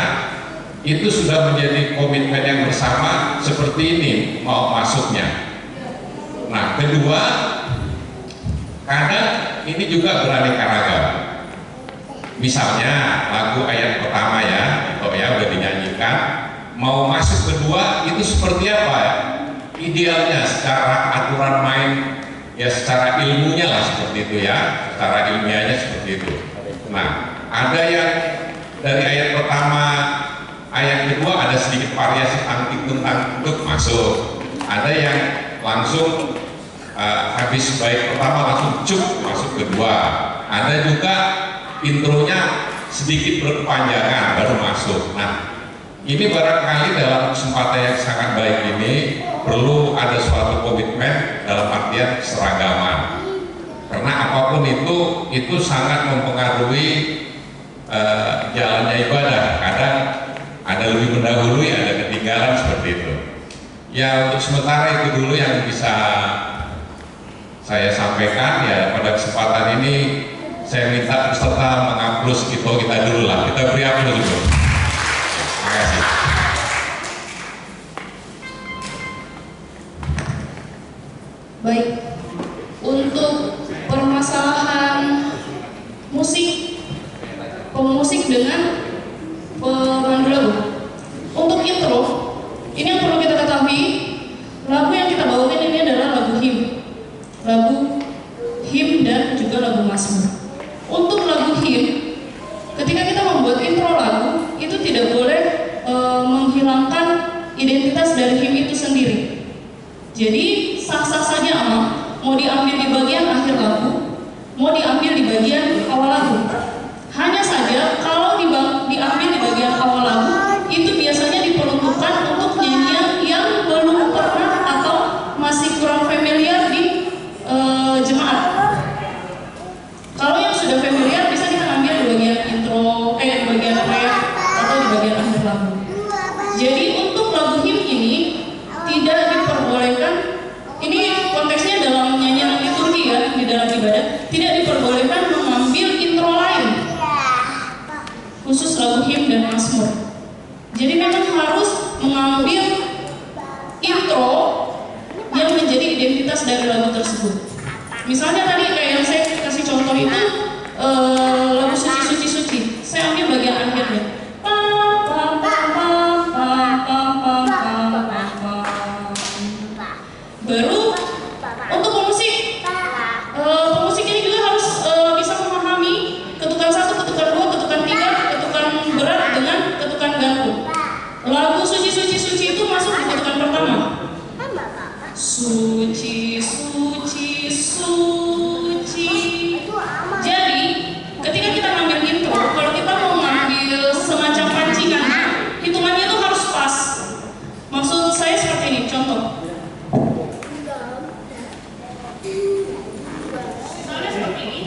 itu sudah menjadi komitmen yang bersama seperti ini mau masuknya. Nah, kedua, kadang ini juga beraneka ragam. Misalnya lagu ayat pertama ya, itu ya udah dinyanyikan, mau masuk kedua itu seperti apa ya? Idealnya secara aturan main ya, secara ilmunya lah seperti itu ya, secara ilmiahnya seperti itu. Nah, ada yang dari ayat pertama, ayat kedua ada sedikit variasi tentang masuk. Ada yang langsung habis bait pertama langsung cuk masuk kedua. Ada juga intronya sedikit berkepanjangan baru masuk. Nah, ini barangkali dalam kesempatan yang sangat baik ini perlu ada suatu komitmen dalam artian seragaman, karena apapun itu sangat mempengaruhi jalannya ibadah. Kadang ada lebih mendahului, ada ketinggalan seperti itu. Ya, untuk sementara itu dulu yang bisa saya sampaikan ya. Pada kesempatan ini saya minta peserta mengaplaus kita dulu lah, kita beri aplaus dulu. Terima kasih. Baik, untuk permasalahan musik, pemusik musik dengan pemandu lagu. Untuk intro, ini yang perlu kita ketahui, lagu yang kita bawakan ini adalah lagu hymn dan juga lagu mazmur. Untuk lagu hymn, ketika kita membuat intro lagu, itu tidak boleh menghilangkan identitas dari hymn itu sendiri. Jadi sah-sah saja aman, mau diambil di bagian akhir lagu, mau diambil di bagian awal lagu. Hanya saja kalau diambil di bagian awal lagu, itu biasanya diperuntukkan untuk nyanyian yang belum pernah atau masih kurang familiar di jemaat. Kalau yang sudah familiar bisa kita ambil di bagian intro, di bagian ref atau di bagian akhir lagu. Jadi untuk lagu hymn ini tidak diperbolehkan, ini konteksnya dalam nyanyian liturgi ya, di dalam ibadah, tidak diperbolehkan mengambil intro lain, khusus lagu hymn dan mazmur. Jadi memang harus mengambil intro yang menjadi identitas dari lagu tersebut. Misalnya tadi kayak yang saya kasih contoh itu lagu suci, saya ambil bagian akhirnya. Baru untuk pemusik ini juga harus bisa memahami ketukan 1, ketukan 2, ketukan 3, ketukan berat dengan ketukan gantung. Lagu suci itu masuk di ketukan pertama. Suci. Jadi ketika kita ngambil intro, kalau kita mau ngambil semacam pancingan, hitungannya itu harus pas. Maksud saya seperti ini, contoh. Misalnya seperti ini.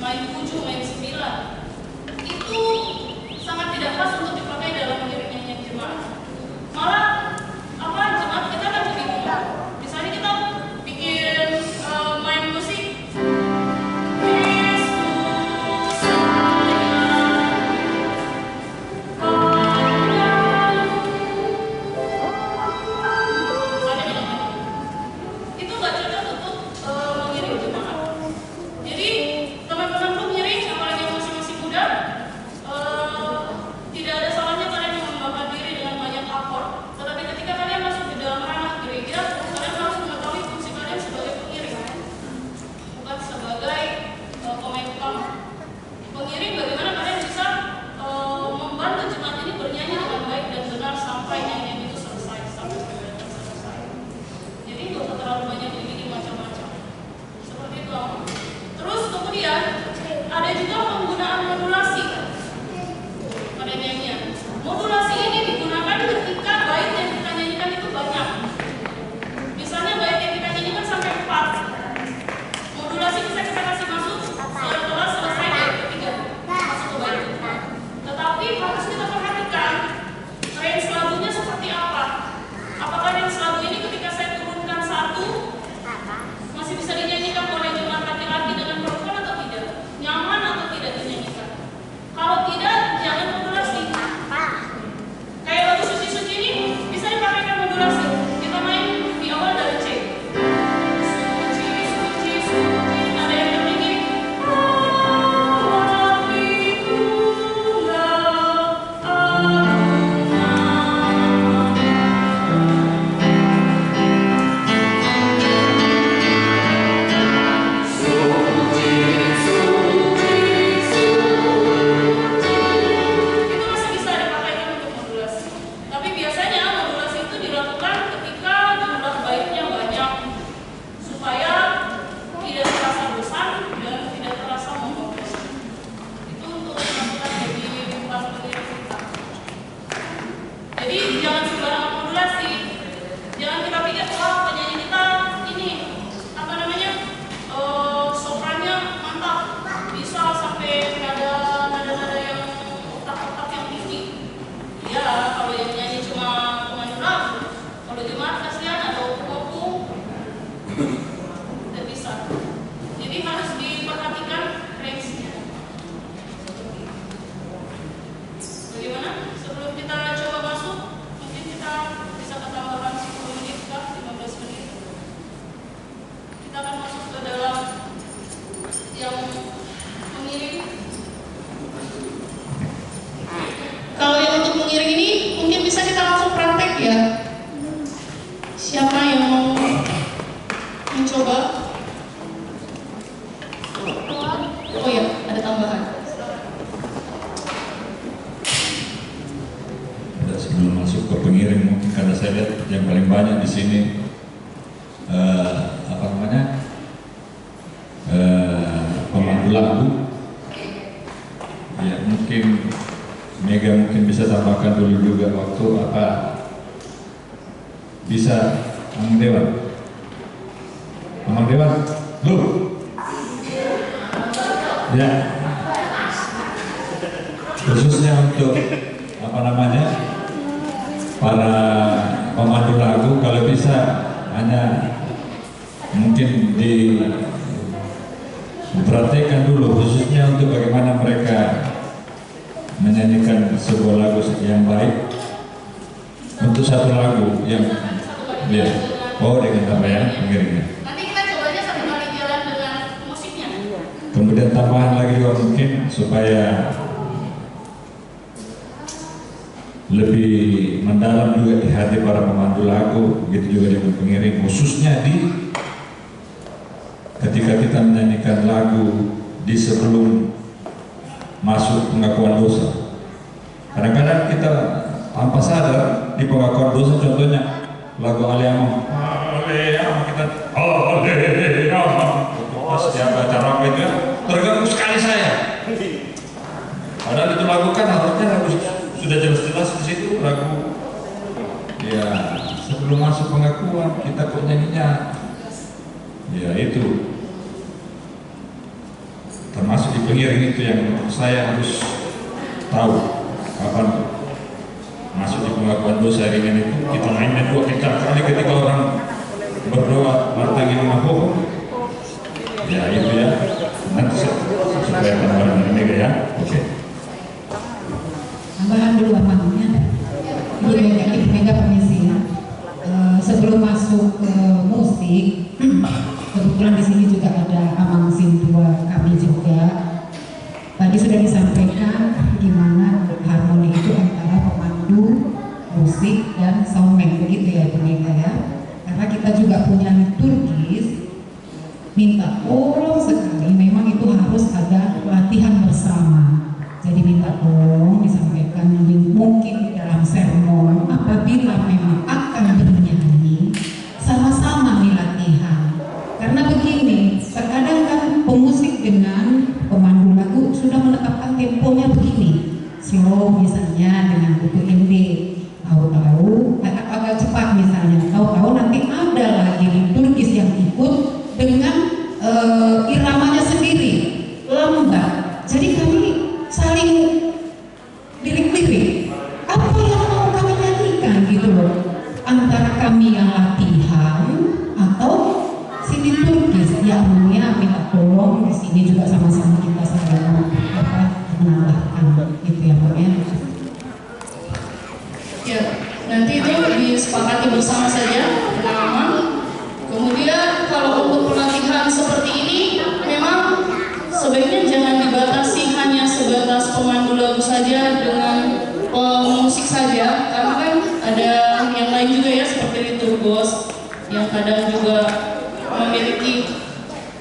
main 7, main 9 itu sangat tidak pas untuk dipakai dalam mengiring nyanyian jemaat. Malah jemaat kita kan kebingungan. Misalnya kita bikin main musik itu nggak cocok untuk mengiring jemaat. Jadi teman-teman tuh mengiring, apalagi yang masih muda, tidak ada salahnya kalian mengembangkan diri dengan banyak akord. Tetapi ketika kalian masuk ke dalam ranah gereja, kalian harus mengetahui fungsi kalian sebagai pengiring, bukan sebagai pemain utama. Pengiring bagaimana kalian bisa membantu jemaat ini bernyanyi dengan baik dan benar sampai nyanyian itu selesai, sampai perjalanan selesai. Jadi nggak usah terlalu banyak begini macam-macam. Seperti itu. Terus kemudian ada juga penggunaan modulasi pada nyanyian. Modulasi ini digunakan ketika bait yang kita nyanyikan itu banyak. Misalnya bait yang kita nyanyikan sampai 4. Modulasi bisa kita kasih masuk setelah selesai bait ketiga, masuk ke bait kedua. Tetapi harus kita perhatikan range lagunya seperti apa. Apakah range lagu ini ketika saya turunkan 1 masih bisa dinyanyikan oleh jemaat laki-laki dengan perempuan atau tidak? Nyaman atau tidak dinyanyikan? Kalau tidak, jangan modulasi. Kayak lagu suci-suci ini bisa dipakai modulasi. Kita main di awal dari C. Suci, suci, suci. Ada yang nyanyi. Hati tunggal itu masih bisa dipakai untuk modulasi. Tapi biasanya modulasi itu dilakukan ketika jumlah baitnya banyak supaya tidak terasa bosan dan tidak terasa monoton. Itu untuk melakukan jadi ringkas pengiring kita. Jadi jangan sembarangan modulasi. Jangan kita pikir wah penyanyi kita ini soprannya mantap, bisa sampai nada-nada yang otak-otak yang tinggi. Ya, kalau yang nyanyi cuma pemandu lagu, kalau jemaat kasihan ada opung-opung, tidak bisa. Jadi harus diperhatikan range-nya. Bagaimana? Sebelum kita coba masuk, mungkin kita bisa ketambahkan 10 menit kah, 15 menit. Kita akan masuk ke dalam yang mengiring. Kalau yang untuk mengiring ini mungkin bisa kita langsung praktek ya. Siapa yang mau mencoba? Oh ya, ada tambahan. Sebelum masuk ke pengiring, mungkin karena saya lihat yang paling banyak di sini pemandu lagu. Ya, mungkin Mega bisa tambahkan dulu juga waktu apa bisa Mang Dewan. Lu ya, khususnya untuk para pemandu lagu, kalau bisa hanya mungkin diperhatikan dulu, khususnya untuk bagaimana mereka menyanyikan sebuah lagu yang baik. Untuk satu lagu yang dia dengan tambahan pengiringnya. Nanti kita coba aja satu kali jalan dengan musiknya. Kemudian tambahan lagi juga mungkin supaya lebih mendalam juga di hati para pemandu lagu, begitu juga dengan pengiring, khususnya ketika kita menyanyikan lagu di sebelum masuk pengakuan dosa. Kadang-kadang kita tanpa sadar di pengakuan dosa, contohnya lagu Aliyama kita pas di acara apa itu terganggu sekali saya. Padahal itu lagu kan harusnya lagu sudah jelas-jelas di situ lagu. Ya, sebelum masuk pengakuan kita kok nyanyinya ya itu. termasuk di pengiring itu yang menurut saya harus tahu kapan masuk di pengakuan dosa ringan itu. Kita mainnya dua kali ketika orang berdoa martangin maho, ya itu ya, nanti supaya tambahan ini ya. Oke. Tambahan dulu amangnya. Ibu Mega permisi. Sebelum masuk ke musik, kebetulan di sini juga ada amang sintua kami juga. Tadi sudah disampaikan gimana harmoni itu antara pemandu musik dan soundman, begitu ya Ibu Mega ya. Karena kita juga punya liturgis, minta tolong sekali, memang itu harus ada latihan bersama. Jadi minta tolong disampaikan mungkin di dalam sermon apabila memang akan bernyanyi sama-sama latihan. Karena begini, terkadang kan pemusik dengan pemandu lagu sudah menetapkan temponya begini, slow misalnya dengan buku indie, tahu-tahu agak cepat misalnya, tahu-tahu nanti ada lagi liturgis yang ikut dengan iramanya sendiri, lambat. Jadi kami saling lirik-lirik apa yang mau kami nyanyikan gitu loh, antara kami yang latihan atau si liturgis yang minta tolong di sini juga sama-sama kita saling menambahkan gitu ya Mbak ya. Ya, nanti itu disepakati bersama saja nama. Kemudian kalau untuk pelatihan seperti ini memang sebaiknya jangan dibatasi hanya sebatas pemandu lagu saja dengan pemusik saja, karena kan ada yang lain juga ya seperti liturgos yang kadang juga memiliki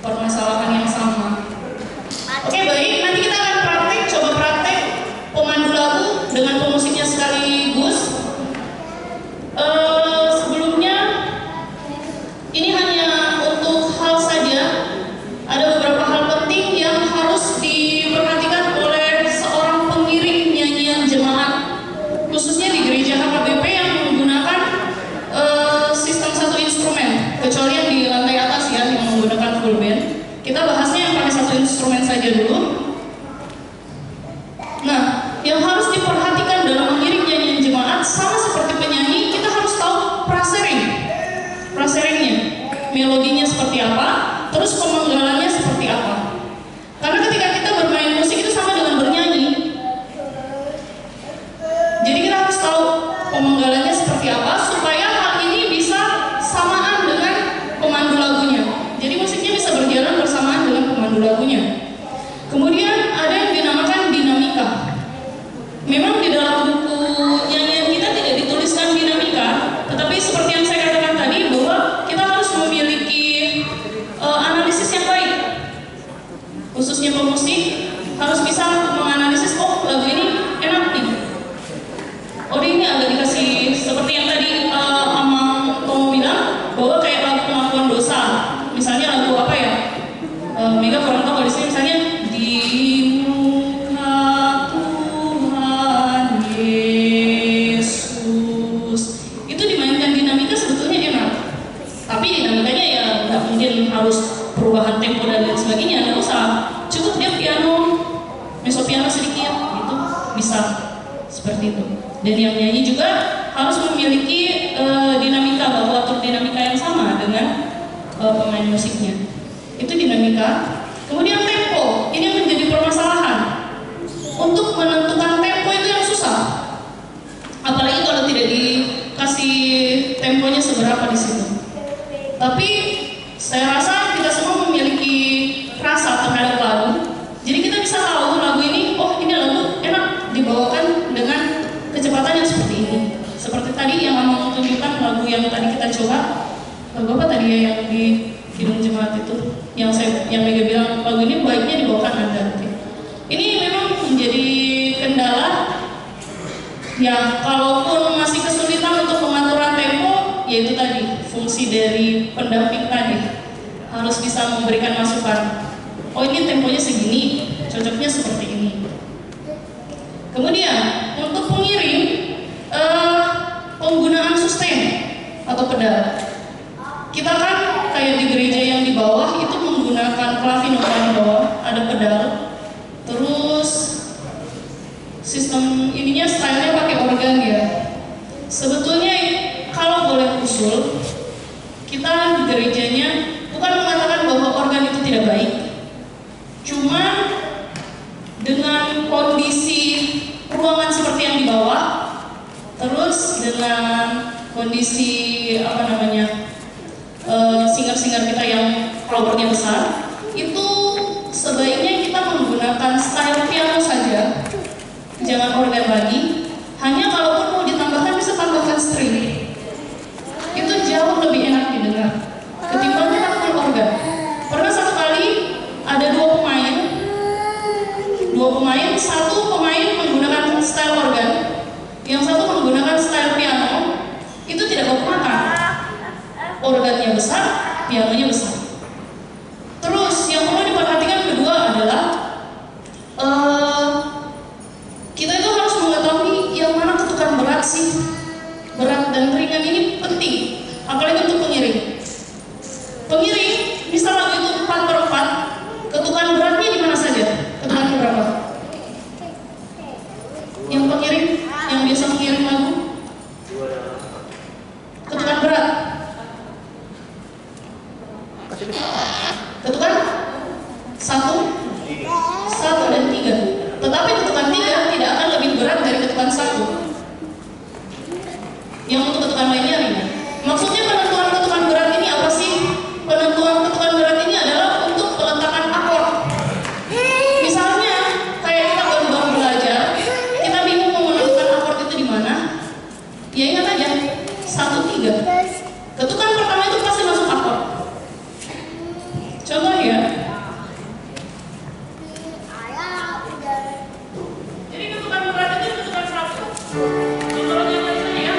permasalahan yang sama. Oke, baik, nanti kita akan coba praktek pemandu lagu dengan pemusiknya sekaligus. Sebelumnya ini hanya untuk hal saja, ada beberapa hal penting yang harus diperhatikan oleh seorang pengiring nyanyian jemaat, khususnya di gereja HKBP yang menggunakan sistem satu instrumen, kecuali yang di lantai atas ya yang menggunakan full band. Kita bahasnya yang pakai satu instrumen saja dulu. Nah, yang harus diperhatikan dalam mengiring nyanyian jemaat sama seperti penyanyi, kita harus tahu praseringnya, melodinya seperti apa, terus pemenggalannya seperti apa. Karena ketika kita bermain musik itu sama dengan bernyanyi. Jadi kita harus tahu pemenggalannya seperti apa supaya hal ini bisa samaan dengan pemandu lagunya. Jadi musiknya bisa berjalan bersamaan dengan pemandu lagunya. Kemudian ada yang dinamakan dinamika. Memang di dalam buku nyanyian kita tidak dituliskan dinamika, tetapi seperti yang saya katakan tadi bahwa kita harus memiliki analisis yang baik. Khususnya pemusik harus bisa menganalisis, oh lagu ini enak nih, oh ini agak dikasih seperti yang tadi Amang Tomo bilang bahwa kayak lagu pengakuan dosa, misalnya lagu apa ya, Mega kurang tahu di sini misalnya di muka Tuhan Yesus, itu dimainkan dinamika sebetulnya enak, tapi dinamikanya ya nggak mungkin harus perubahan tempo dan lain sebagainya, nggak usah, cukup dia piano, meso piano sedikit, gitu bisa seperti itu. Dan yang nyanyi juga harus memiliki dinamika, bahwa atur dinamika yang sama dengan pemain musiknya. Itu dinamika. Kemudian tempo, ini yang menjadi permasalahan. Untuk menentukan tempo itu yang susah. Apalagi kalau tidak dikasih temponya seberapa di situ. Tapi saya rasa kita semua memiliki rasa terhadap lagu. Jadi kita bisa tahu lagu ini, oh ini lagu enak dibawakan dengan kecepatan yang seperti ini. Seperti tadi yang Amang tunjukkan lagu yang tadi kita coba. Lagu apa tadi ya yang di Kidung Jemaat itu? Yang Mega bilang lagu ini baiknya dibawakan andante. Ini memang menjadi kendala. Ya, kalaupun masih kesulitan untuk pengaturan tempo, yaitu tadi fungsi dari pendamping tadi harus bisa memberikan masukan. Oh ini temponya segini, cocoknya seperti ini. Kemudian untuk pengiring, penggunaan sustain atau pedal. Kita kan kayak di gereja yang di bawah itu menggunakan klavinola di bawah, ada pedal. dengan kondisi apa namanya singer-singer kita yang powernya besar, itu sebaiknya kita menggunakan style piano saja, jangan organ lagi. Hanya kalaupun mau ditambahkan bisa tambahkan string, itu jauh lebih enak didengar ketimbang kita full organ. Pernah satu kali ada dua pemain, satu pemain menggunakan style organ, yang satu menggunakan style piano, itu tidak berpengaruh. Organnya besar, pianonya besar. Terus yang perlu diperhatikan kedua adalah kita itu harus mengetahui yang mana ketukan berat sih. Berat dan ringan ini penting, apalagi untuk pengiring. Pengiring, misal lagu itu 4/4, ketukan beratnya di mana saja? Ketukan berapa? Yang pengiring, yang biasa mengiring lagu, ketukan berat. Ketukan 1 dan 3. Tetapi ketukan 3 tidak akan lebih berat dari ketukan 1. Yang untuk ketukan lainnya ringan. Maksudnya penentuan ketukan berat ini apa sih? Penentuan ketukan berat ini adalah untuk peletakan akord. Misalnya, kayak kita baru belajar, kita bingung mau menentukan akord itu di mana. Ya ingat aja, 1, 3. Ketukan pertama itu pasti masuk akord. Contoh ya. Jadi ketukan berat itu ketukan 1. Contohnya ya.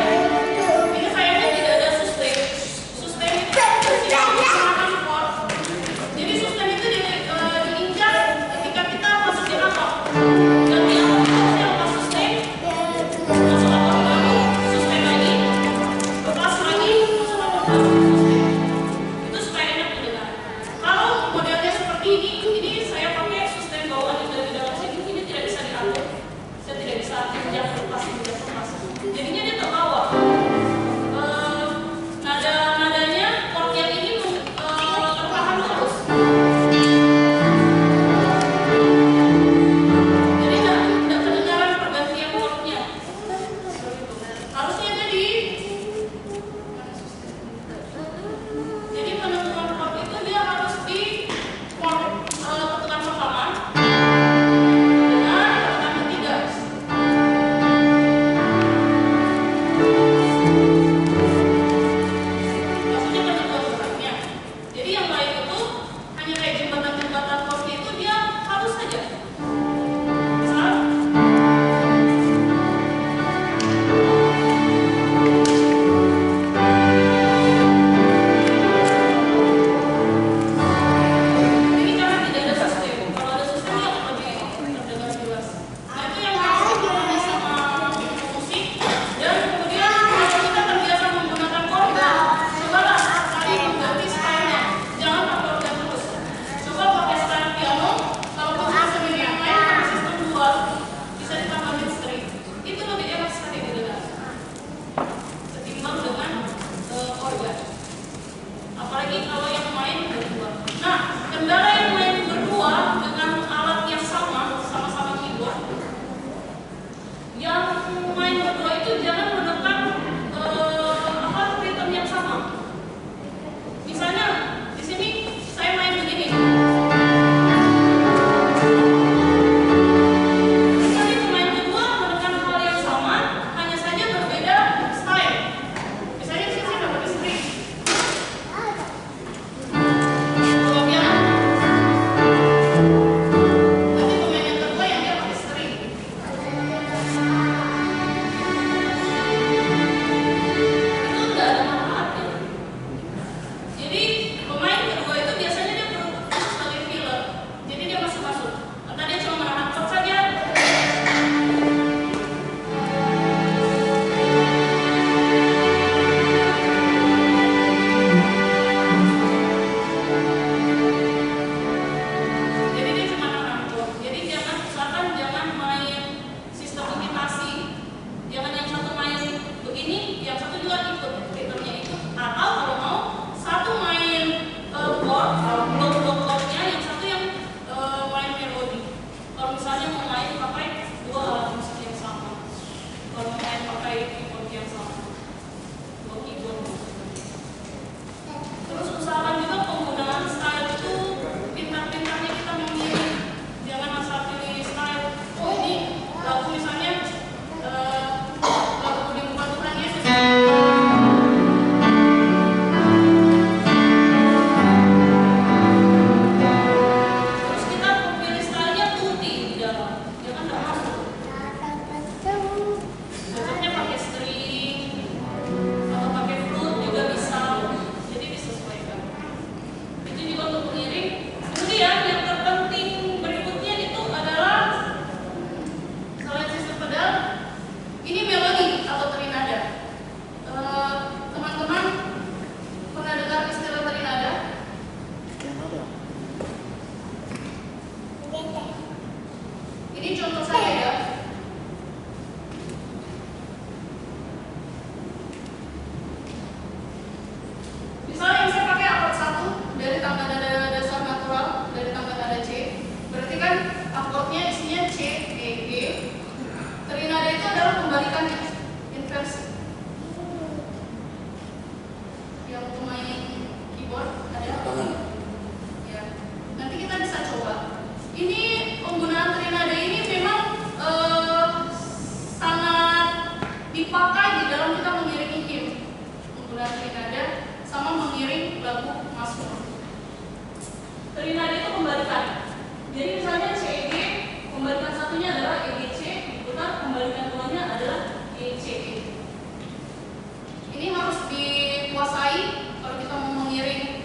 terinada itu kembalikan. Jadi misalnya CEG, kembalikan satunya adalah EGC, diputar, kembalikan duanya adalah ECE. Ini harus dikuasai kalau kita mau mengiring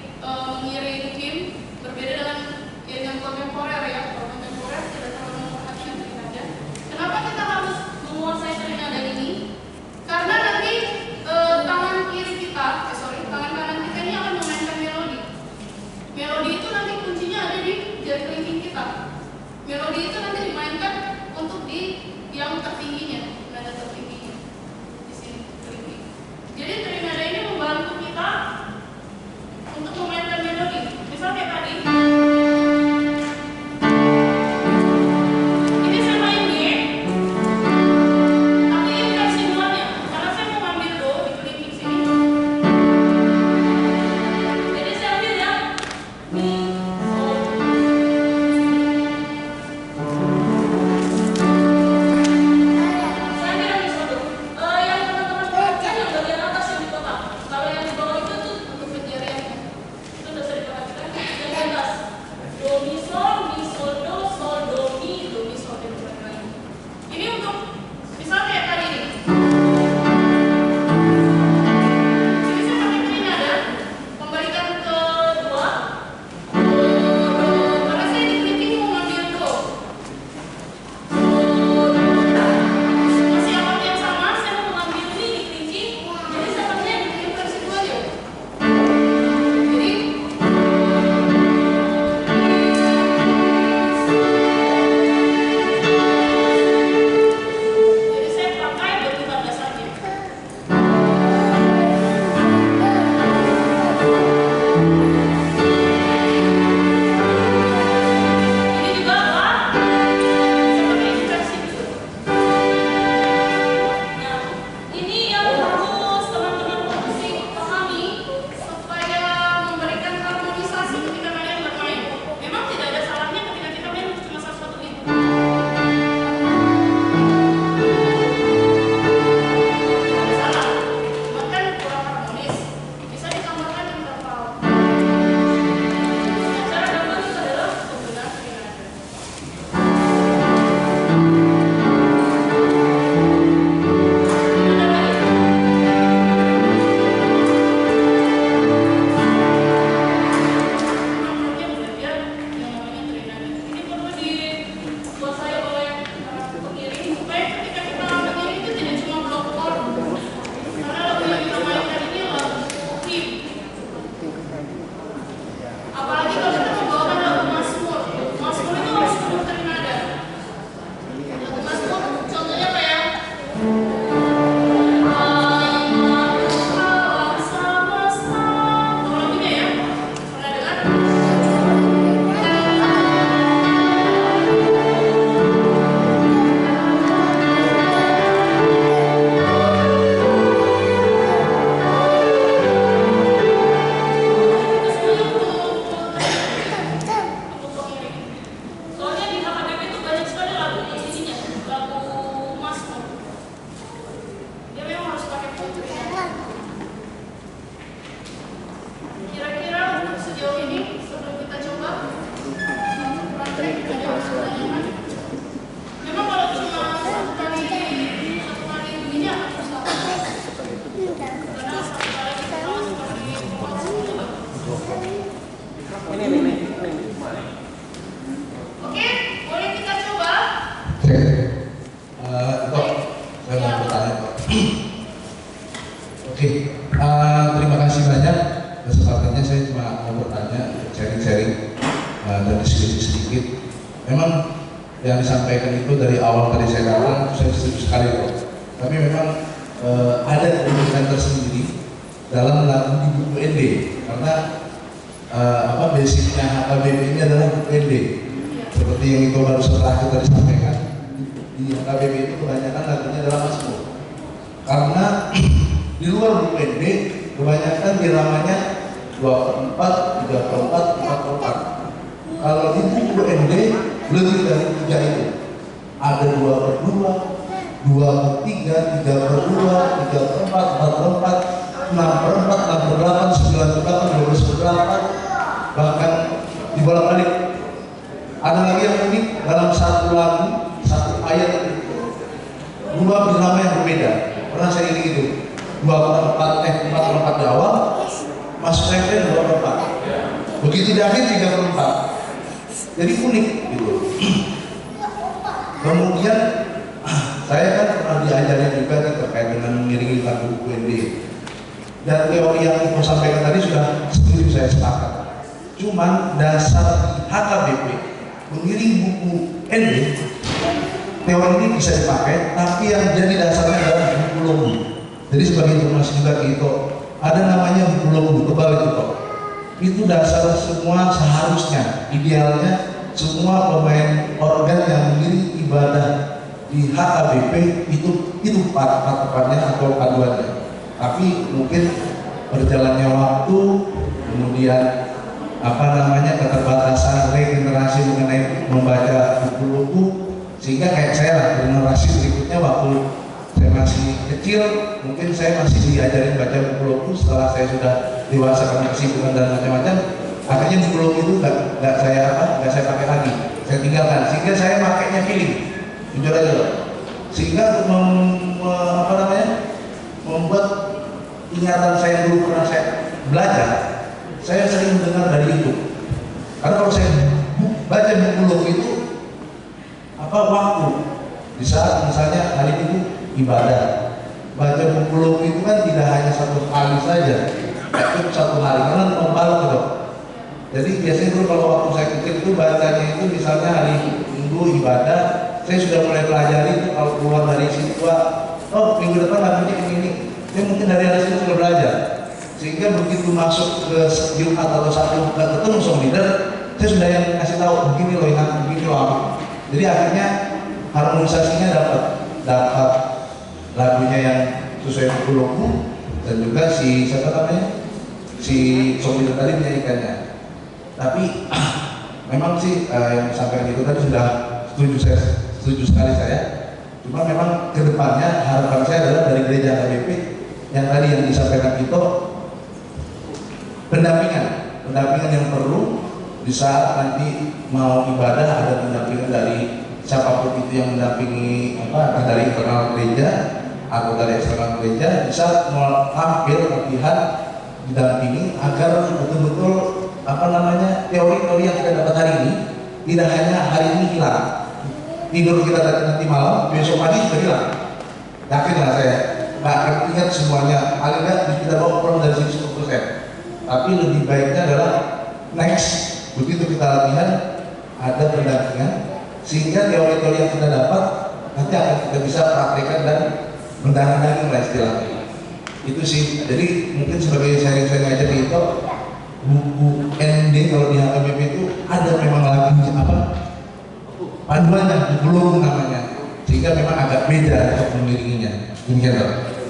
tim, berbeda dengan iringan kontemporer ya. Kalau kontemporer tidak terlalu memperhatikan terinada. Kenapa kita harus menguasai terinada ini? Karena nanti tangan kanan kita ini akan memainkan melodi. Melodi itu nanti kuncinya ada di jari kelingking kita. Melodi itu nanti dimainkan untuk di yang tertingginya, nada tertingginya di sini kelingking. Jadi terinada ini membantu kita untuk memainkan melodi. Misalnya tadi, ini saya main G, tapi ini versi mulanya, karena saya mau ambil do di kelingking sini. Jadi saya ambil ya mi, sol. Saya ambil mi, sol, do. Yang teman-teman perhatikan yang bagian atas yang di kotak. Kalau yang di bawah itu tuh untuk penjariannya. Itu udah saya diperhatikan. Yang di atas do mi sol do, sol do mi sol diperhatikan. Ini untuk misalnya kayak tadi nih. Ini saya pakai terinada, kembalikan ke dua. Karena saya di kelingking mau ngambil do. Masih akord yang sama, saya mau ngambil ini di kelingking. Jadi saya pakai yang versi dua aja. Jadi saya pakai berputar dasarnya. Ini juga apa? Saya pakai versi dulu. Nah, ini yang harus teman-teman musik pahami supaya memberikan harmonisasi ketika kalian bermain. Memang tidak ada salahnya ketika kita main cuma satu ritme. Ada salah, bahkan kurang harmonis. Bisa ditambahkan interval. Cara gampang itu adalah penggunaan terinada. Ini perlu dikuasai oleh pengiring supaya ketika kita mengiring itu tidak cuma blok chord. Karena lagu yang kita mainkan ini lagu hip. Apalagi kalau kita membawakan lagu Mazmur. Mazmur itu harus penuh terinada. Lagu Mazmur contohnya kayak tahu lagunya ya? Pernah dengar? Itu semuanya untuk pengiring. Soalnya di HKBP itu banyak sekali lagu ininya, lagu Mazmur. Dia memang harus pakai terinada. Kira-kira untuk sejauh ini sebelum kita coba praktek ada pertanyaan. Memang kalau cuma satu kali begini akan susah. Karena satu kali kita seperti Oke, boleh kita coba? Saya mau bertanya, Pak. Oke, terima kasih banyak. Kesempatannya saya cuma mau bertanya, sharing-sharing dan diskusi sedikit. Memang yang disampaikan itu dari awal tadi saya datang, saya setuju sekali, Pak. Tapi memang ada keunikan tersendiri dalam lagu di buku ND, karena basicnya HKBP ini adalah buku ND. Seperti yang itu baru setelah kita disampaikan, di HKBP itu kebanyakan lagunya adalah Mazmur. Karena di luar buku ND kebanyakan iramanya 2/4, 3/4, 4/4. Kalau di buku ND lebih dari 3 itu. Ada 2/2, 2/3, 3/2, 3/4, 4/4, 6/4, 6/8, 9/8, 12/8, bahkan dibolak-balik. Ada lagi yang unik dalam satu lagu, satu ayat dua nama yang berbeda. Pernah saya ini gitu, 2/4 di awal, masuk refren 2/4. Begitu di akhir 3/4. Jadi unik gitu. Kemudian saya kan pernah diajarin juga terkait dengan mengiringi lagu UND. Dan teori yang saya sampaikan tadi sudah setuju, saya sepakat. Cuman dasar HKBP mengiring buku ND, teori ini bisa dipakai, tapi yang jadi dasarnya adalah buku logo. Jadi sebagai informasi juga gitu, ada namanya buku logo, tebal itu kok. Itu dasar semua, seharusnya idealnya semua pemain organ yang mengiring ibadah di HKBP itu part-partnya atau paduannya. Tapi mungkin berjalannya waktu, kemudian keterbatasan regenerasi mengenai membaca buku-buku, sehingga kayak saya lah, generasi berikutnya waktu saya masih kecil mungkin saya masih diajarin baca buku-buku. Setelah saya sudah dewasa karena kesibukan dan macam-macam, akhirnya buku-buku itu nggak saya pakai lagi, saya tinggalkan, sehingga saya pakainya feeling, jujur aja loh. Sehingga membuat ingatan saya dulu pernah saya belajar, saya sering mendengar dari YouTube. Karena kalau saya baca buku logo itu waktu di saat misalnya hari itu ibadah, baca buku logo itu kan tidak hanya satu kali saja, cukup satu hari karena membalut gitu. Jadi biasanya dulu kalau waktu saya kecil itu bacanya itu misalnya hari Minggu ibadah, saya sudah mulai pelajari itu kalau keluar dari situ, minggu depan lagunya ini. Saya mungkin dari anak itu sudah belajar, sehingga begitu masuk ke Jumat atau Sabtu ketemu song leader, saya sudah yang kasih tahu begini loh, yang begini loh. Jadi akhirnya harmonisasinya dapat lagunya yang sesuai buku logo, dan juga si song leader tadi menyanyikannya. Tapi memang sih yang disampaikan itu tadi sudah setuju sekali saya. Cuma memang kedepannya harapan saya adalah dari gereja HKBP yang tadi yang disampaikan itu pendampingan yang perlu di saat nanti mau ibadah, ada pendampingan dari siapapun itu yang mendampingi dari internal gereja atau dari eksternal gereja, bisa tampil latihan didampingi agar betul-betul teori-teori yang kita dapat hari ini tidak hanya hari ini hilang. Tidur kita nanti malam, besok pagi sudah hilang. Yakinlah saya, nggak akan ingat semuanya. Paling nggak kita bawa pulang dari sini 10%. Tapi lebih baiknya adalah next, begitu kita latihan, ada pendampingan, sehingga teori-teori yang kita dapat nanti akan kita bisa praktekkan dan mendampingi lah istilahnya. Itu sih. Jadi mungkin sebagai saya ngajar itu buku ND kalau di HKBP itu ada memang lagi panduannya, belum namanya, sehingga memang agak beda untuk mengiringinya. Demikian Pak.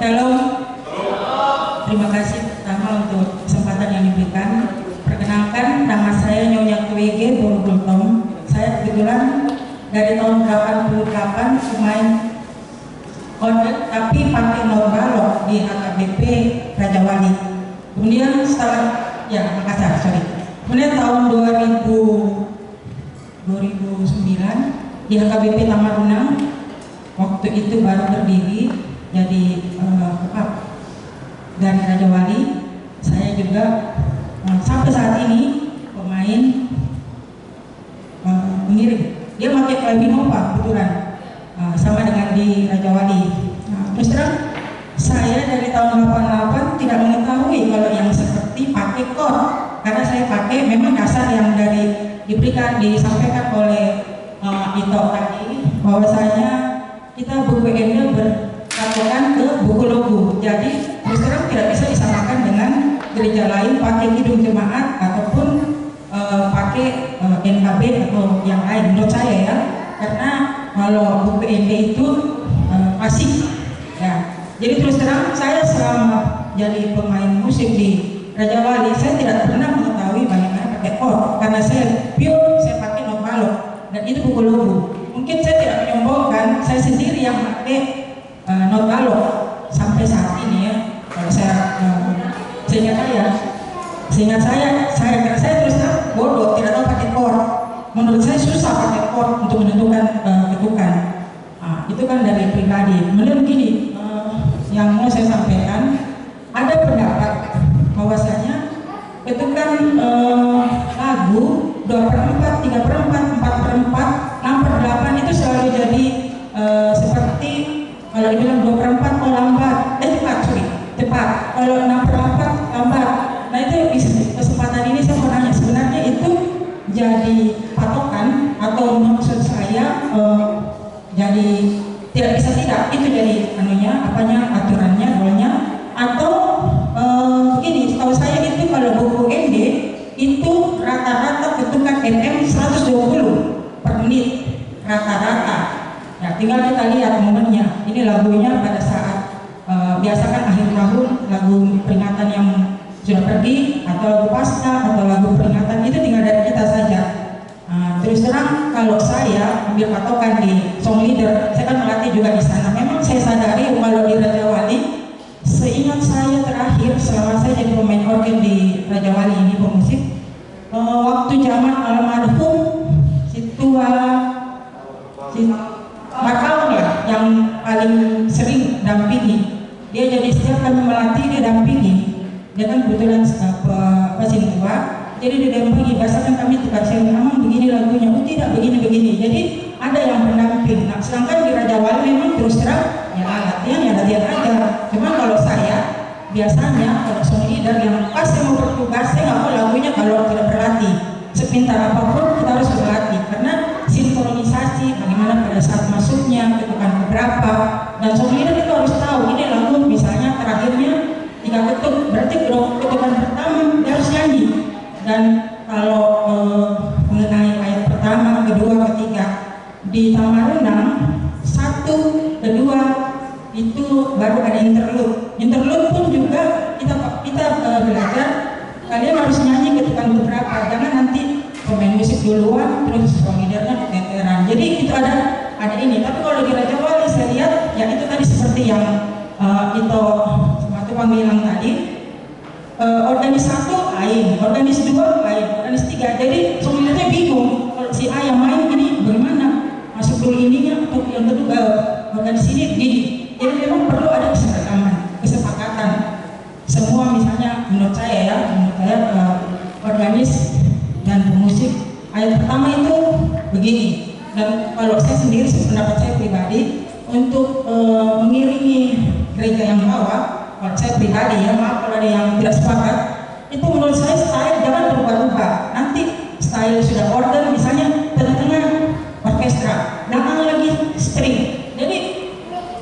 Shalom. Terima kasih pertama untuk kesempatan yang diberikan. Perkenalkan, nama saya Nyonya Kwege Borgultom. Saya kebetulan dari tahun 88 pemain order tapi pakai balok di HKBP Raja Wali. Kemudian setelah Makassar, kemudian tahun 2009 di HKBP Tamarunang, waktu itu baru berdiri jadi dari Raja Wali. Saya juga sampai saat ini pemain pengiring. Dia pakai Klebinova kebetulan, sama dengan di Raja Wali. Terus terang saya dari tahun 88 tidak mengetahui kalau yang seperti pakai chord, karena saya pakai memang dasar yang disampaikan oleh Ito tadi, bahwasanya kita buku ini berpatokan ke buku logo. Jadi terus terang tidak bisa disamakan dengan gereja lain pakai hidung jemaat ataupun pakai NKB atau yang lain menurut saya ya, karena kalau buku ND itu masih ya. Jadi terus terang saya selama jadi pemain musik di Raja Wali, saya tidak pernah mengetahui bagaimana pakai chord, karena saya pakai not balok dan itu buku logo. Mungkin saya tidak menyombongkan, saya sendiri yang pakai not balok sampai saat ini ya. Kalau saya seingat saya karena saya terus terang bodoh, tidak tahu pakai chord. Menurut saya susah pakai chord untuk menentukan ketukan. Itu kan dari pribadi. Kemudian begini, yang mau saya sampaikan, ada pendapat bahwasanya ketukan lagu 2/4, 3/4, 4/4, 6/8 itu selalu jadi seperti kalau dibilang 2/4 lambat, cepat. Kalau 6/8 lambat. Nah itu kesempatan ini saya mau nanya, sebenarnya itu jadi patokan atau maksud saya jadi tidak bisa itu jadi aturannya golnya, atau begini, setahu saya itu kalau buku ND itu rata-rata ketukan MM 120 per menit rata-rata. Ya, tinggal kita lihat momennya. Ini lagunya pada saat biasa kan akhir tahun, lagu peringatan yang sudah pergi, atau lagu pasca, atau lagu peringatan, itu tinggal dari kita saja. Terus terang kalau saya ambil patokan di song leader, saya kan melatih juga di sana. Memang saya sadari kalau di Raja Wali, seingat saya terakhir selama saya jadi pemain organ di Raja Wali ini pemusik, waktu zaman almarhum Markawan lah yang paling sering dampingi. Dia jadi setiap kami melatih dia dampingi. Dia kan kebetulan pasien tua, jadi dia dampingi. Biasanya kami tukar share, memang begini lagunya, tidak begini. Jadi ada yang pendamping. Nah, sedangkan di Raja Wali memang terus terang ya latihan aja. Cuma kalau saya biasanya kalau song leader yang pas saya mau bertugas, saya nggak mau lagunya kalau tidak berlatih. Sepintar apapun kita harus berlatih, karena sinkronisasi bagaimana pada saat masuknya, ketukan keberapa, dan song leader itu harus tahu ini lagu misalnya terakhirnya 3 ketuk, berarti ketukan pertama dia harus nyanyi. Dan kalau mengenai ayat pertama, kedua, ketiga di Tamarunang 1, 2 itu baru ada interlude pun juga kita belajar kalian harus nyanyi ketukan beberapa, jangan nanti pemain musik duluan terus leadernya keteteran. Jadi itu ada ini. Tapi kalau di Raja Wali saya lihat ya itu tadi seperti yang itu Tukang bilang tadi, organis 1 lain, organis 2 lain, organis 3. Jadi sebenarnya bingung kalau si A yang main ini bagaimana masuk dulu ininya atau yang kedua organis ini gini. Jadi memang perlu ada kesepakatan semua. Misalnya menurut saya organis dan pemusik ayat pertama itu begini. Dan kalau saya sendiri pendapat saya pribadi untuk mengiringi gereja yang bawah, kalau saya pribadi ya, maaf kalau ada yang tidak sepakat, itu menurut saya style jangan berubah-ubah. Nanti style sudah organ misalnya tengah-tengah orkestra, belakang lagi string. Jadi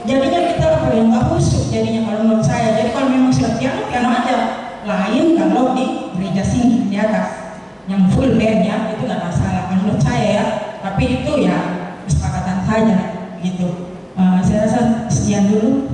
jadinya kita nggak khusyuk jadinya kalau menurut saya. Jadi kalau memang sudah piano aja, lain kalau di gereja sini di atas yang full bandnya itu nggak masalah menurut saya ya. Tapi itu ya kesepakatan saja gitu. Saya rasa sekian dulu.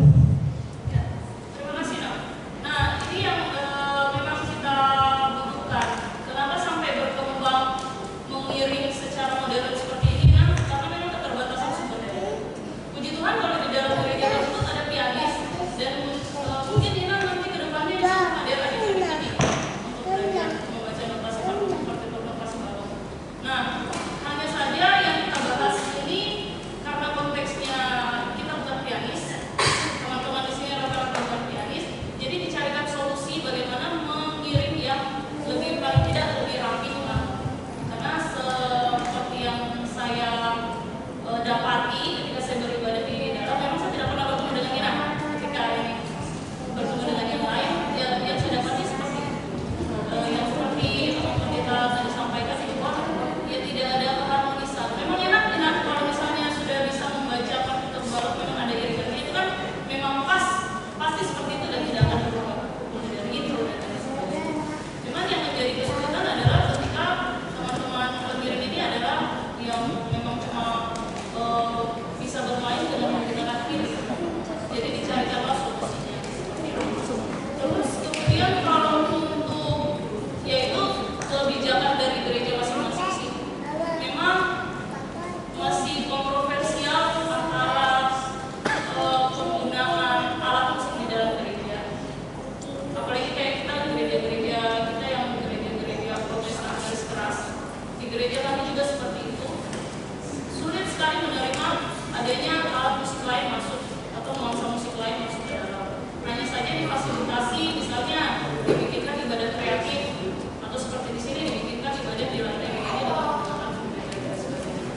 fasilitasi, misalnya dibikinkan ibadah kreatif atau seperti di sini dibikinkan ibadah di lantai ini dengan menggunakan komputer dan sebagainya.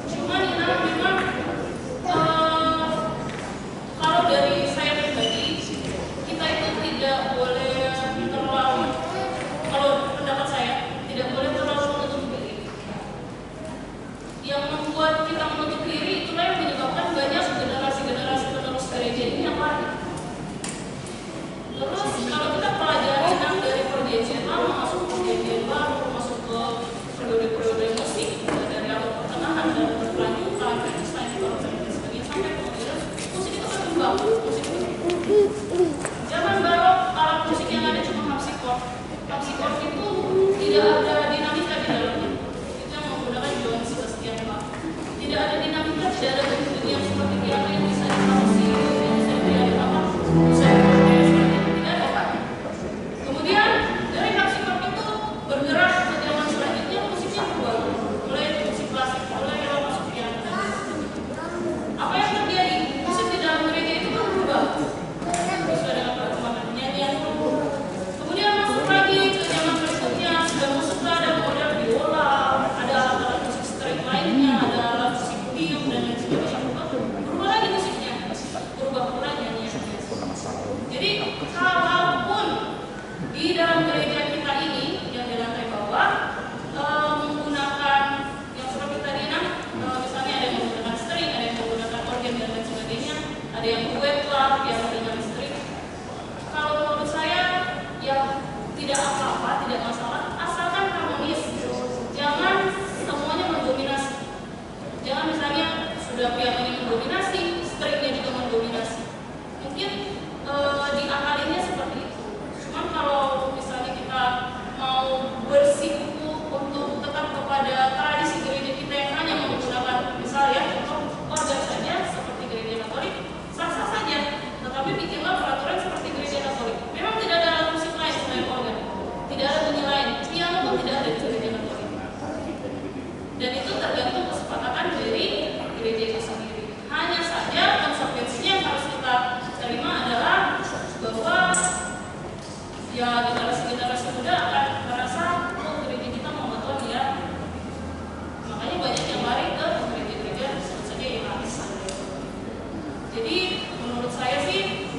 Cuma memang kalau dari saya pribadi, kita itu tidak boleh terlalu, kalau pendapat saya, tidak boleh terlalu menutup diri. Yang membuat kita menutup diri itulah yang menyebabkan banyak generasi-generasi penerus gereja ini yang lari. Terus kalau kita pelajari dari perjanjian lama masuk ke perjanjian baru, masuk ke periode-periode musik dari awal pertengahan dan berkelanjutan, Einstein, dan sebagainya sampai kemudian musik itu berkembang. Musik itu zaman barok alat musik yang ada cuma harpsichord. Harpsichord itu tidak ada dinamika di dalamnya. Itu yang menggunakan Johann Sebastian Bach. Tidak ada dinamika, tidak ada bentuk yang seperti piano yang bisa diproduksi, yang bisa diaduk apa, bisa diproduksi seperti itu, tidak ada. Kemudian dari harpsichord itu bergerak ke zaman selanjutnya musiknya berubah, mulai musik klasik, mulai masuk piano dan sebagainya. Apa yang terjadi? Musik di dalam gereja itu kan berubah sesuai dengan perkembangan nyanyian. Kemudian masuk lagi ke zaman berikutnya, sudah masuk ada model biola, ada alat musik string lainnya, ada alat musik biung dan lain sebagainya. Berubah lagi musiknya, berubah pula nyanyian. Jadi kalaupun di dalam gereja kita ini yang di lantai bawah menggunakan yang seperti tadi misalnya ada yang menggunakan string, ada yang menggunakan organ dan lain sebagainya, ada yang duet lah, piano dengan string. Kalau menurut saya ya tidak apa-apa, tidak masalah, asalkan harmonis. Jangan semuanya mendominasi. Jangan misalnya sudah pianonya mendominasi, stringnya juga mendominasi. Mungkin diakalinya seperti itu. Cuman kalau misalnya kita mau bersikukuh untuk tetap kepada tradisi gereja kita yang hanya menggunakan misalnya contoh organ saja seperti gereja Katolik, sah-sah saja. Tetapi bikinlah peraturan seperti gereja Katolik. Memang tidak ada alat musik lain selain organ, tidak ada bunyi lain, piano pun tidak ada di gereja Katolik. Dan itu tergantung kesepakatan dari gereja itu sendiri. Hanya saja konsekuensinya yang harus kita terima adalah bahwa ya generasi-generasi muda akan merasa oh gereja kita monoton ya. Makanya banyak yang lari ke gereja-gereja sebut saja yang arisan. Jadi menurut saya sih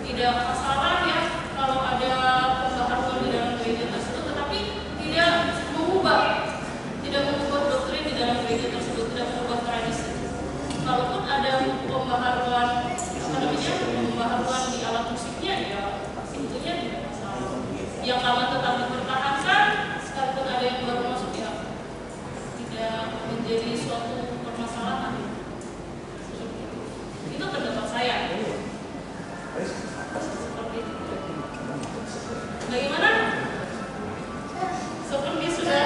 tidak masalah ya kalau ada pembaharuan di dalam gereja tersebut, tetapi tidak mengubah doktrin di dalam gereja tersebut, tidak mengubah tradisi. Kalaupun ada pembaharuan pembaharuan di alat musiknya ya tentunya tidak masalah. Yang lama tetap dipertahankan, sekalipun ada yang baru masuk ya tidak menjadi suatu permasalahan. Itu pendapat saya. Seperti itu. Bagaimana? Seperti sudah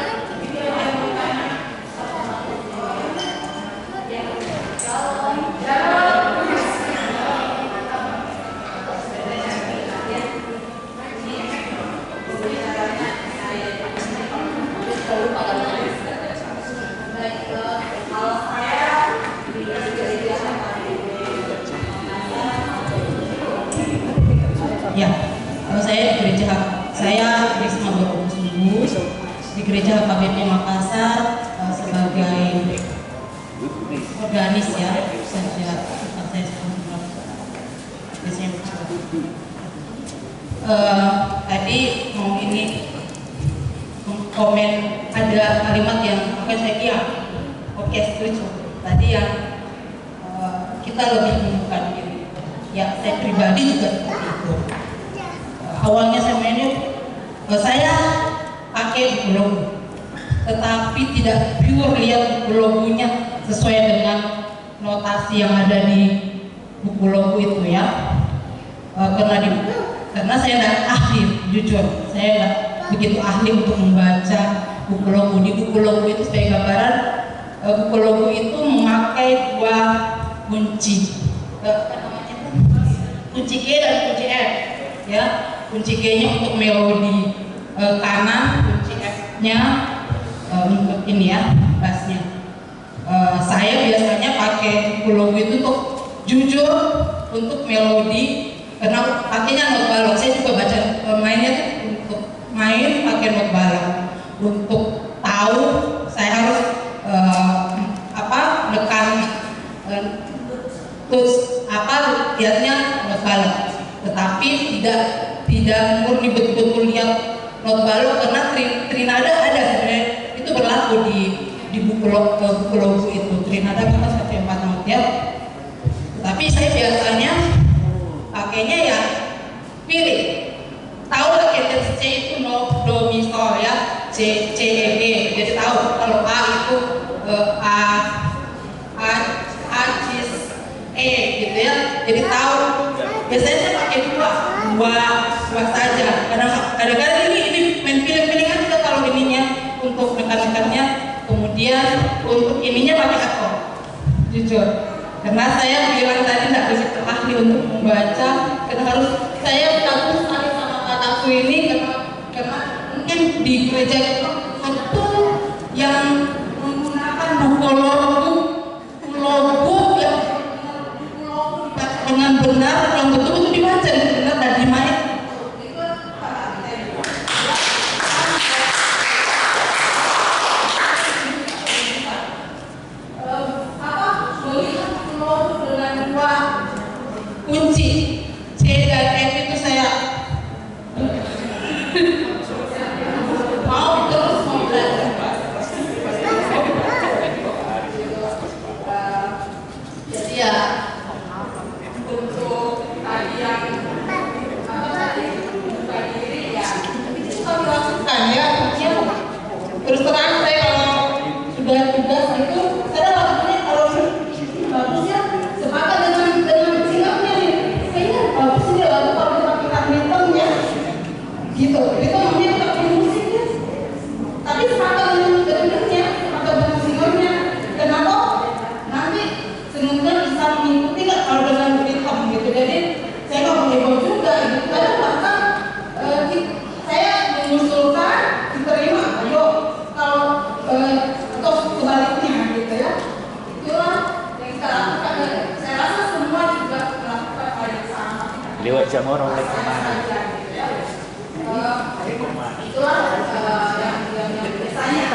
ya, kalau saya di gereja Risma Bapak Sungguh di gereja HKBP Makassar sebagai organis ya, sejak saya SMP. Tadi mau ini komen ada kalimat yang saya kira oke setuju. Tadi yang kita lebih menemukan diri. Ya, saya pribadi juga seperti itu. Awalnya saya mainnya, saya pakai buku logo, tetapi tidak pure lihat buku logonya sesuai dengan notasi yang ada di buku logo itu ya. Karena saya tidak ahli, jujur, saya tidak begitu ahli untuk membaca buku logo. Di buku logo itu sebagai gambaran, buku logo itu memakai dua kunci. Kunci G dan kunci F ya. Kunci G-nya untuk melodi kanan, kunci F-nya untuk ini ya, bassnya. Saya biasanya pakai buku logo itu untuk jujur untuk melodi karena pakainya not balok. Saya juga baca mainnya tuh untuk main pakai not balok, untuk tahu saya harus menekan terus lihatnya not balok, tetapi tidak murni betul-betul lihat not balok, karena trinada ada sebenarnya, itu berlaku di buku logo itu, trinada kita sampai 4 not ya. Tapi saya biasanya pakainya ya pilih, tahu lah kayak C itu no do mi sol ya, C E B, jadi tahu kalau A itu A cis E gitu ya, jadi tahu. Biasanya saya pakai dua saja. Kadang-kadang ini main pilih-pilih aja kalau ininya untuk nekan-nekannya, kemudian untuk ininya pakai akor, jujur. Karena saya bilang tadi tidak begitu ahli untuk membaca, karena harus saya takut sekali sama kataku ini, karena mungkin di gereja itu yang menggunakan buku logo yang dengan benar, yang betul-betul dibaca dengan benar dan dimain. Kunci C dan F itu saya mau belajar. Jadi ya untuk tadi yang buka diri ya itu suka dilakukan ya. Terus terang saya kalau sudah tugas itu saya lakukannya kalau bagusnya sepakat dengan sikapnya nih. Kayaknya bagus ini lagu kalau kita pakai hitamnya gitu. Itu namanya pakai musiknya. Tapi sepakat dengan dengernya, sepakat dengan sikapnya. Kenapa? Nanti semoga bisa mengikuti nggak kalau dengan hitam gitu. Jadi saya nggak mau heboh juga gitu. Kadang bahkan saya mengusulkan diterima. Ayo kalau atau sebaliknya gitu ya. Itulah yang kita lakukan. Saya rasa semua juga melakukan hal yang sama. Lewat jam orang lagi kemana? Itulah yang biasanya